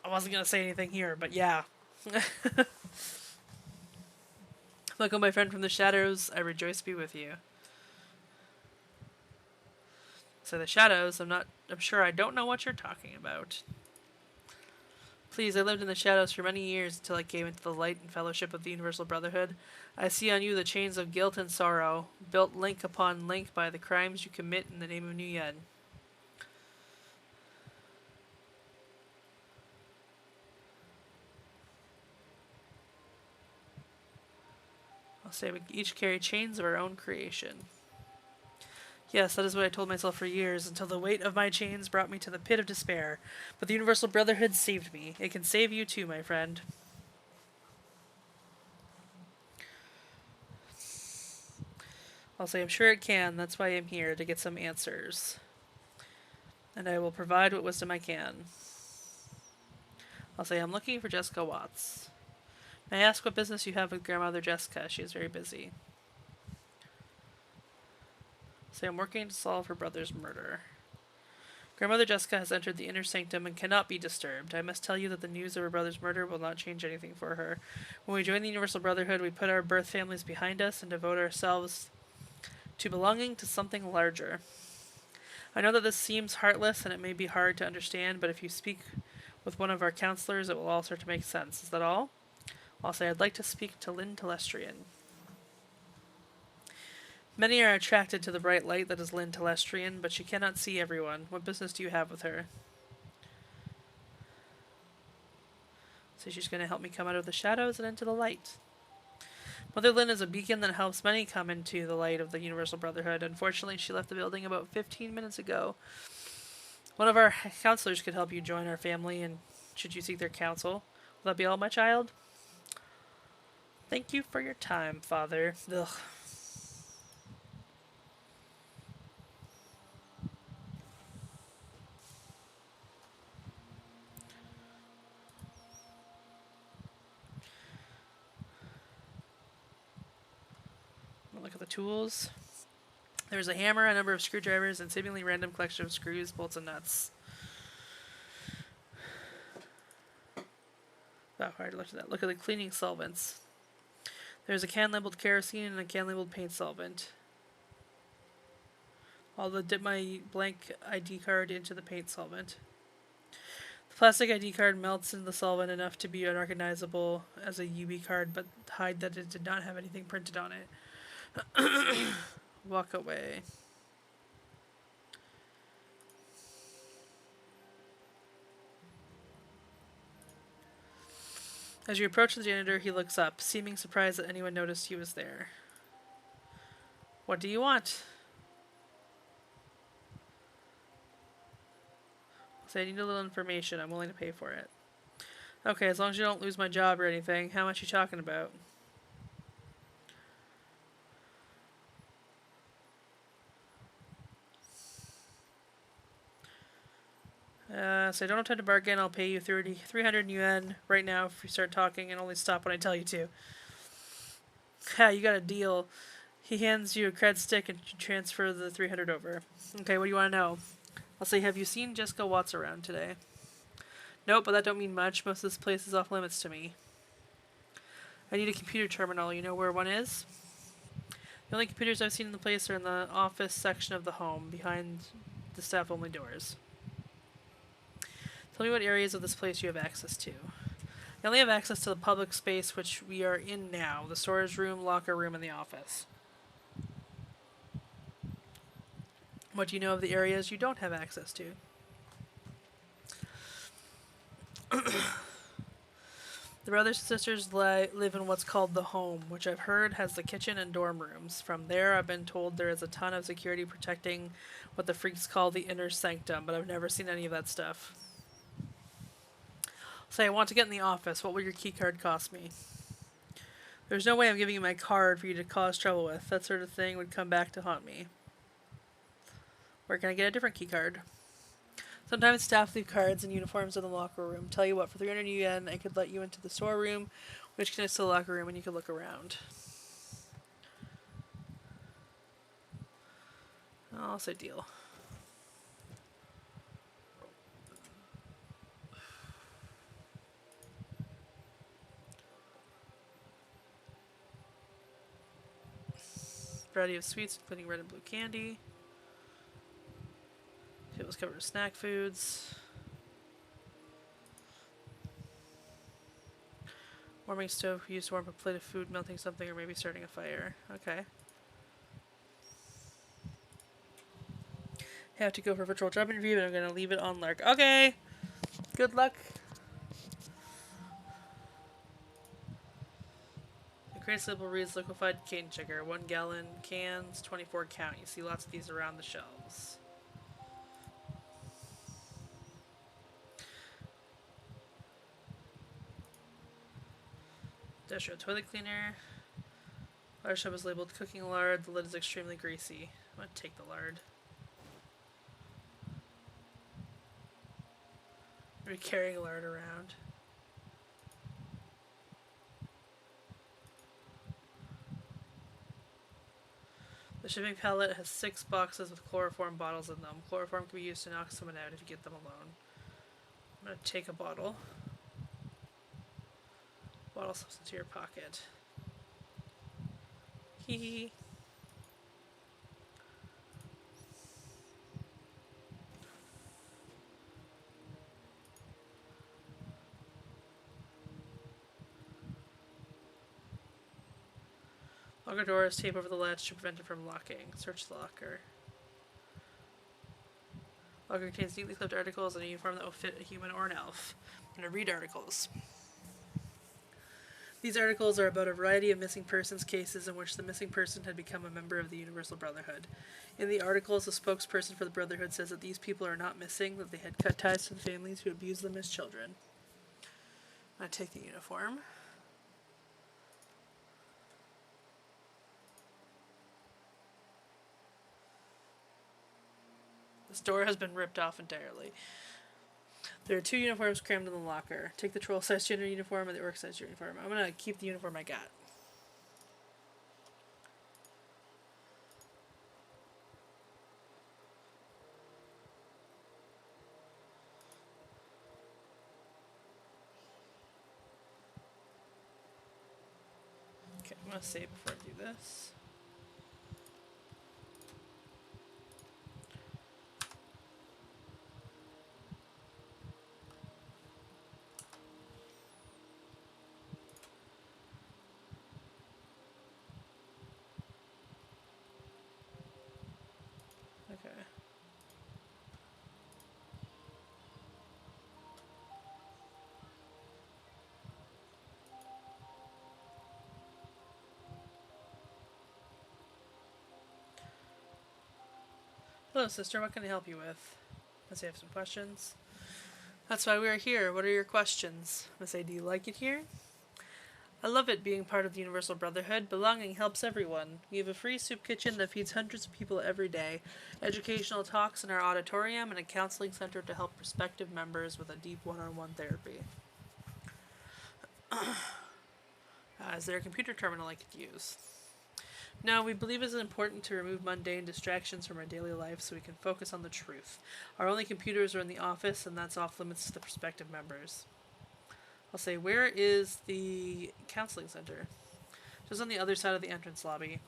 I wasn't going to say anything here, but yeah. Welcome, my friend from the shadows. I rejoice to be with you. So the shadows, I'm sure I don't know what you're talking about. Please, I lived in the shadows for many years until I came into the light and fellowship of the Universal Brotherhood. I see on you the chains of guilt and sorrow, built link upon link by the crimes you commit in the name of Nuyen. I'll say we each carry chains of our own creation. Yes, that is what I told myself for years, until the weight of my chains brought me to the pit of despair. But the Universal Brotherhood saved me. It can save you too, my friend. I'll say I'm sure it can. That's why I'm here, to get some answers. And I will provide what wisdom I can. I'll say I'm looking for Jessica Watts. May I ask what business you have with Grandmother Jessica? She is very busy. Say I'm working to solve her brother's murder. Grandmother Jessica has entered the inner sanctum and cannot be disturbed. I must tell you that the news of her brother's murder will not change anything for her. When we join the Universal Brotherhood, we put our birth families behind us and devote ourselves to belonging to something larger. I know that this seems heartless and it may be hard to understand, but if you speak with one of our counselors, it will all start to make sense. Is that all? I'll say I'd like to speak to Lynn Telestrian. Many are attracted to the bright light that is Lynn Telestrian, but she cannot see everyone. What business do you have with her? So she's going to help me come out of the shadows and into the light. Mother Lynn is a beacon that helps many come into the light of the Universal Brotherhood. Unfortunately, she left the building about 15 minutes ago. One of our counselors could help you join our family, and should you seek their counsel. Will that be all, my child? Thank you for your time, Father. Ugh. Look at the tools. There's a hammer, a number of screwdrivers, and seemingly random collection of screws, bolts, and nuts. Oh, I already looked at that. Look at the cleaning solvents. There's a can labeled kerosene and a can labeled paint solvent. I'll dip my blank ID card into the paint solvent. The plastic ID card melts in the solvent enough to be unrecognizable as a UB card, but hide that it did not have anything printed on it. Walk away. As you approach the janitor, he looks up, seeming surprised that anyone noticed he was there. What do you want? Say, I need a little information. I'm willing to pay for it. Okay, as long as you don't lose my job or anything. How much you talking about? So I don't have time to bargain. I'll pay you 300 yuan right now if you start talking, and only stop when I tell you to. Ha, you got a deal. He hands you a cred stick and you transfer the 300 over. Okay, what do you want to know? I'll say, have you seen Jessica Watts around today? Nope, but that don't mean much. Most of this place is off limits to me. I need a computer terminal. You know where one is? The only computers I've seen in the place are in the office section of the home, behind the staff-only doors. Tell me what areas of this place you have access to. I only have access to the public space which we are in now, the storage room, locker room, and the office. What do you know of the areas you don't have access to? The brothers and sisters live in what's called the home, which I've heard has the kitchen and dorm rooms. From there, I've been told there is a ton of security protecting what the freaks call the inner sanctum, but I've never seen any of that stuff. Say, I want to get in the office. What will your key card cost me? There's no way I'm giving you my card for you to cause trouble with. That sort of thing would come back to haunt me. Where can I get a different key card? Sometimes staff leave cards and uniforms in the locker room. Tell you what, for 300 yuan, I could let you into the storeroom, which connects to the locker room, and you could look around. I'll say deal. Variety of sweets, including red and blue candy. Tables covered with snack foods. Warming stove used to warm a plate of food, melting something, or maybe starting a fire. Okay. Have to go for a virtual job interview, but I'm going to leave it on Lark. Okay! Good luck! The crate label reads liquefied cane sugar, 1 gallon cans, 24 count. You see lots of these around the shelves. Industrial toilet cleaner. Lard shop is labeled cooking lard. The lid is extremely greasy. I'm gonna take the lard. Are we carrying lard around? The shipping pallet has 6 boxes with chloroform bottles in them. Chloroform can be used to knock someone out if you get them alone. I'm gonna take a bottle. Bottle slips into your pocket. Hee hee. Locker doors, tape over the latch to prevent it from locking. Search the locker. Locker contains neatly clipped articles and a uniform that will fit a human or an elf. I'm gonna read articles. These articles are about a variety of missing persons cases in which the missing person had become a member of the Universal Brotherhood. In the articles, a spokesperson for the Brotherhood says that these people are not missing, that they had cut ties to the families who abused them as children. I'm gonna take the uniform. This door has been ripped off entirely. There are 2 uniforms crammed in the locker. Take the troll-sized gender uniform and the orc-sized uniform. I'm gonna keep the uniform I got. Let's see before I do this. Okay. Hello, sister. What can I help you with? Let's say I have some questions. That's why we are here. What are your questions? Let's say, do you like it here? I love it being part of the Universal Brotherhood. Belonging helps everyone. We have a free soup kitchen that feeds hundreds of people every day, educational talks in our auditorium, and a counseling center to help prospective members with a deep one-on-one therapy. Is there a computer terminal I could use? No, we believe it is important to remove mundane distractions from our daily life so we can focus on the truth. Our only computers are in the office, and that's off limits to the prospective members. I'll say, where is the counseling center? Just on the other side of the entrance lobby.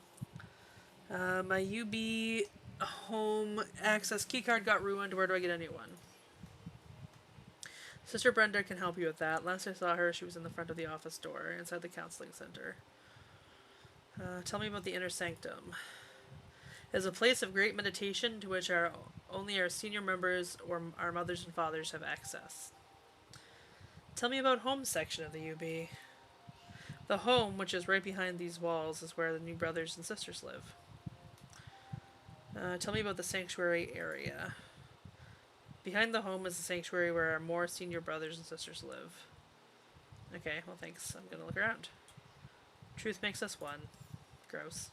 My UB home access keycard got ruined. Where do I get a new one? Sister Brenda can help you with that. Last I saw her, she was in the front of the office door, inside the counseling center. Tell me about the inner sanctum. It is a place of great meditation to which only our senior members or our mothers and fathers have access. Tell me about home section of the UB. The home, which is right behind these walls, is where the new brothers and sisters live. Tell me about the sanctuary area. Behind the home is the sanctuary where our more senior brothers and sisters live. Okay, well thanks. I'm gonna look around. Truth makes us one. Gross.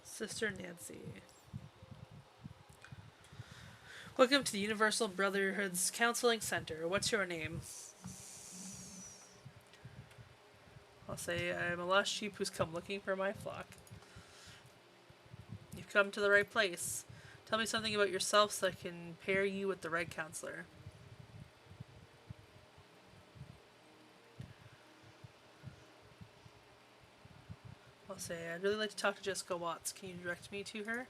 Sister Nancy. Welcome to the Universal Brotherhood's Counseling Center. What's your name? I'll say I'm a lost sheep who's come looking for my flock. You've come to the right place. Tell me something about yourself so I can pair you with the right counselor. I'll say, I'd really like to talk to Jessica Watts. Can you direct me to her?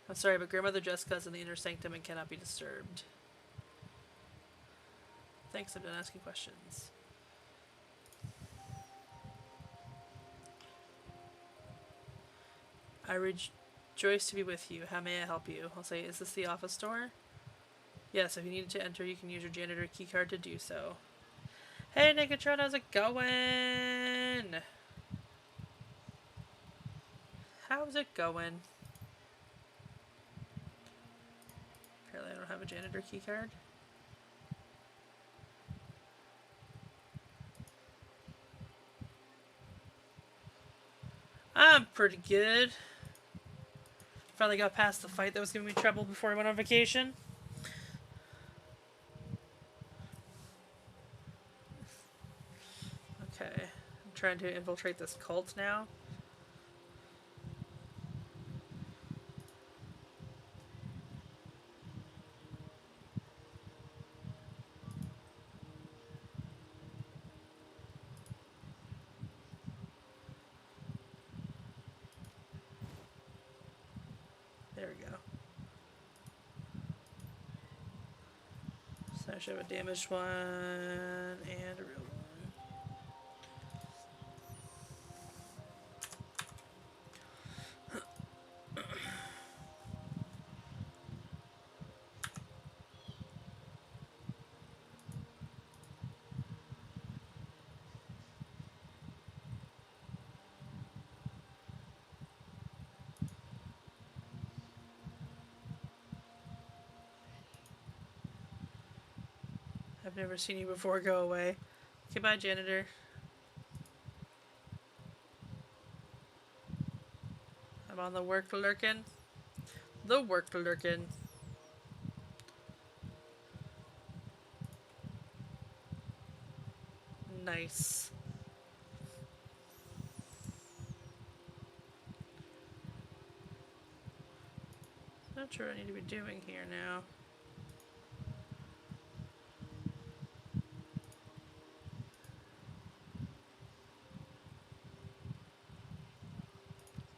I'm sorry, but Grandmother Jessica is in the inner sanctum and cannot be disturbed. Thanks, I'm done asking questions. I rejoice to be with you. How may I help you? I'll say, is this the office door? Yes, if you needed to enter, you can use your janitor keycard to do so. Hey, Nickatron, how's it going? How's it going? Apparently I don't have a janitor keycard. I'm pretty good. Finally got past the fight that was giving me trouble before I went on vacation. Okay, I'm trying to infiltrate this cult now. There we go. So I should have a damaged one and a real one. I've never seen you before. Go away. Goodbye, janitor. I'm on the work lurkin'. The work lurkin'. Nice. Not sure what I need to be doing here now.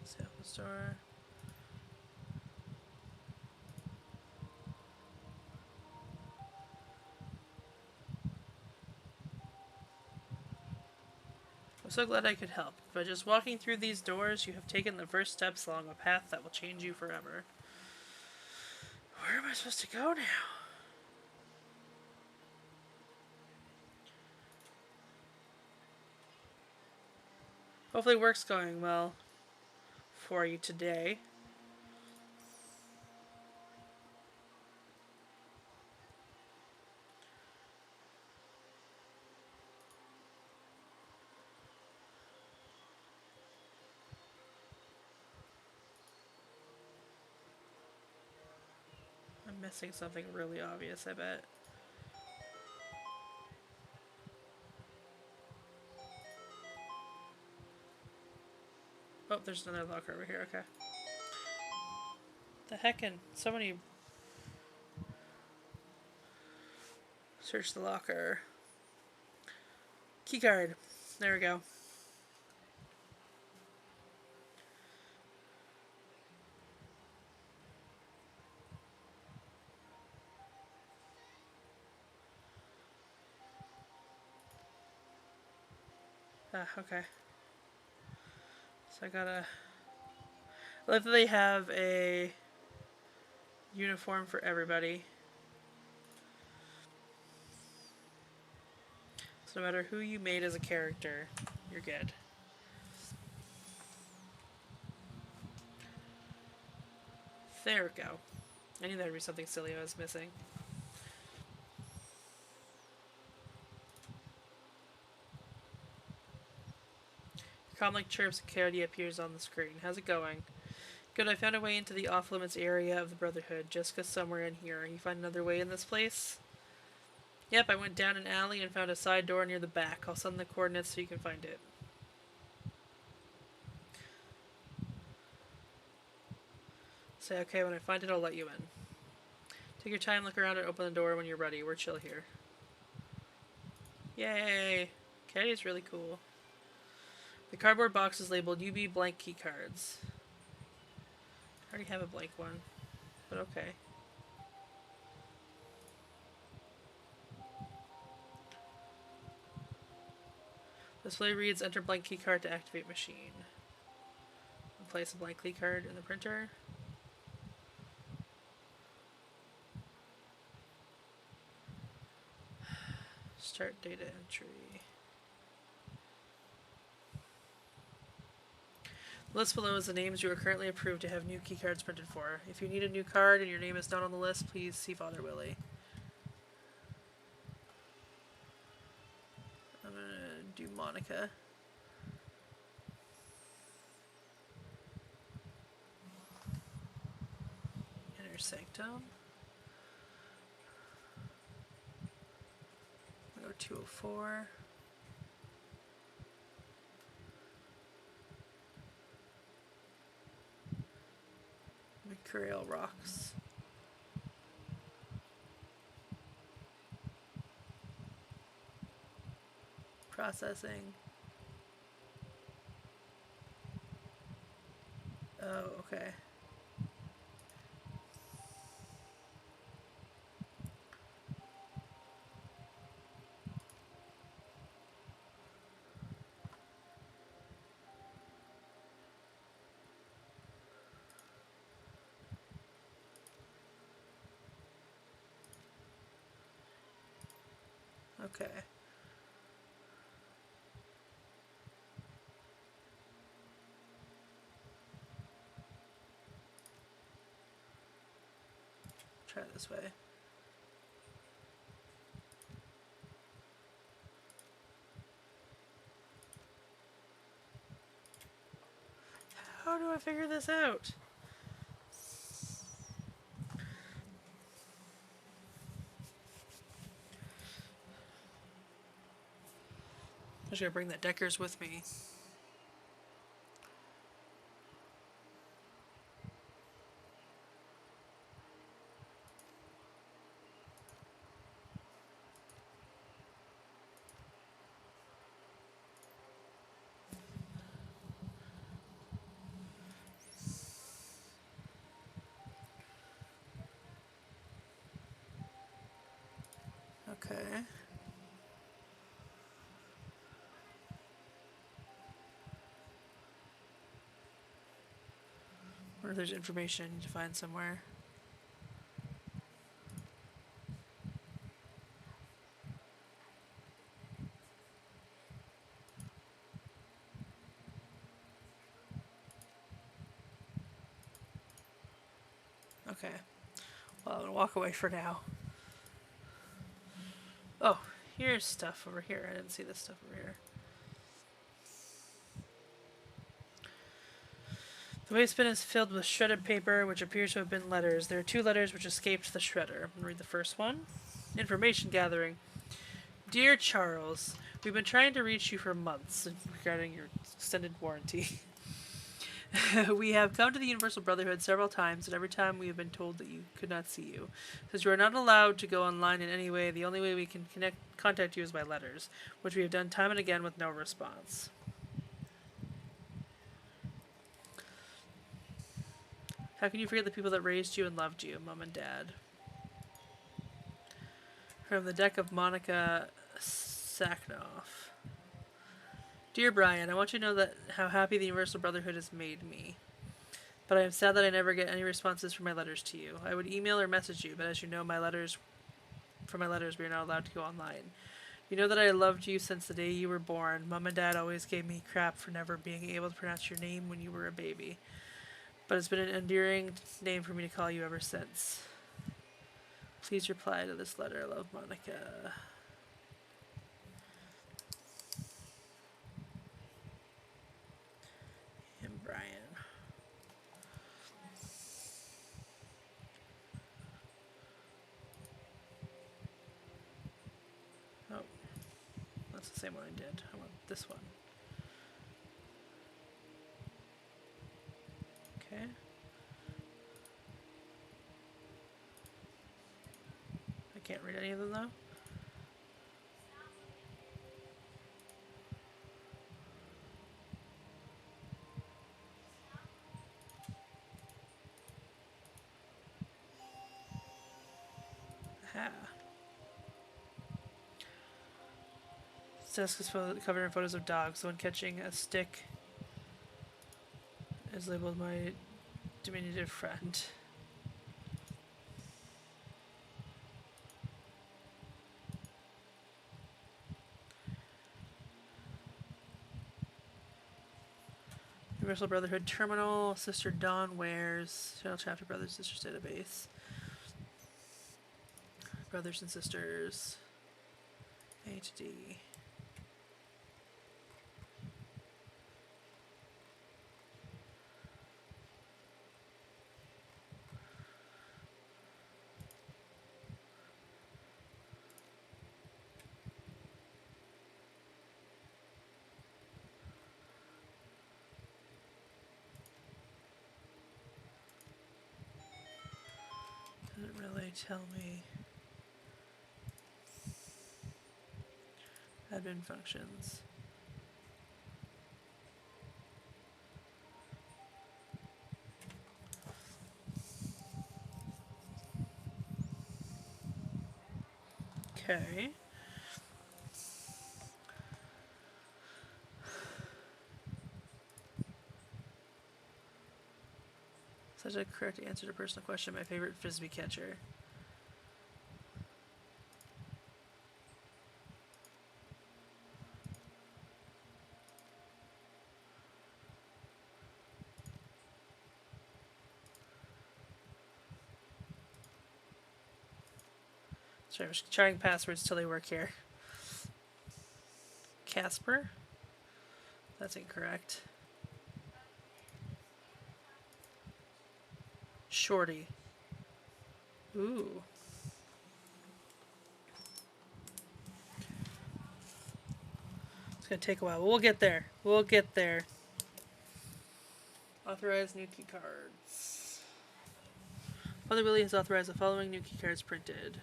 Sample store. I'm so glad I could help. By just walking through these doors, you have taken the first steps along a path that will change you forever. Where am I supposed to go now? Hopefully work's going well for you today. I'm missing something really obvious, I bet. Oh, there's another locker over here, okay. The heckin', so many... Search the locker. Keycard. There we go. Ah, okay. So I gotta... I love that they have a uniform for everybody. So no matter who you made as a character, you're good. There we go. I knew there'd be something silly I was missing. Calm-like chirps and clarity appears on the screen. How's it going? Good, I found a way into the off-limits area of the Brotherhood. Jessica's somewhere in here. You find another way in this place? Yep, I went down an alley and found a side door near the back. I'll send the coordinates so you can find it. Say okay, when I find it, I'll let you in. Take your time, look around, and open the door when you're ready. We're chill here. Yay! Caddy is really cool. The cardboard box is labeled UB blank key cards. I already have a blank one, but okay. Display reads enter blank key card to activate machine. Place a blank key card in the printer. Start data entry. The list below is the names you are currently approved to have new keycards printed for. If you need a new card and your name is not on the list, please see Father Willie. I'm gonna do Monica. Inner Sanctum. I'll go 204. Mercurial Rocks. Processing. Oh, okay. Okay. Try it this way. How do I figure this out? I should bring that Deckers with me. Or if there's information I need to find somewhere. Okay. Well, I'm gonna walk away for now. Oh, here's stuff over here. I didn't see this stuff over here. The waste bin is filled with shredded paper, which appears to have been letters. There are 2 letters which escaped the shredder. I'm gonna read the first one. Information gathering. Dear Charles, we've been trying to reach you for months regarding your extended warranty. We have come to the Universal Brotherhood several times, and every time we have been told that you could not see you. Since you are not allowed to go online in any way, the only way we can contact you is by letters, which we have done time and again with no response. How can you forget the people that raised you and loved you, Mom and Dad? From the deck of Monica Saknoff. Dear Brian, I want you to know that how happy the Universal Brotherhood has made me. But I am sad that I never get any responses from my letters to you. I would email or message you, but as you know, we are not allowed to go online. You know that I loved you since the day you were born. Mom and Dad always gave me crap for never being able to pronounce your name when you were a baby. But it's been an endearing name for me to call you ever since. Please reply to this letter. Love, Monica. And Brian. Oh. That's the same one I did. I want this one. Okay. I can't read any of them though. Aha. This desk is covered in photos of dogs. The one catching a stick is labeled my diminutive friend. Universal Brotherhood Terminal, Sister Dawn Wares, Channel Chapter Brothers Sisters Database. Brothers and Sisters. A to D. Doesn't really tell me. Admin functions. Okay. Such a correct answer to a personal question. My favorite frisbee catcher. Sorry, I'm just trying passwords till they work here. Casper? That's incorrect. Shorty. Ooh. It's gonna take a while, but we'll get there. We'll get there. Authorize new key cards. Father Willie has authorized the following new key cards printed.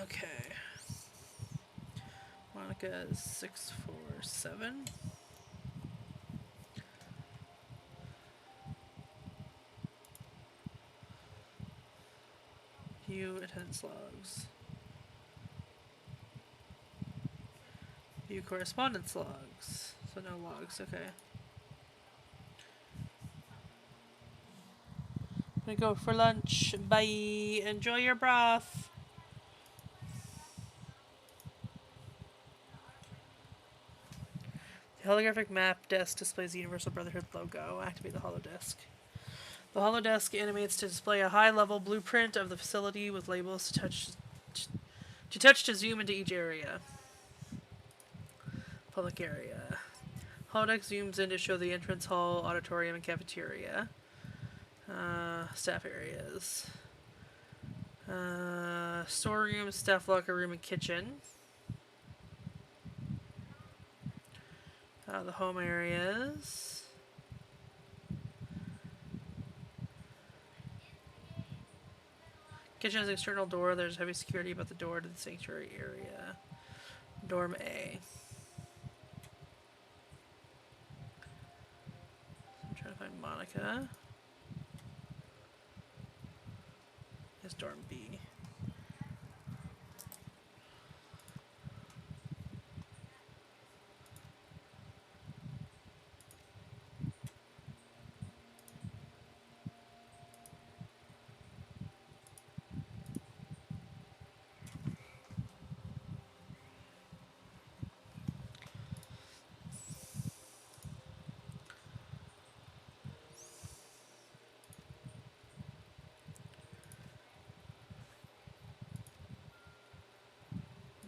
Okay. Monica is 647. View attendance logs. View correspondence logs. So no logs, okay. I'm gonna go for lunch. Bye. Enjoy your broth. The holographic map desk displays the Universal Brotherhood logo. Activate the holodesk. The holodesk animates to display a high-level blueprint of the facility with labels to touch to zoom into each area. Public area. Holodeck zooms in to show the entrance hall, auditorium, and cafeteria. Staff areas. Storeroom, staff locker room, and kitchen. The home areas. Kitchen has an external door. There's heavy security about the door to the sanctuary area. Dorm A. I'm trying to find Monica. It's dorm B.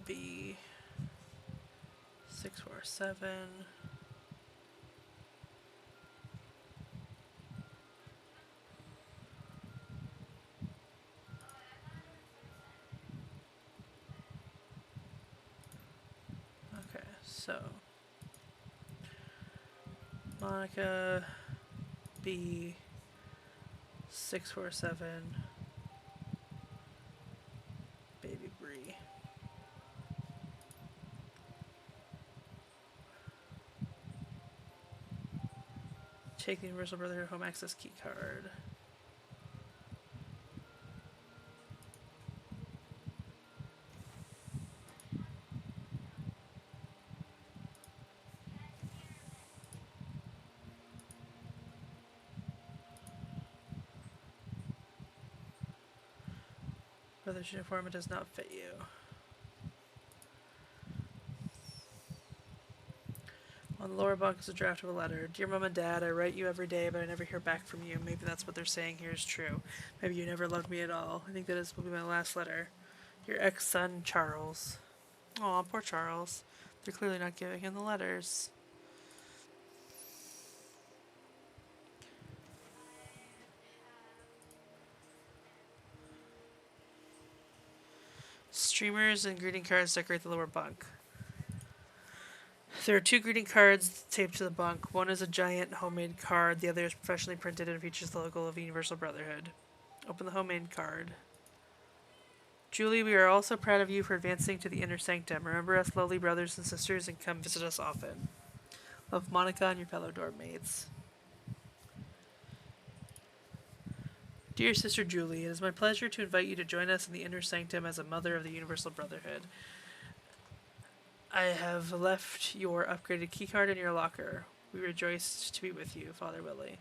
B 647. Okay, so Monica B 647 Baby Bree. Take the Universal Brotherhood home access key card. Brother's uniform, it does not fit you. On the lower bunk is a draft of a letter. Dear Mom and Dad, I write you every day, but I never hear back from you. Maybe that's what they're saying here is true. Maybe you never loved me at all. I think that will be my last letter. Your ex-son, Charles. Aw, poor Charles. They're clearly not giving him the letters. Streamers and greeting cards decorate the lower bunk. There are 2 greeting cards taped to the bunk. One is a giant homemade card. The other is professionally printed and features the logo of the Universal Brotherhood. Open the homemade card. Julie, we are also proud of you for advancing to the inner sanctum. Remember us lowly brothers and sisters and come visit us often. Love, Monica and your fellow dorm mates. Dear Sister Julie, it is my pleasure to invite you to join us in the inner sanctum as a mother of the Universal Brotherhood. I have left your upgraded keycard in your locker. We rejoice to be with you, Father Willie.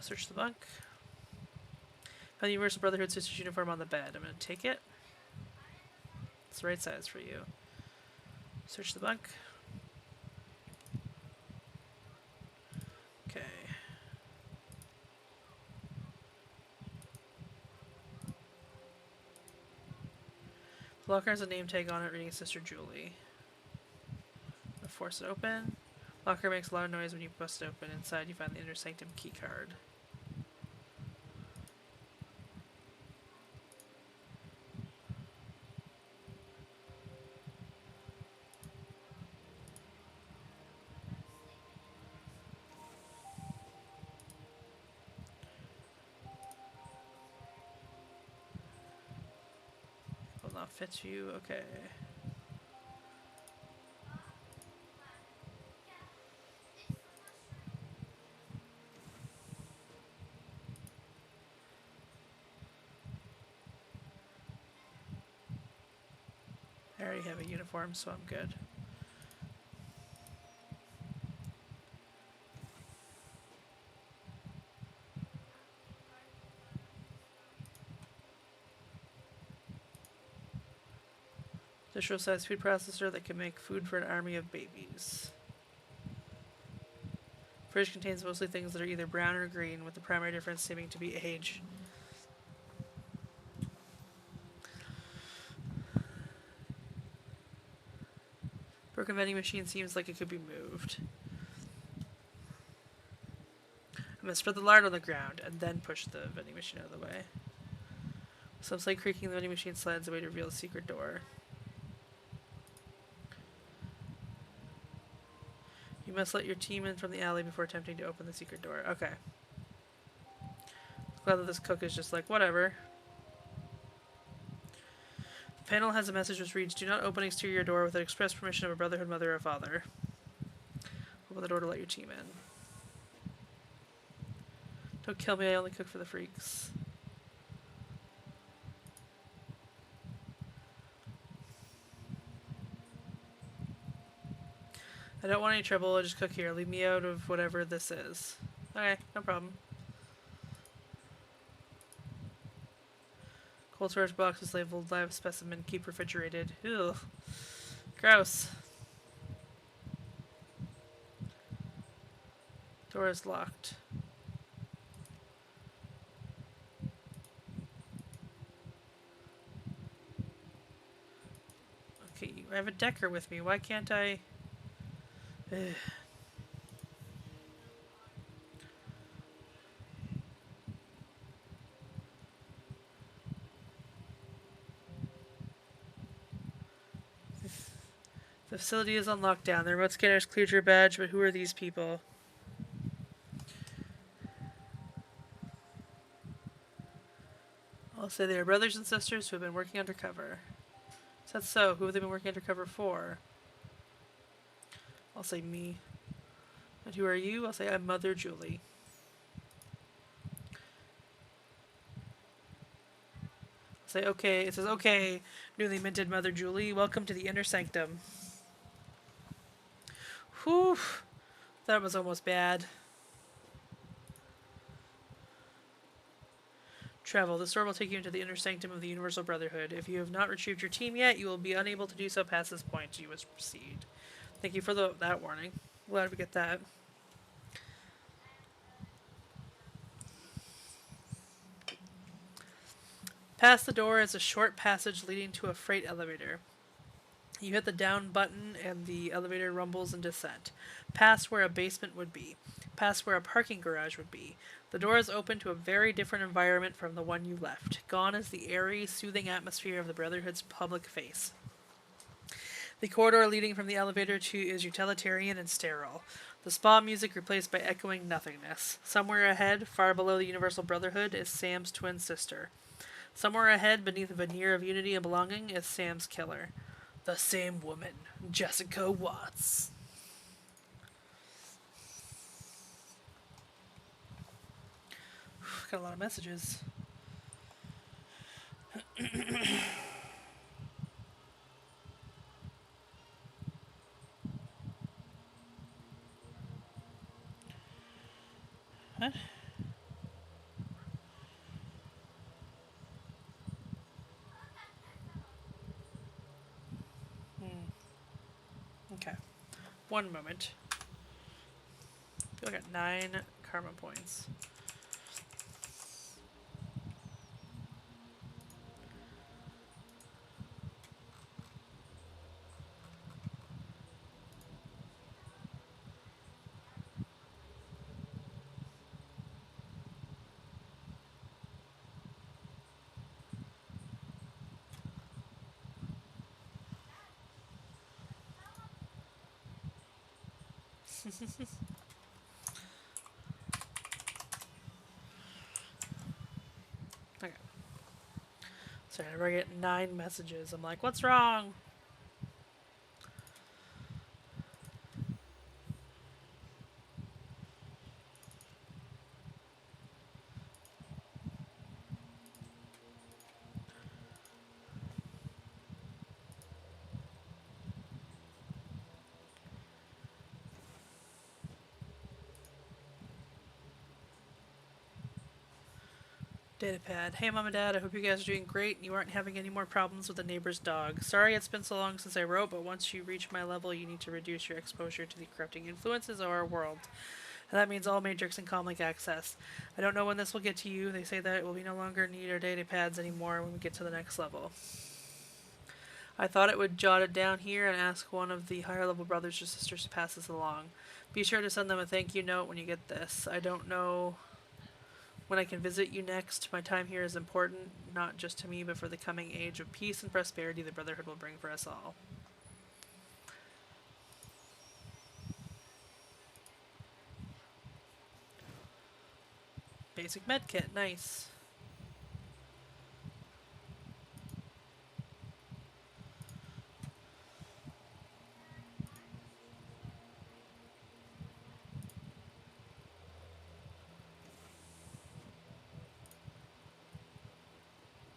Search the bunk. Found the Universal Brotherhood Sisters uniform on the bed. I'm going to take it. It's the right size for you. Search the bunk. Okay. The locker has a name tag on it reading Sister Julie. I'm gonna force it open. Locker makes a lot of noise when you bust it open. Inside you find the inner sanctum key card. Will not fit you. Okay. I already have a uniform, so I'm good. Industrial-sized food processor that can make food for an army of babies. Fridge contains mostly things that are either brown or green, with the primary difference seeming to be age. Broken vending machine seems like it could be moved. I'm gonna spread the lard on the ground and then push the vending machine out of the way. Some slight creaking, the vending machine slides away to reveal a secret door. You must let your team in from the alley before attempting to open the secret door. Okay. Glad that this cook is just like, whatever. The panel has a message which reads, do not open exterior door without express permission of a brotherhood, mother, or father. Open the door to let your team in. Don't kill me, I only cook for the freaks. I don't want any trouble, I'll just cook here. Leave me out of whatever this is. Okay, no problem. Cold storage box is labeled live specimen, keep refrigerated. Ugh. Gross. Door is locked. Okay, I have a decker with me. Why can't I... Ugh. The facility is on lockdown. The remote scanners cleared your badge, but who are these people? I'll say they are brothers and sisters who have been working undercover. Is that so? Who have they been working undercover for? I'll say me. And who are you? I'll say I'm Mother Julie. I'll say okay. It says okay, newly minted Mother Julie. Welcome to the inner sanctum. Whew. That was almost bad. Travel. This door will take you into the inner sanctum of the Universal Brotherhood. If you have not retrieved your team yet, you will be unable to do so past this point. You must proceed. Thank you for that warning. Glad we get that. Past the door is a short passage leading to a freight elevator. You hit the down button and the elevator rumbles in descent. Past where a basement would be. Past where a parking garage would be. The door is open to a very different environment from the one you left. Gone is the airy, soothing atmosphere of the Brotherhood's public face. The corridor leading from the elevator to is utilitarian and sterile. The spa music replaced by echoing nothingness. Somewhere ahead, far below the Universal Brotherhood, is Sam's twin sister. Somewhere ahead, beneath a veneer of unity and belonging, is Sam's killer. The same woman, Jessica Watts. Got a lot of messages. What? Okay. One moment. I got 9 karma points. Okay. Sorry, I get 9 messages. I'm like, what's wrong? Datapad. Hey mom and dad, I hope you guys are doing great and you aren't having any more problems with the neighbor's dog. Sorry it's been so long since I wrote, but once you reach my level, you need to reduce your exposure to the corrupting influences of our world. And that means all Matrix and Comlink access. I don't know when this will get to you. They say that it will be no longer need our data pads anymore when we get to the next level. I thought it would jot it down here and ask one of the higher level brothers or sisters to pass this along. Be sure to send them a thank you note when you get this. I don't know when I can visit you next. My time here is important, not just to me, but for the coming age of peace and prosperity the Brotherhood will bring for us all. Basic medkit, nice.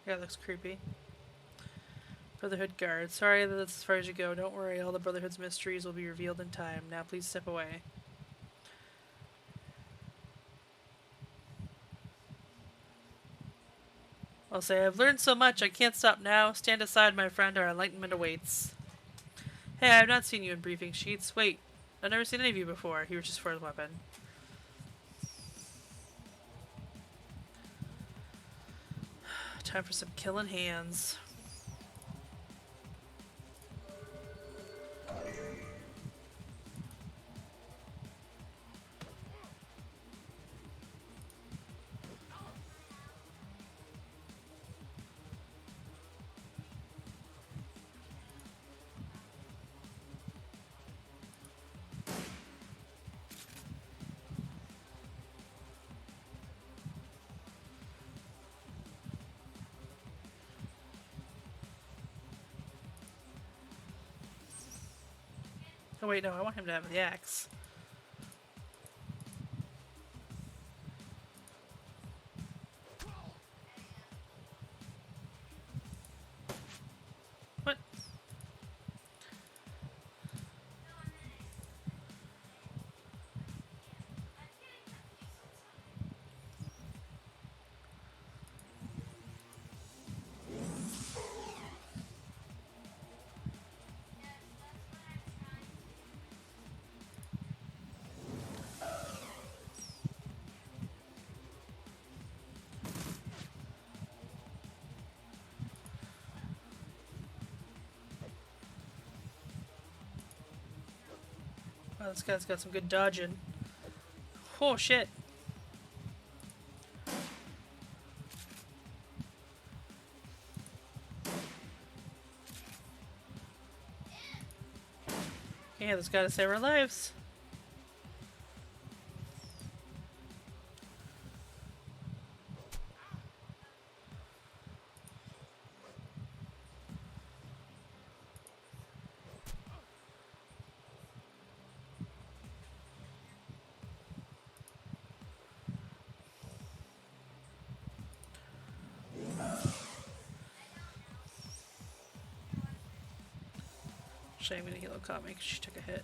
Yeah, it looks creepy. Brotherhood guard. Sorry that that's as far as you go. Don't worry, all the Brotherhood's mysteries will be revealed in time. Now please step away. I'll say, I've learned so much, I can't stop now. Stand aside, my friend, our enlightenment awaits. Hey, I have not seen you in briefing sheets. Wait, I've never seen any of you before. He reaches for his weapon. Time for some killing hands. Oh wait, no, I want him to have the axe. What? Oh, this guy's got some good dodging. Oh shit. Yeah, this guy to save our lives. Shame we didn't get a little caught me because she took a hit.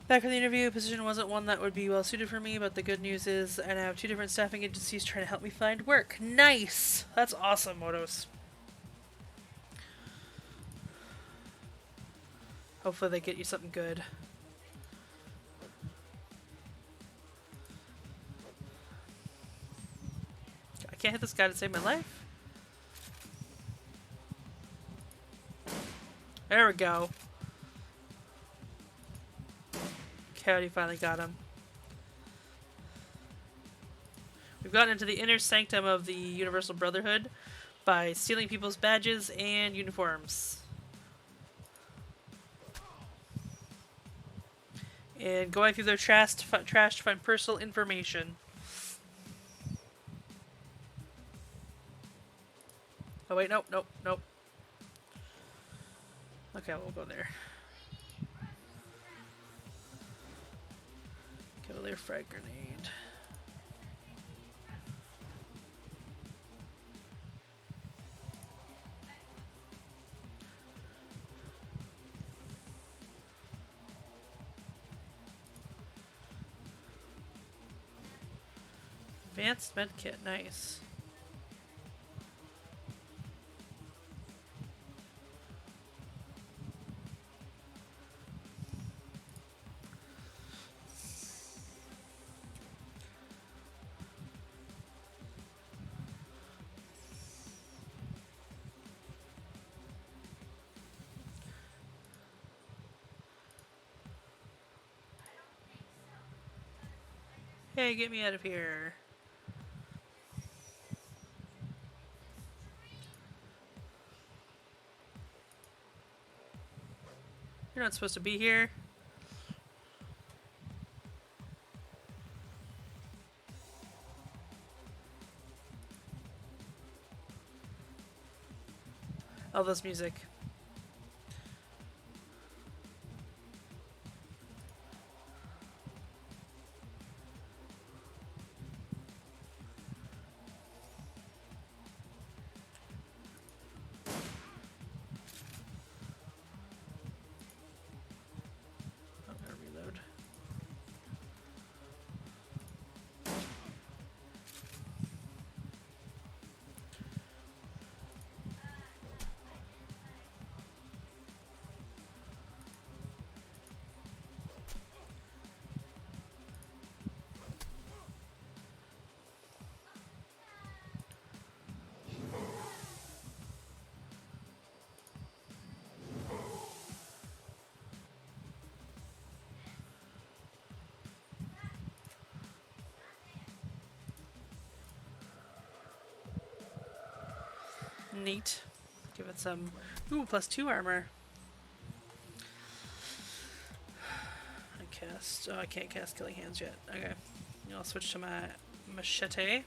Back from the interview, position wasn't one that would be well suited for me, but the good news is I now have 2 different staffing agencies trying to help me find work. Nice! That's awesome, Motos. Hopefully they get you something good. I can't hit this guy to save my life. There we go. Cody finally got him. We've gotten into the inner sanctum of the Universal Brotherhood by stealing people's badges and uniforms. And going through their trash to find personal information. Oh wait, nope, nope, nope. Okay, we'll go there. Cavalier frag grenade. Advanced medkit, nice. Hey, get me out of here. You're not supposed to be here. All this music. I'm gonna reload. Neat. Give it some. Ooh, +2 armor. I cast. Oh, I can't cast Killing Hands yet. Okay. I'll switch to my machete.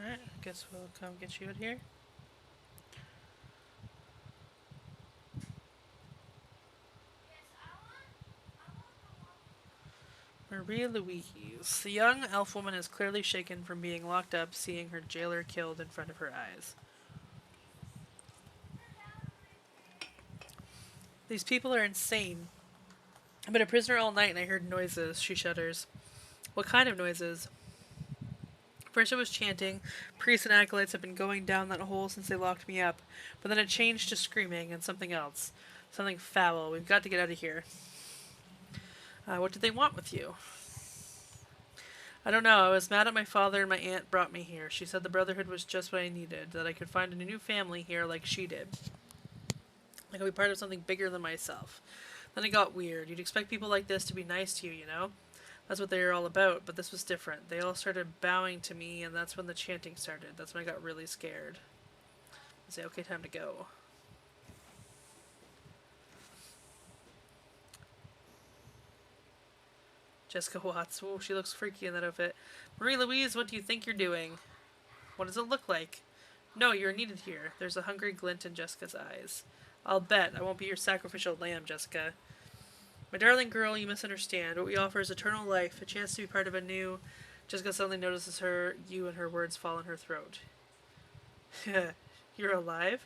Alright, I guess we'll come get you out here. Maria Louise. The young elf woman is clearly shaken from being locked up, seeing her jailer killed in front of her eyes. These people are insane. I've been a prisoner all night and I heard noises, she shudders. What kind of noises? First it was chanting. Priests and acolytes have been going down that hole since they locked me up. But then it changed to screaming and something else. Something foul. We've got to get out of here. What did they want with you? I don't know. I was mad at my father and my aunt brought me here. She said the Brotherhood was just what I needed. That I could find a new family here like she did. I could be part of something bigger than myself. Then it got weird. You'd expect people like this to be nice to you, you know? That's what they were all about, but this was different. They all started bowing to me, and that's when the chanting started. That's when I got really scared. I say, okay, time to go. Jessica Watts. Oh, she looks freaky in that outfit. Marie Louise, what do you think you're doing? What does it look like? No, you're needed here. There's a hungry glint in Jessica's eyes. I'll bet I won't be your sacrificial lamb, Jessica. My darling girl, you misunderstand. What we offer is eternal life, a chance to be part of a new... Jessica suddenly notices you and her words fall in her throat. You're alive?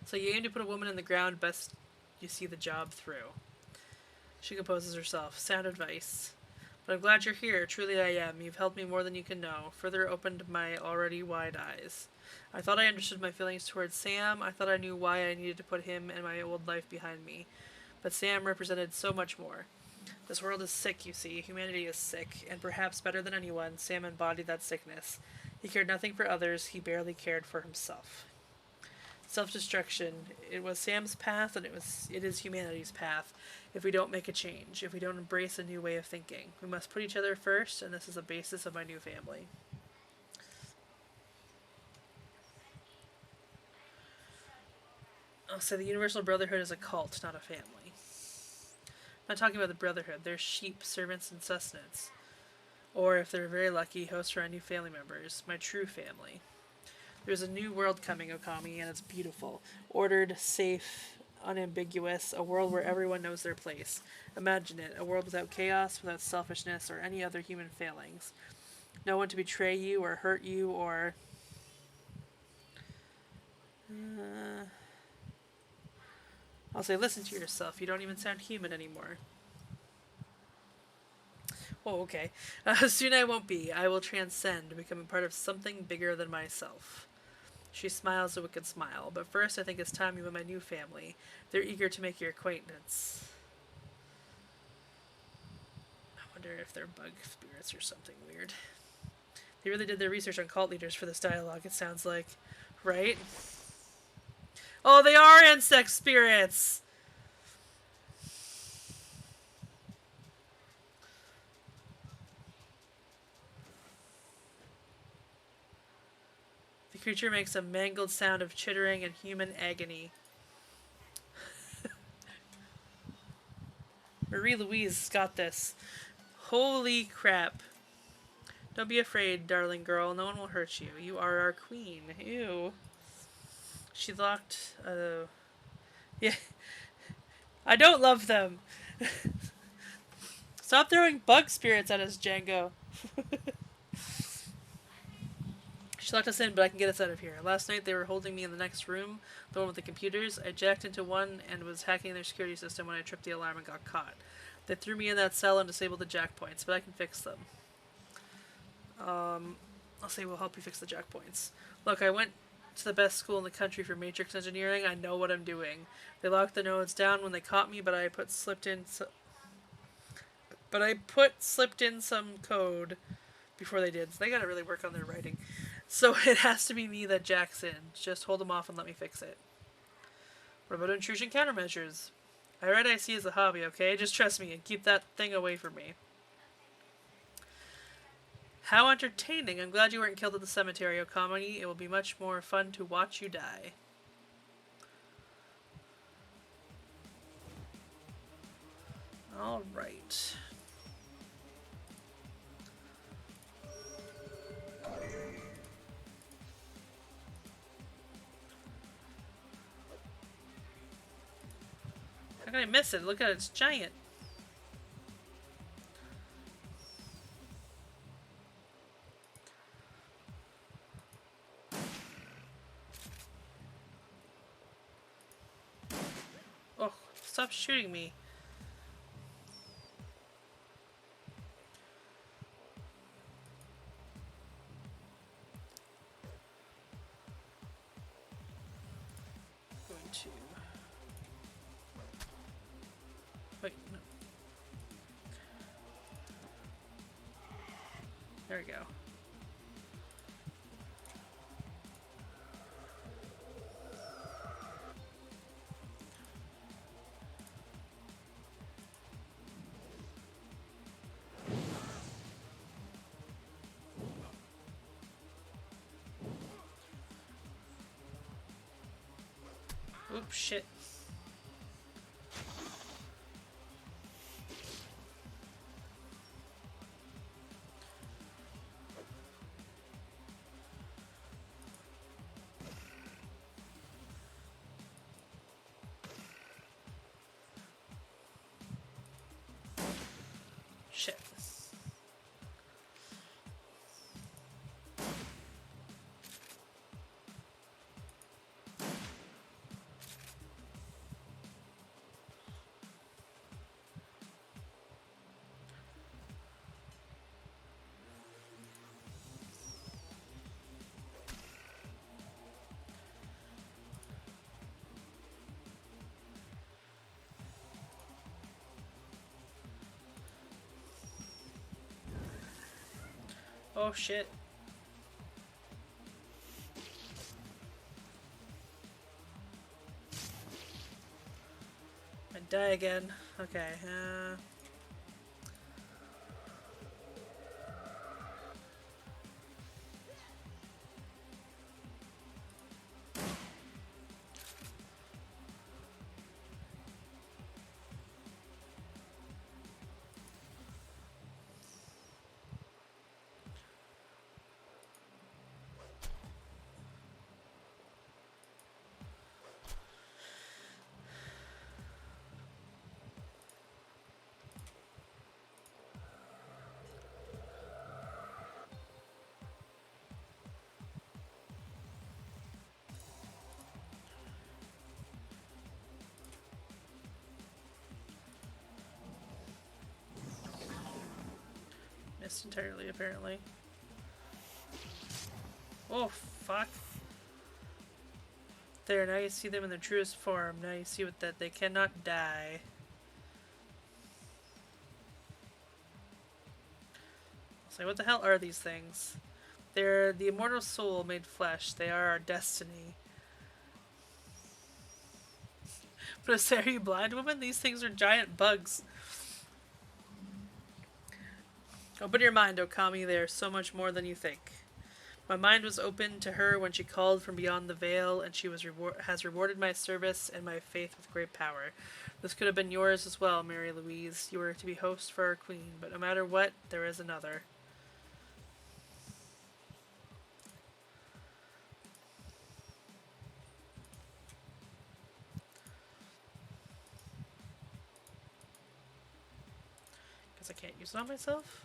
So you aim to put a woman in the ground, best you see the job through. She composes herself. Sound advice. But I'm glad you're here. Truly I am. You've helped me more than you can know. Further opened my already wide eyes. I thought I understood my feelings towards Sam. I thought I knew why I needed to put him and my old life behind me. But Sam represented so much more. This world is sick, you see. Humanity is sick. And perhaps better than anyone, Sam embodied that sickness. He cared nothing for others. He barely cared for himself. Self-destruction. It was Sam's path, and it is humanity's path. If we don't make a change, if we don't embrace a new way of thinking, we must put each other first, and this is the basis of my new family. Oh, so the Universal Brotherhood is a cult, not a family. I'm not talking about the Brotherhood. They're sheep, servants, and sustenance. Or if they're very lucky, host for our new family members, my true family. There's a new world coming, Okami, and it's beautiful. Ordered, safe, unambiguous, a world where everyone knows their place. Imagine it, a world without chaos, without selfishness, or any other human failings. No one to betray you, or hurt you, or... I'll say, listen to yourself, you don't even sound human anymore. Oh, okay. Soon I won't be. I will transcend, becoming part of something bigger than myself. She smiles a wicked smile, but first I think it's time you met my new family. They're eager to make your acquaintance. I wonder if they're bug spirits or something weird. They really did their research on cult leaders for this dialogue, it sounds like. Right? Oh, they are insect spirits! The creature makes a mangled sound of chittering and human agony. Marie-Louise got this. Holy crap. Don't be afraid, darling girl. No one will hurt you. You are our queen. Ew. She locked... yeah. I don't love them. Stop throwing bug spirits at us, Django. She locked us in, but I can get us out of here. Last night they were holding me in the next room, the one with the computers. I jacked into one and was hacking their security system when I tripped the alarm and got caught. They threw me in that cell and disabled the jack points, but I can fix them. I'll say we'll help you fix the jack points. Look, I went to the best school in the country for matrix engineering. I know what I'm doing. They locked the nodes down when they caught me, but I slipped in some code before they did. So they gotta really work on their writing. So it has to be me that jacks in. Just hold them off and let me fix it. What about intrusion countermeasures? I read IC as a hobby, okay? Just trust me and keep that thing away from me. How entertaining. I'm glad you weren't killed at the cemetery, Okami. It will be much more fun to watch you die. Alright. How can I miss it? Look at it, it's giant. Oh, stop shooting me. Going to... Wait, no. There we go. Oops, shit. Shit. Oh shit. I die again. Okay, missed entirely, apparently. Oh, fuck. There, now you see them in their truest form. Now you see that they cannot die. So what the hell are these things? They're the immortal soul made flesh. They are our destiny. But say, are you blind, woman? These things are giant bugs. Open your mind, Okami. They are so much more than you think. My mind was open to her when she called from beyond the veil, and she has rewarded my service and my faith with great power. This could have been yours as well, Mary Louise. You were to be host for our queen, but no matter what, there is another. Guess I can't use it on myself?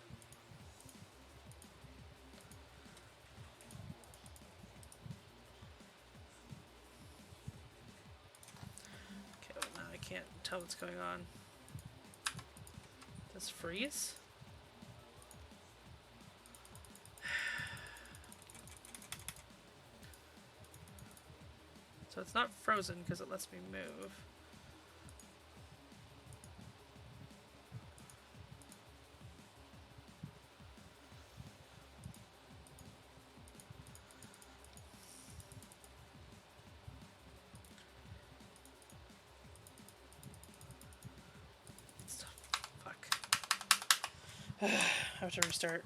Okay, well now I can't tell what's going on. Does freeze? So it's not frozen because it lets me move. Fuck. I have to restart.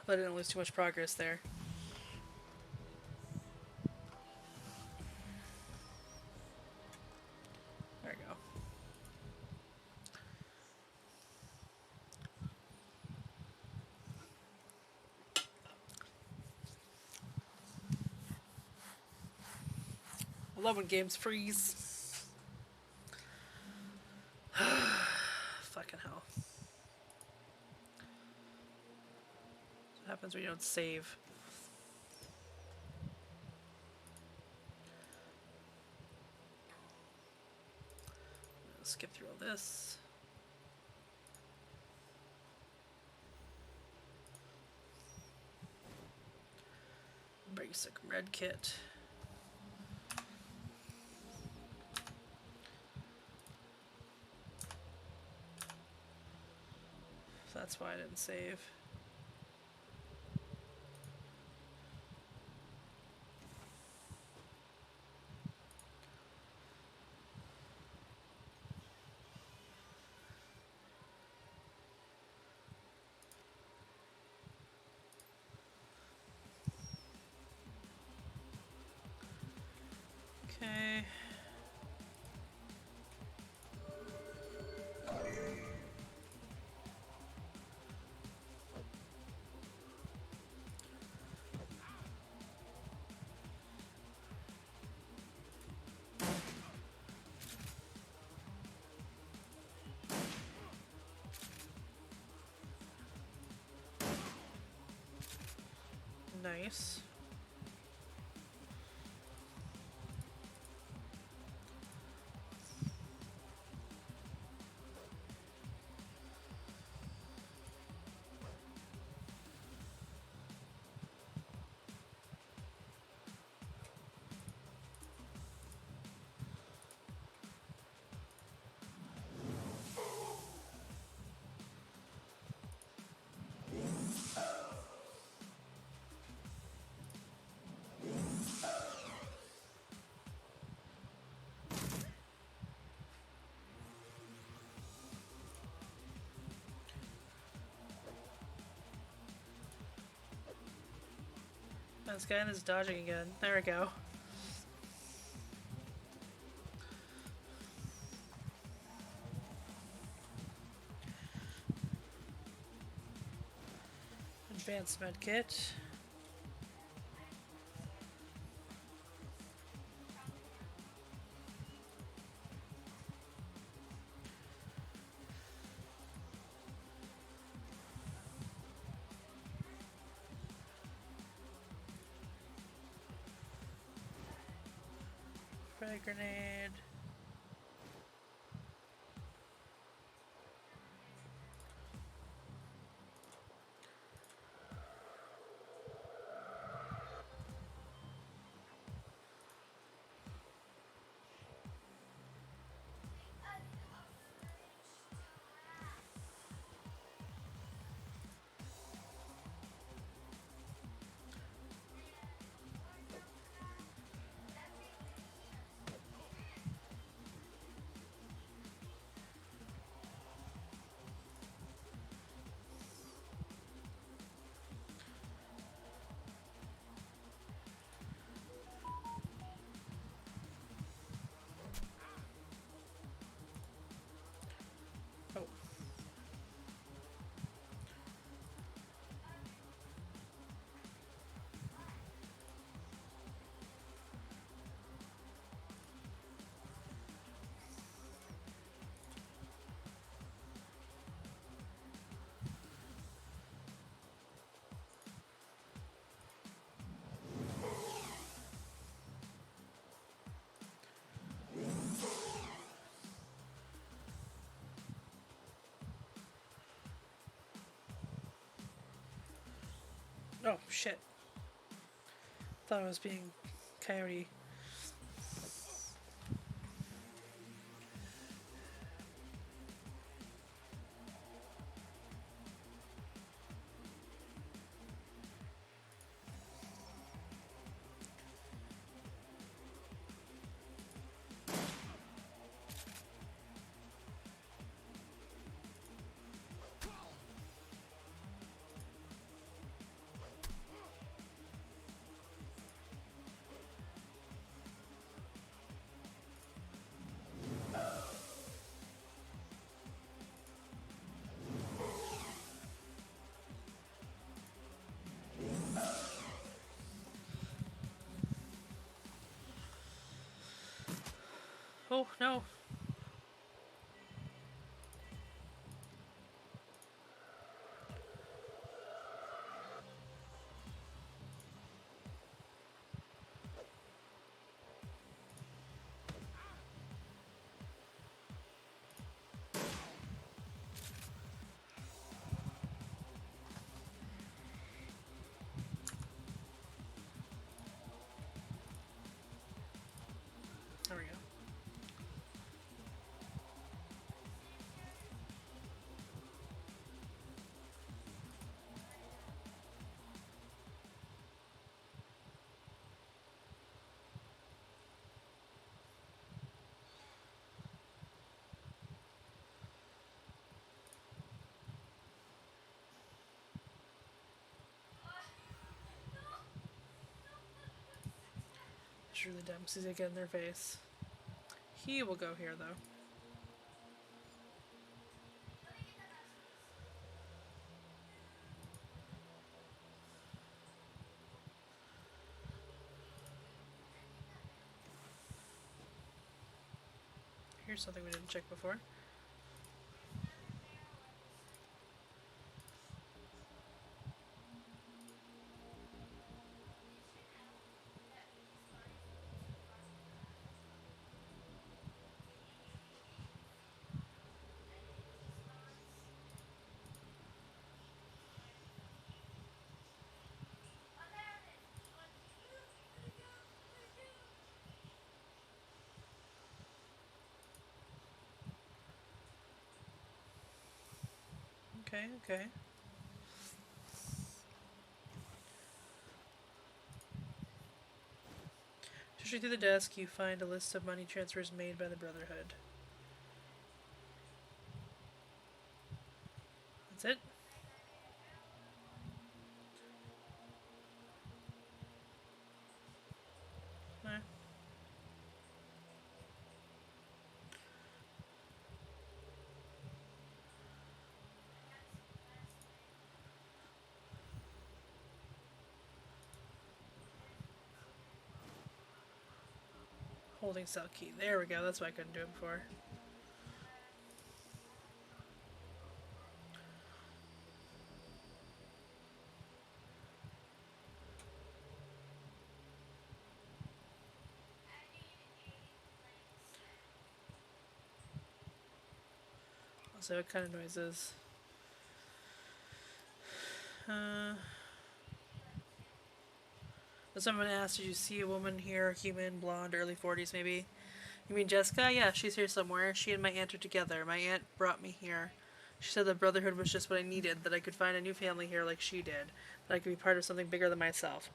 I didn't lose too much progress there. There we go. I love when games freeze. Fucking hell. What happens when you don't save? Skip through all this. Basic red kit. So that's why I didn't save. Okay. Nice. This guy is dodging again. There we go. Advanced med kit. Frag grenade. Oh. Oh, shit. Thought I was being coyote. Oh, no. There we go. It's really dumb because they get in their face. He will go here, though. Here's something we didn't check before. Okay, okay. Searching through the desk, you find a list of money transfers made by the Brotherhood. That's it? Eh. Holding cell key. There we go. That's why I couldn't do it before. So what kind of noises? Someone asked, did you see a woman here, human, blonde, early 40s maybe? You mean Jessica? Yeah, she's here somewhere. She and my aunt are together. My aunt brought me here. She said the brotherhood was just what I needed, that I could find a new family here like she did, that I could be part of something bigger than myself.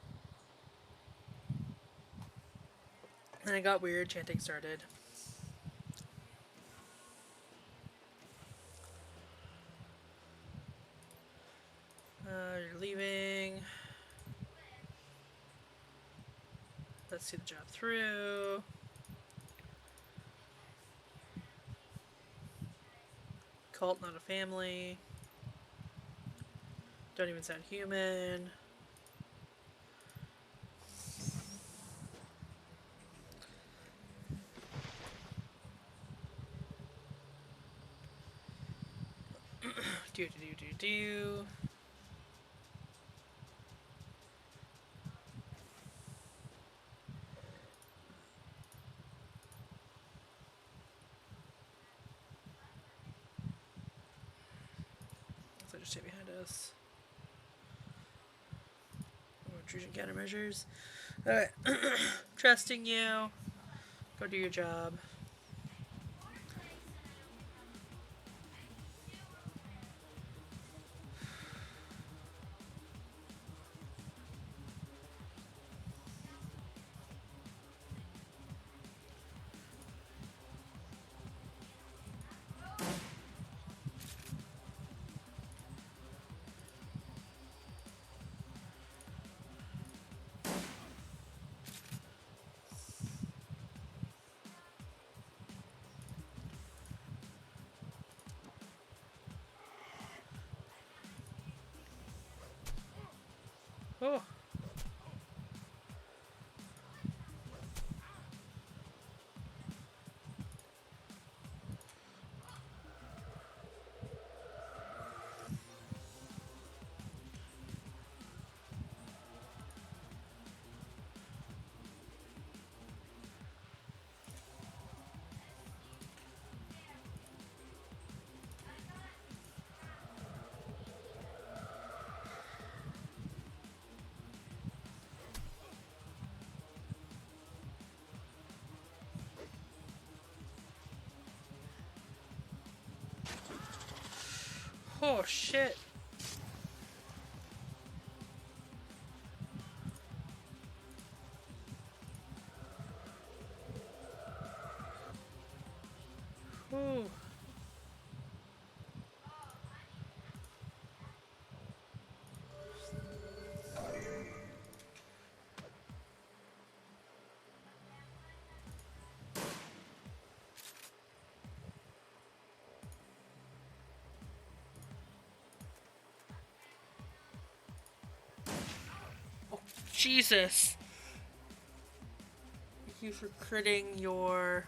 Then it got weird, chanting started. You're leaving. Let's see the job through. Cult, not a family. Don't even sound human. Do. So just stay behind us. Oh, intrusion countermeasures. Alright. Trusting you. Go do your job. Oh. Oh shit. Ooh. Jesus. Thank you for critting your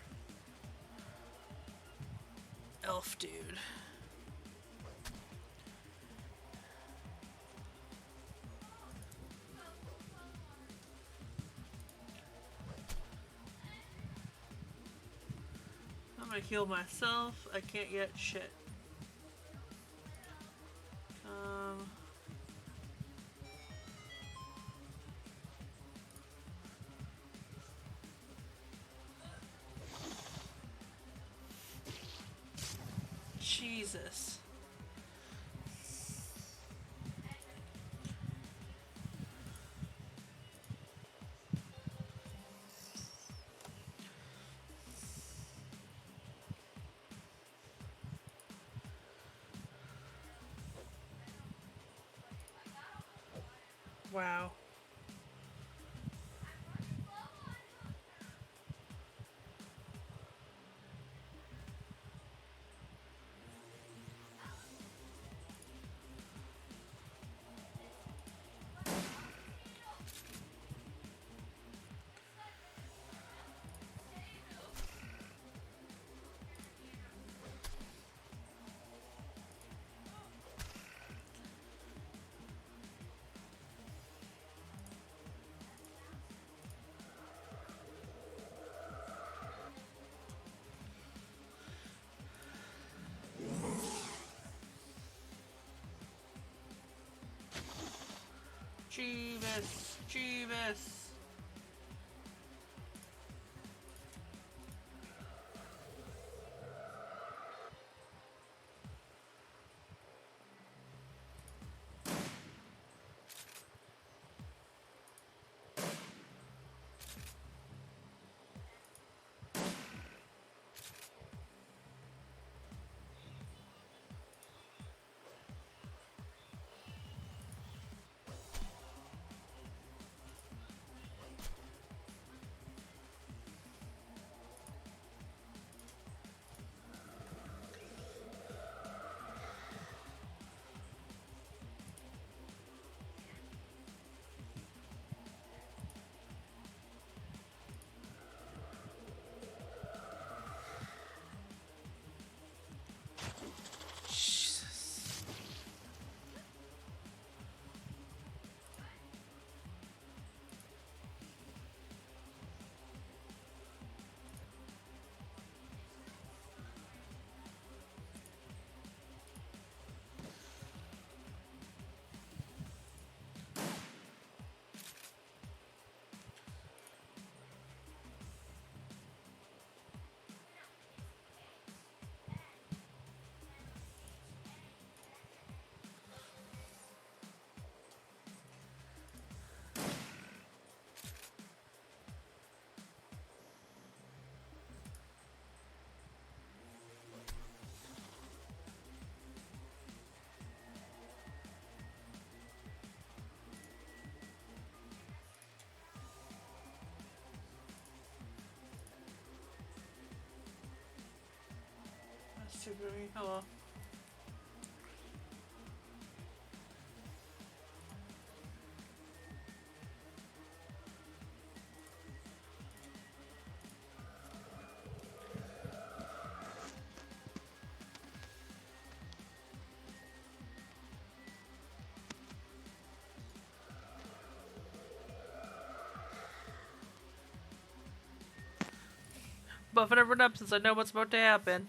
elf dude. I'm gonna heal myself. I can't yet. Shit. Jesus. Wow. Jeebus. Jeebus. Jesus. That's too gooey. Oh well. Buffing everyone up since I know what's about to happen.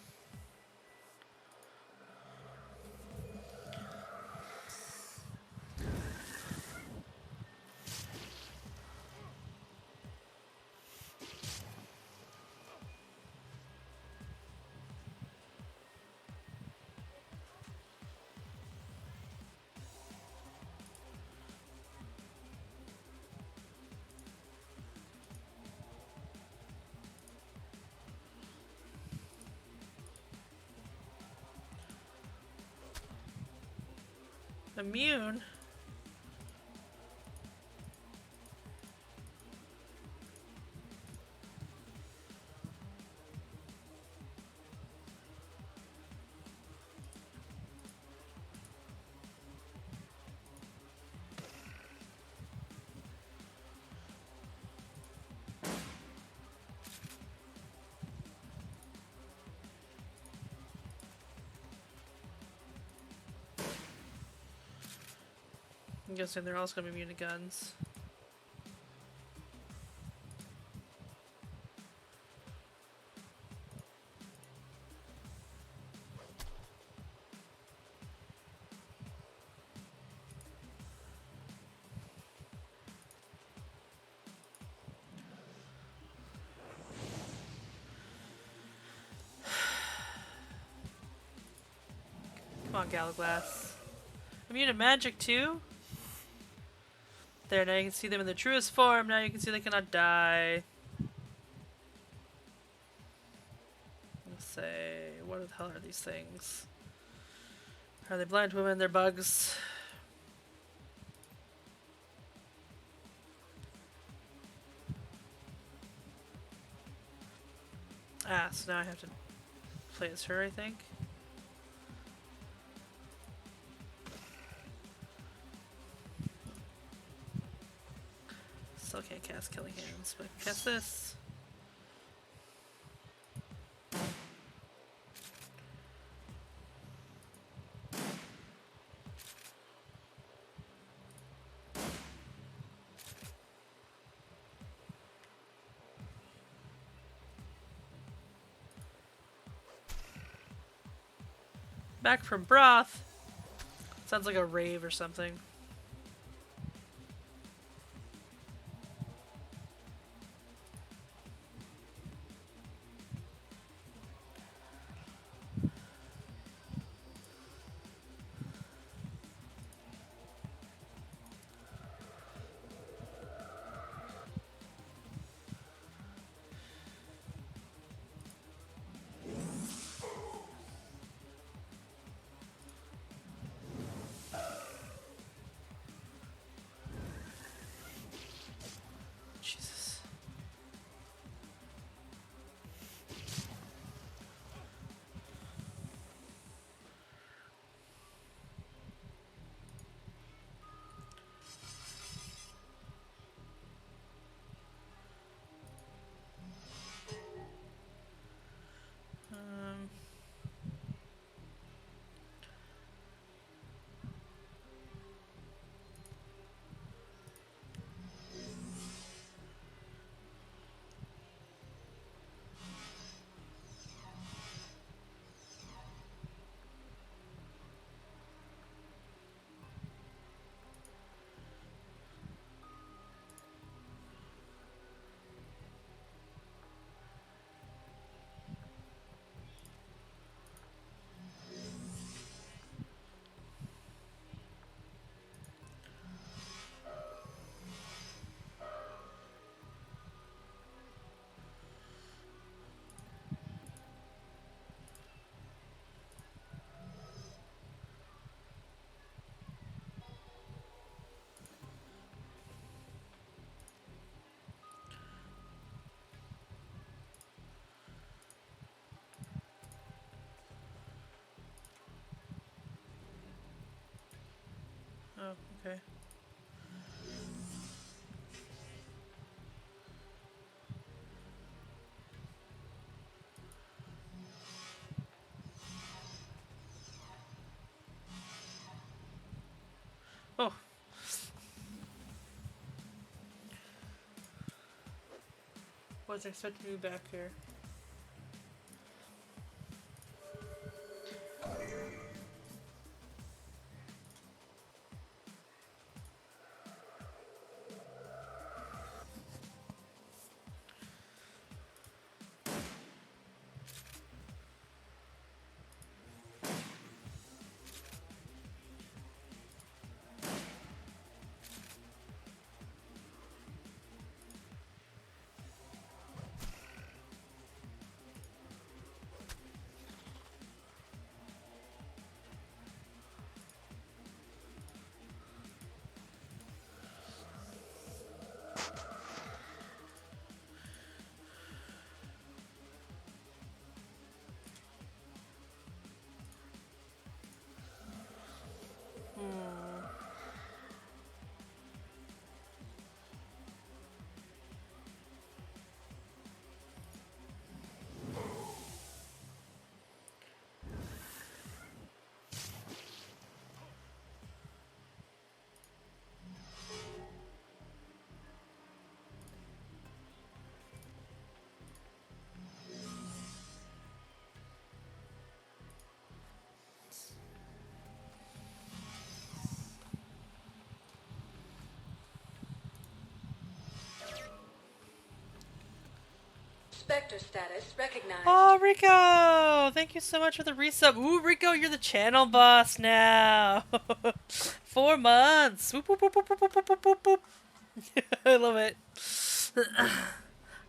Immune? I'm guessing they're also gonna be immune to guns. Come on, Galaglass. Immune to magic too? There, now you can see them in their truest form. Now you can see they cannot die. Let's say, what the hell are these things? Are they blind women? They're bugs. Ah, so now I have to play as her, I think. Still can't cast Killing Hands, but I can cast this. Back from broth. Sounds like a rave or something. Okay. Oh. Wasn't expecting you back here. Spectre status recognized. Oh, Rico! Thank you so much for the resub. Ooh, Rico, you're the channel boss now. 4 months. Whoop, whoop, whoop, whoop, whoop, whoop, whoop, whoop, whoop. I love it.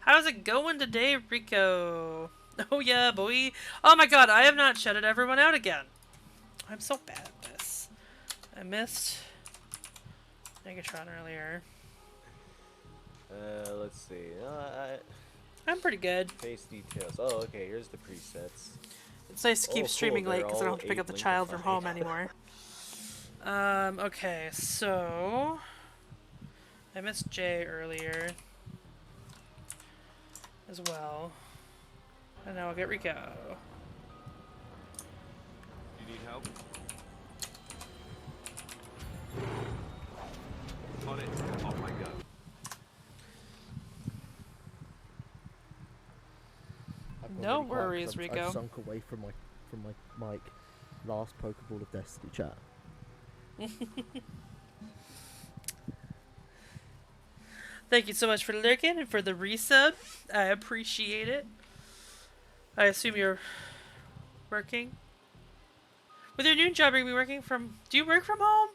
How's it going today, Rico? Oh yeah, boy. Oh my god, I have not shutted everyone out again. I'm so bad at this. I missed Megatron earlier. Let's see. I'm pretty good. Face details. Oh, okay. Here's the presets. It's nice to keep Oh, streaming cool, late they're because I don't all have to pick up the 8 child from home linkified. anymore. Okay, so I missed Jay earlier as well. And now I'll get Rico. You need help? On it. Oh my god. I've gone No really quiet 'cause worries, I've Rico. sunk away from my mic. Last Pokeball of Destiny chat. Thank you so much for lurking and for the resub. I appreciate it. I assume you're working. With your new job, are you working from... Do you work from home?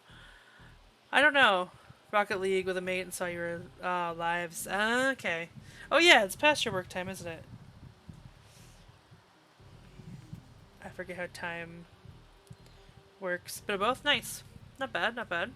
I don't know. Rocket League with a mate and saw your lives. Okay. Oh yeah, it's past your work time, isn't it? I forget how time works, but both nice. Not bad, not bad.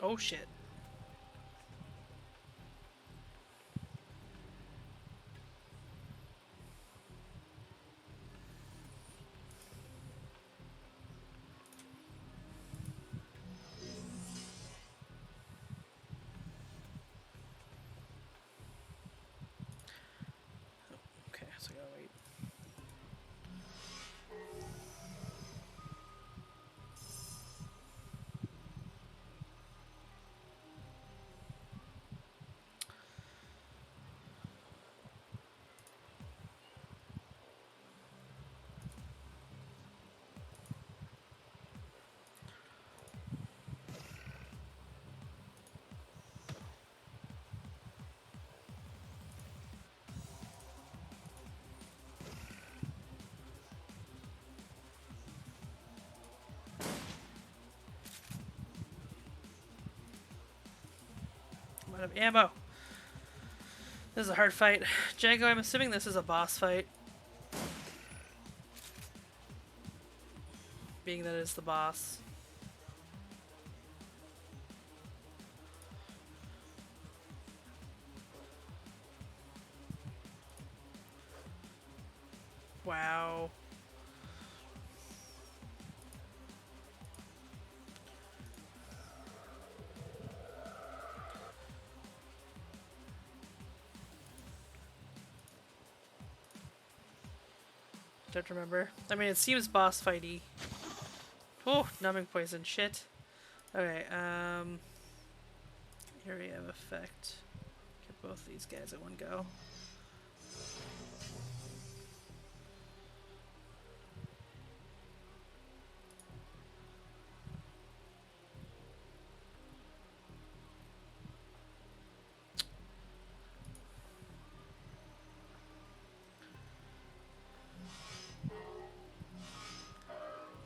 Oh shit. Okay, so I gotta wait. I'm out of ammo. This is a hard fight. Django, I'm assuming this is a boss fight. Being that it's the boss. Wow. Don't remember. I mean, it seems boss fighty. Oh, numbing poison. Shit. Okay, area of effect. Get both these guys at one go.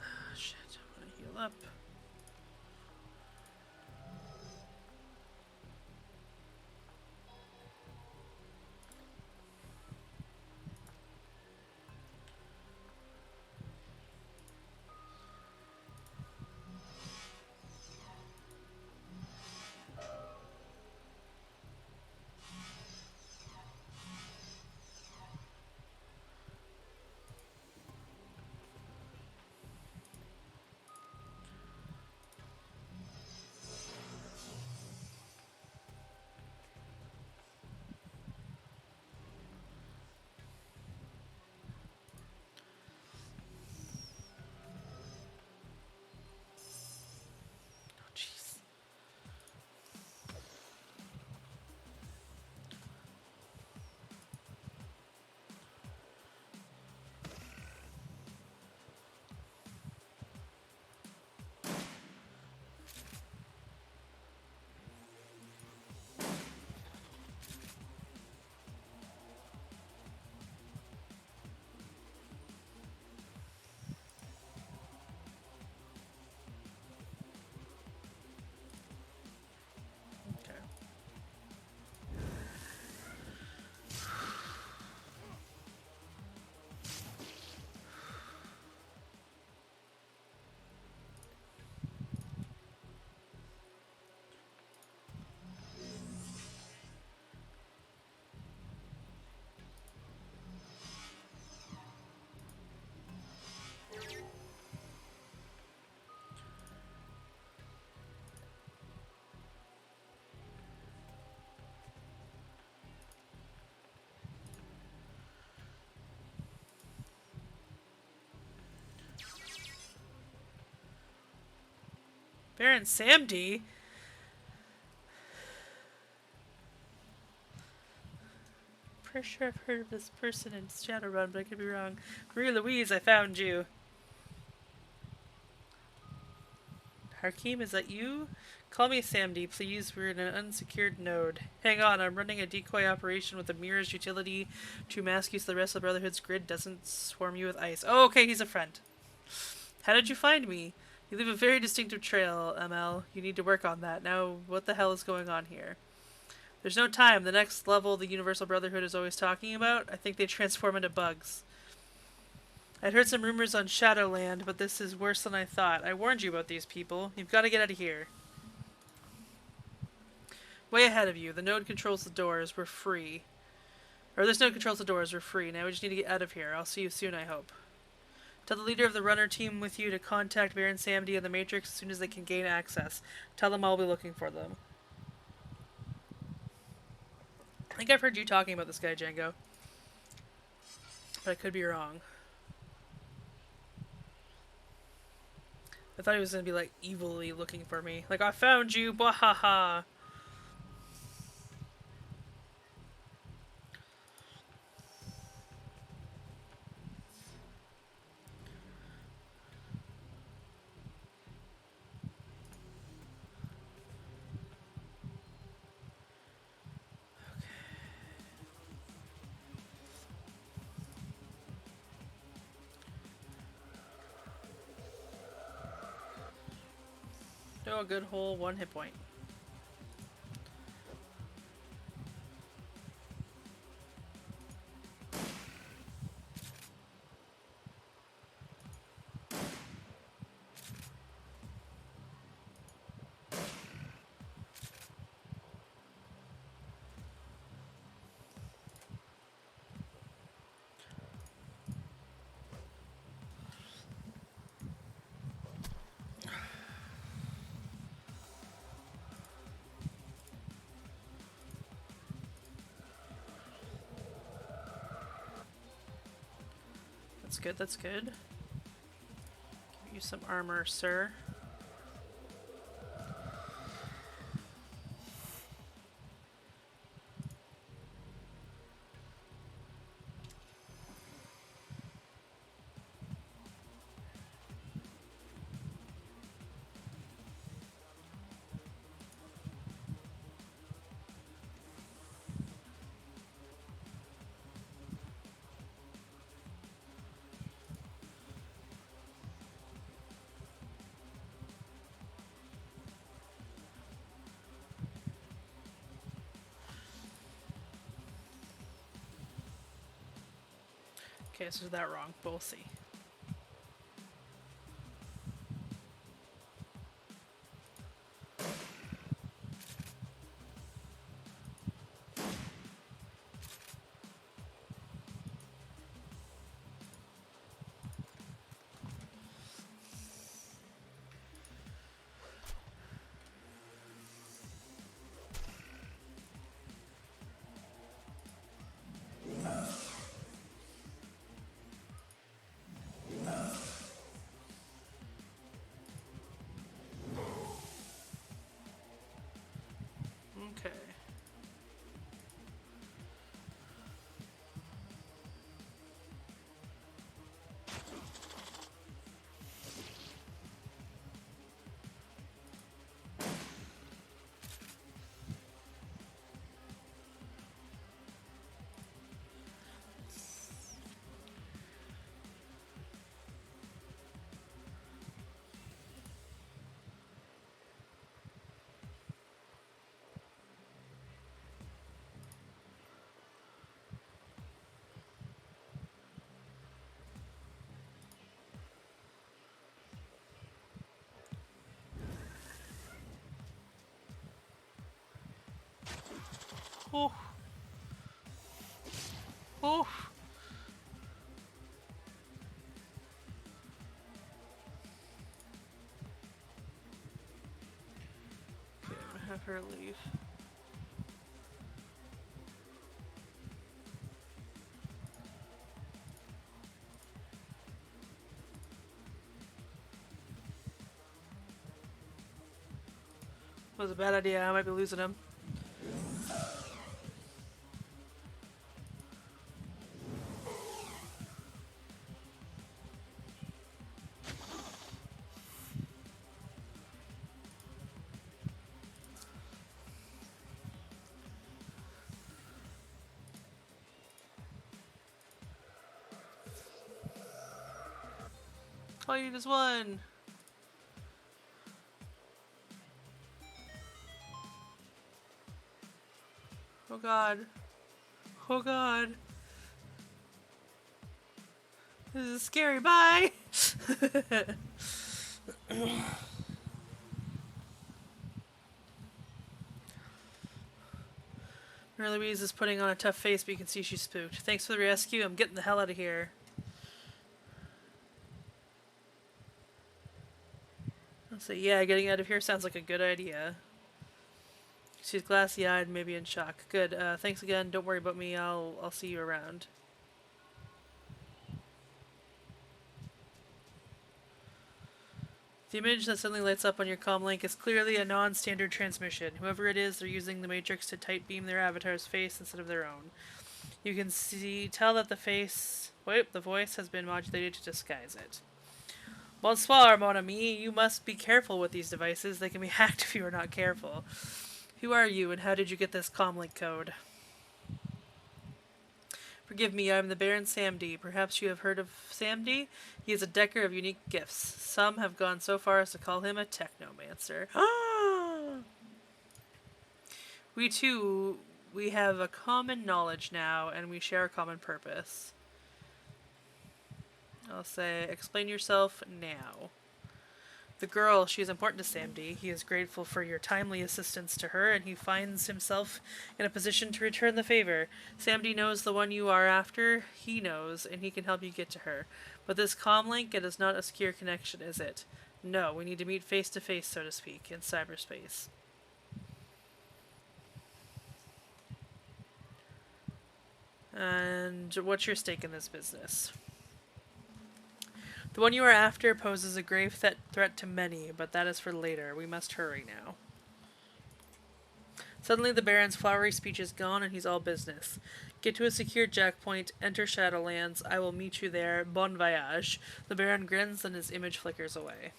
Ah, shit. I want to heal up. Oh, jeez. Okay. Baron Samdi? Pretty sure I've heard of this person in Shadowrun, but I could be wrong. Marie Louise, I found you. Hakeem, is that you? Call me Samdi, please. We're in an unsecured node. Hang on, I'm running a decoy operation with a mirror's utility to mask you so the rest of the Brotherhood's grid doesn't swarm you with ice. Oh, okay, he's a friend. How did you find me? You leave a very distinctive trail, ML. You need to work on that. Now, what the hell is going on here? There's no time. The next level the Universal Brotherhood is always talking about, I think they transform into bugs. I'd heard some rumors on Shadowland, but this is worse than I thought. I warned you about these people. You've got to get out of here. Way ahead of you. The node controls the doors. We're free. Or this node controls the doors. We're free. Now we just need to get out of here. I'll see you soon, I hope. Tell the leader of the runner team with you to contact Baron Samdi and the Matrix as soon as they can gain access. Tell them I'll be looking for them. I think I've heard you talking about this guy, Django. But I could be wrong. I thought he was going to be, like, evilly looking for me. Like, I found you! Bwahaha! Oh, a good whole 1 hit point. That's good, that's good. Give you some armor, sir. Okay, so that wrong, but we'll see. Okay. Oh. Oh. Okay, I'm gonna have her leave. Was a bad idea. I might be losing him. All you need is one. Oh god. Oh god. This is scary. Bye. Mary Louise is putting on a tough face, but you can see she's spooked. Thanks for the rescue. I'm getting the hell out of here. I'll say, yeah, getting out of here sounds like a good idea. She's glassy-eyed, maybe in shock. Good. Thanks again. Don't worry about me. I'll see you around. The image that suddenly lights up on your comm link is clearly a non-standard transmission. Whoever it is, they're using the Matrix to tight beam their avatar's face instead of their own. You can tell that the voice has been modulated to disguise it. Bonsoir, mon ami. You must be careful with these devices. They can be hacked if you are not careful. Who are you, and how did you get this comlink code? Forgive me, I'm the Baron Samdi. Perhaps you have heard of Samdi? He is a decker of unique gifts. Some have gone so far as to call him a technomancer. We have a common knowledge now, and we share a common purpose. I'll say, explain yourself now. The girl, she is important to Samdi. He is grateful for your timely assistance to her, and he finds himself in a position to return the favor. Samdi knows the one you are after. He knows, and he can help you get to her. But this comlink, it is not a secure connection, is it? No, we need to meet face to face, so to speak, in cyberspace. And what's your stake in this business? The one you are after poses a grave threat to many, but that is for later. We must hurry now. Suddenly the Baron's flowery speech is gone and he's all business. Get to a secure jackpoint, enter Shadowlands. I will meet you there. Bon voyage. The Baron grins and his image flickers away.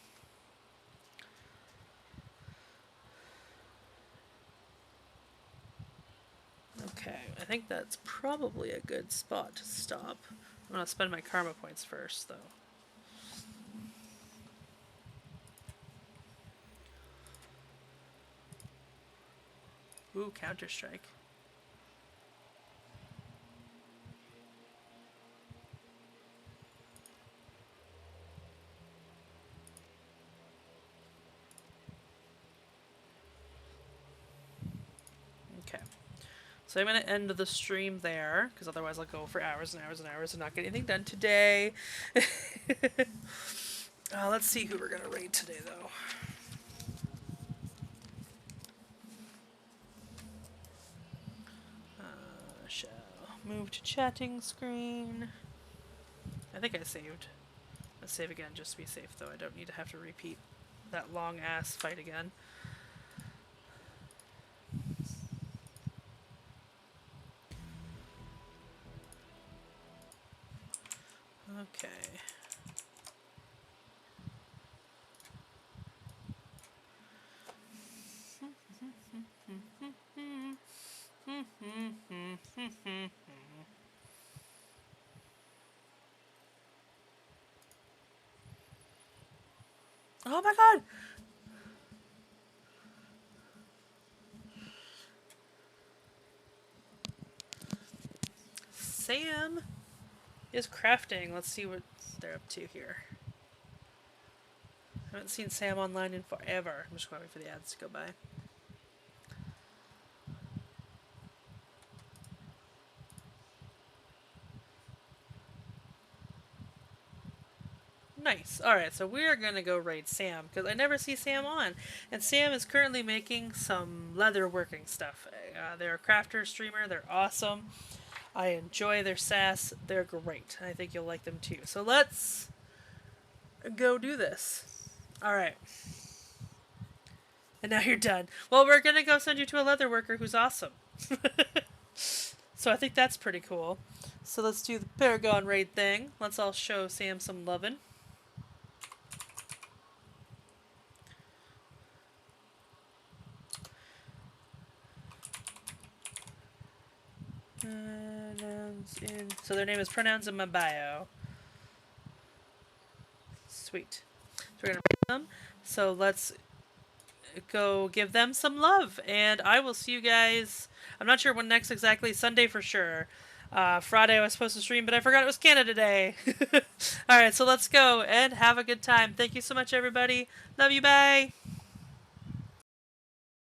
Okay, I think that's probably a good spot to stop. I'm gonna spend my karma points first, though. Ooh, Counter-Strike. Okay. So I'm going to end the stream there, because otherwise I'll go for hours and hours and hours and not get anything done today. Let's see who we're going to raid today, though. Shall move to chatting screen. I think I saved. Let's save again just to be safe, though. I don't need to have to repeat that long-ass fight again. Okay. Oh my god! Sam is crafting. Let's see what they're up to here. I haven't seen Sam online in forever. I'm just waiting for the ads to go by. Nice. Alright, so we're gonna go raid Sam, because I never see Sam on. And Sam is currently making some leather working stuff. They're a crafter streamer. They're awesome. I enjoy their sass. They're great. I think you'll like them too. So let's go do this. Alright. And now you're done. Well, we're gonna go send you to a leather worker who's awesome. So I think that's pretty cool. So let's do the Paragon raid thing. Let's all show Sam some lovin'. So their name is Pronouns in my bio. Sweet. So we're gonna read them. So let's go give them some love. And I will see you guys. I'm not sure when next exactly. Sunday for sure. Friday I was supposed to stream, but I forgot it was Canada Day. Alright, so let's go and have a good time. Thank you so much, everybody. Love you, bye.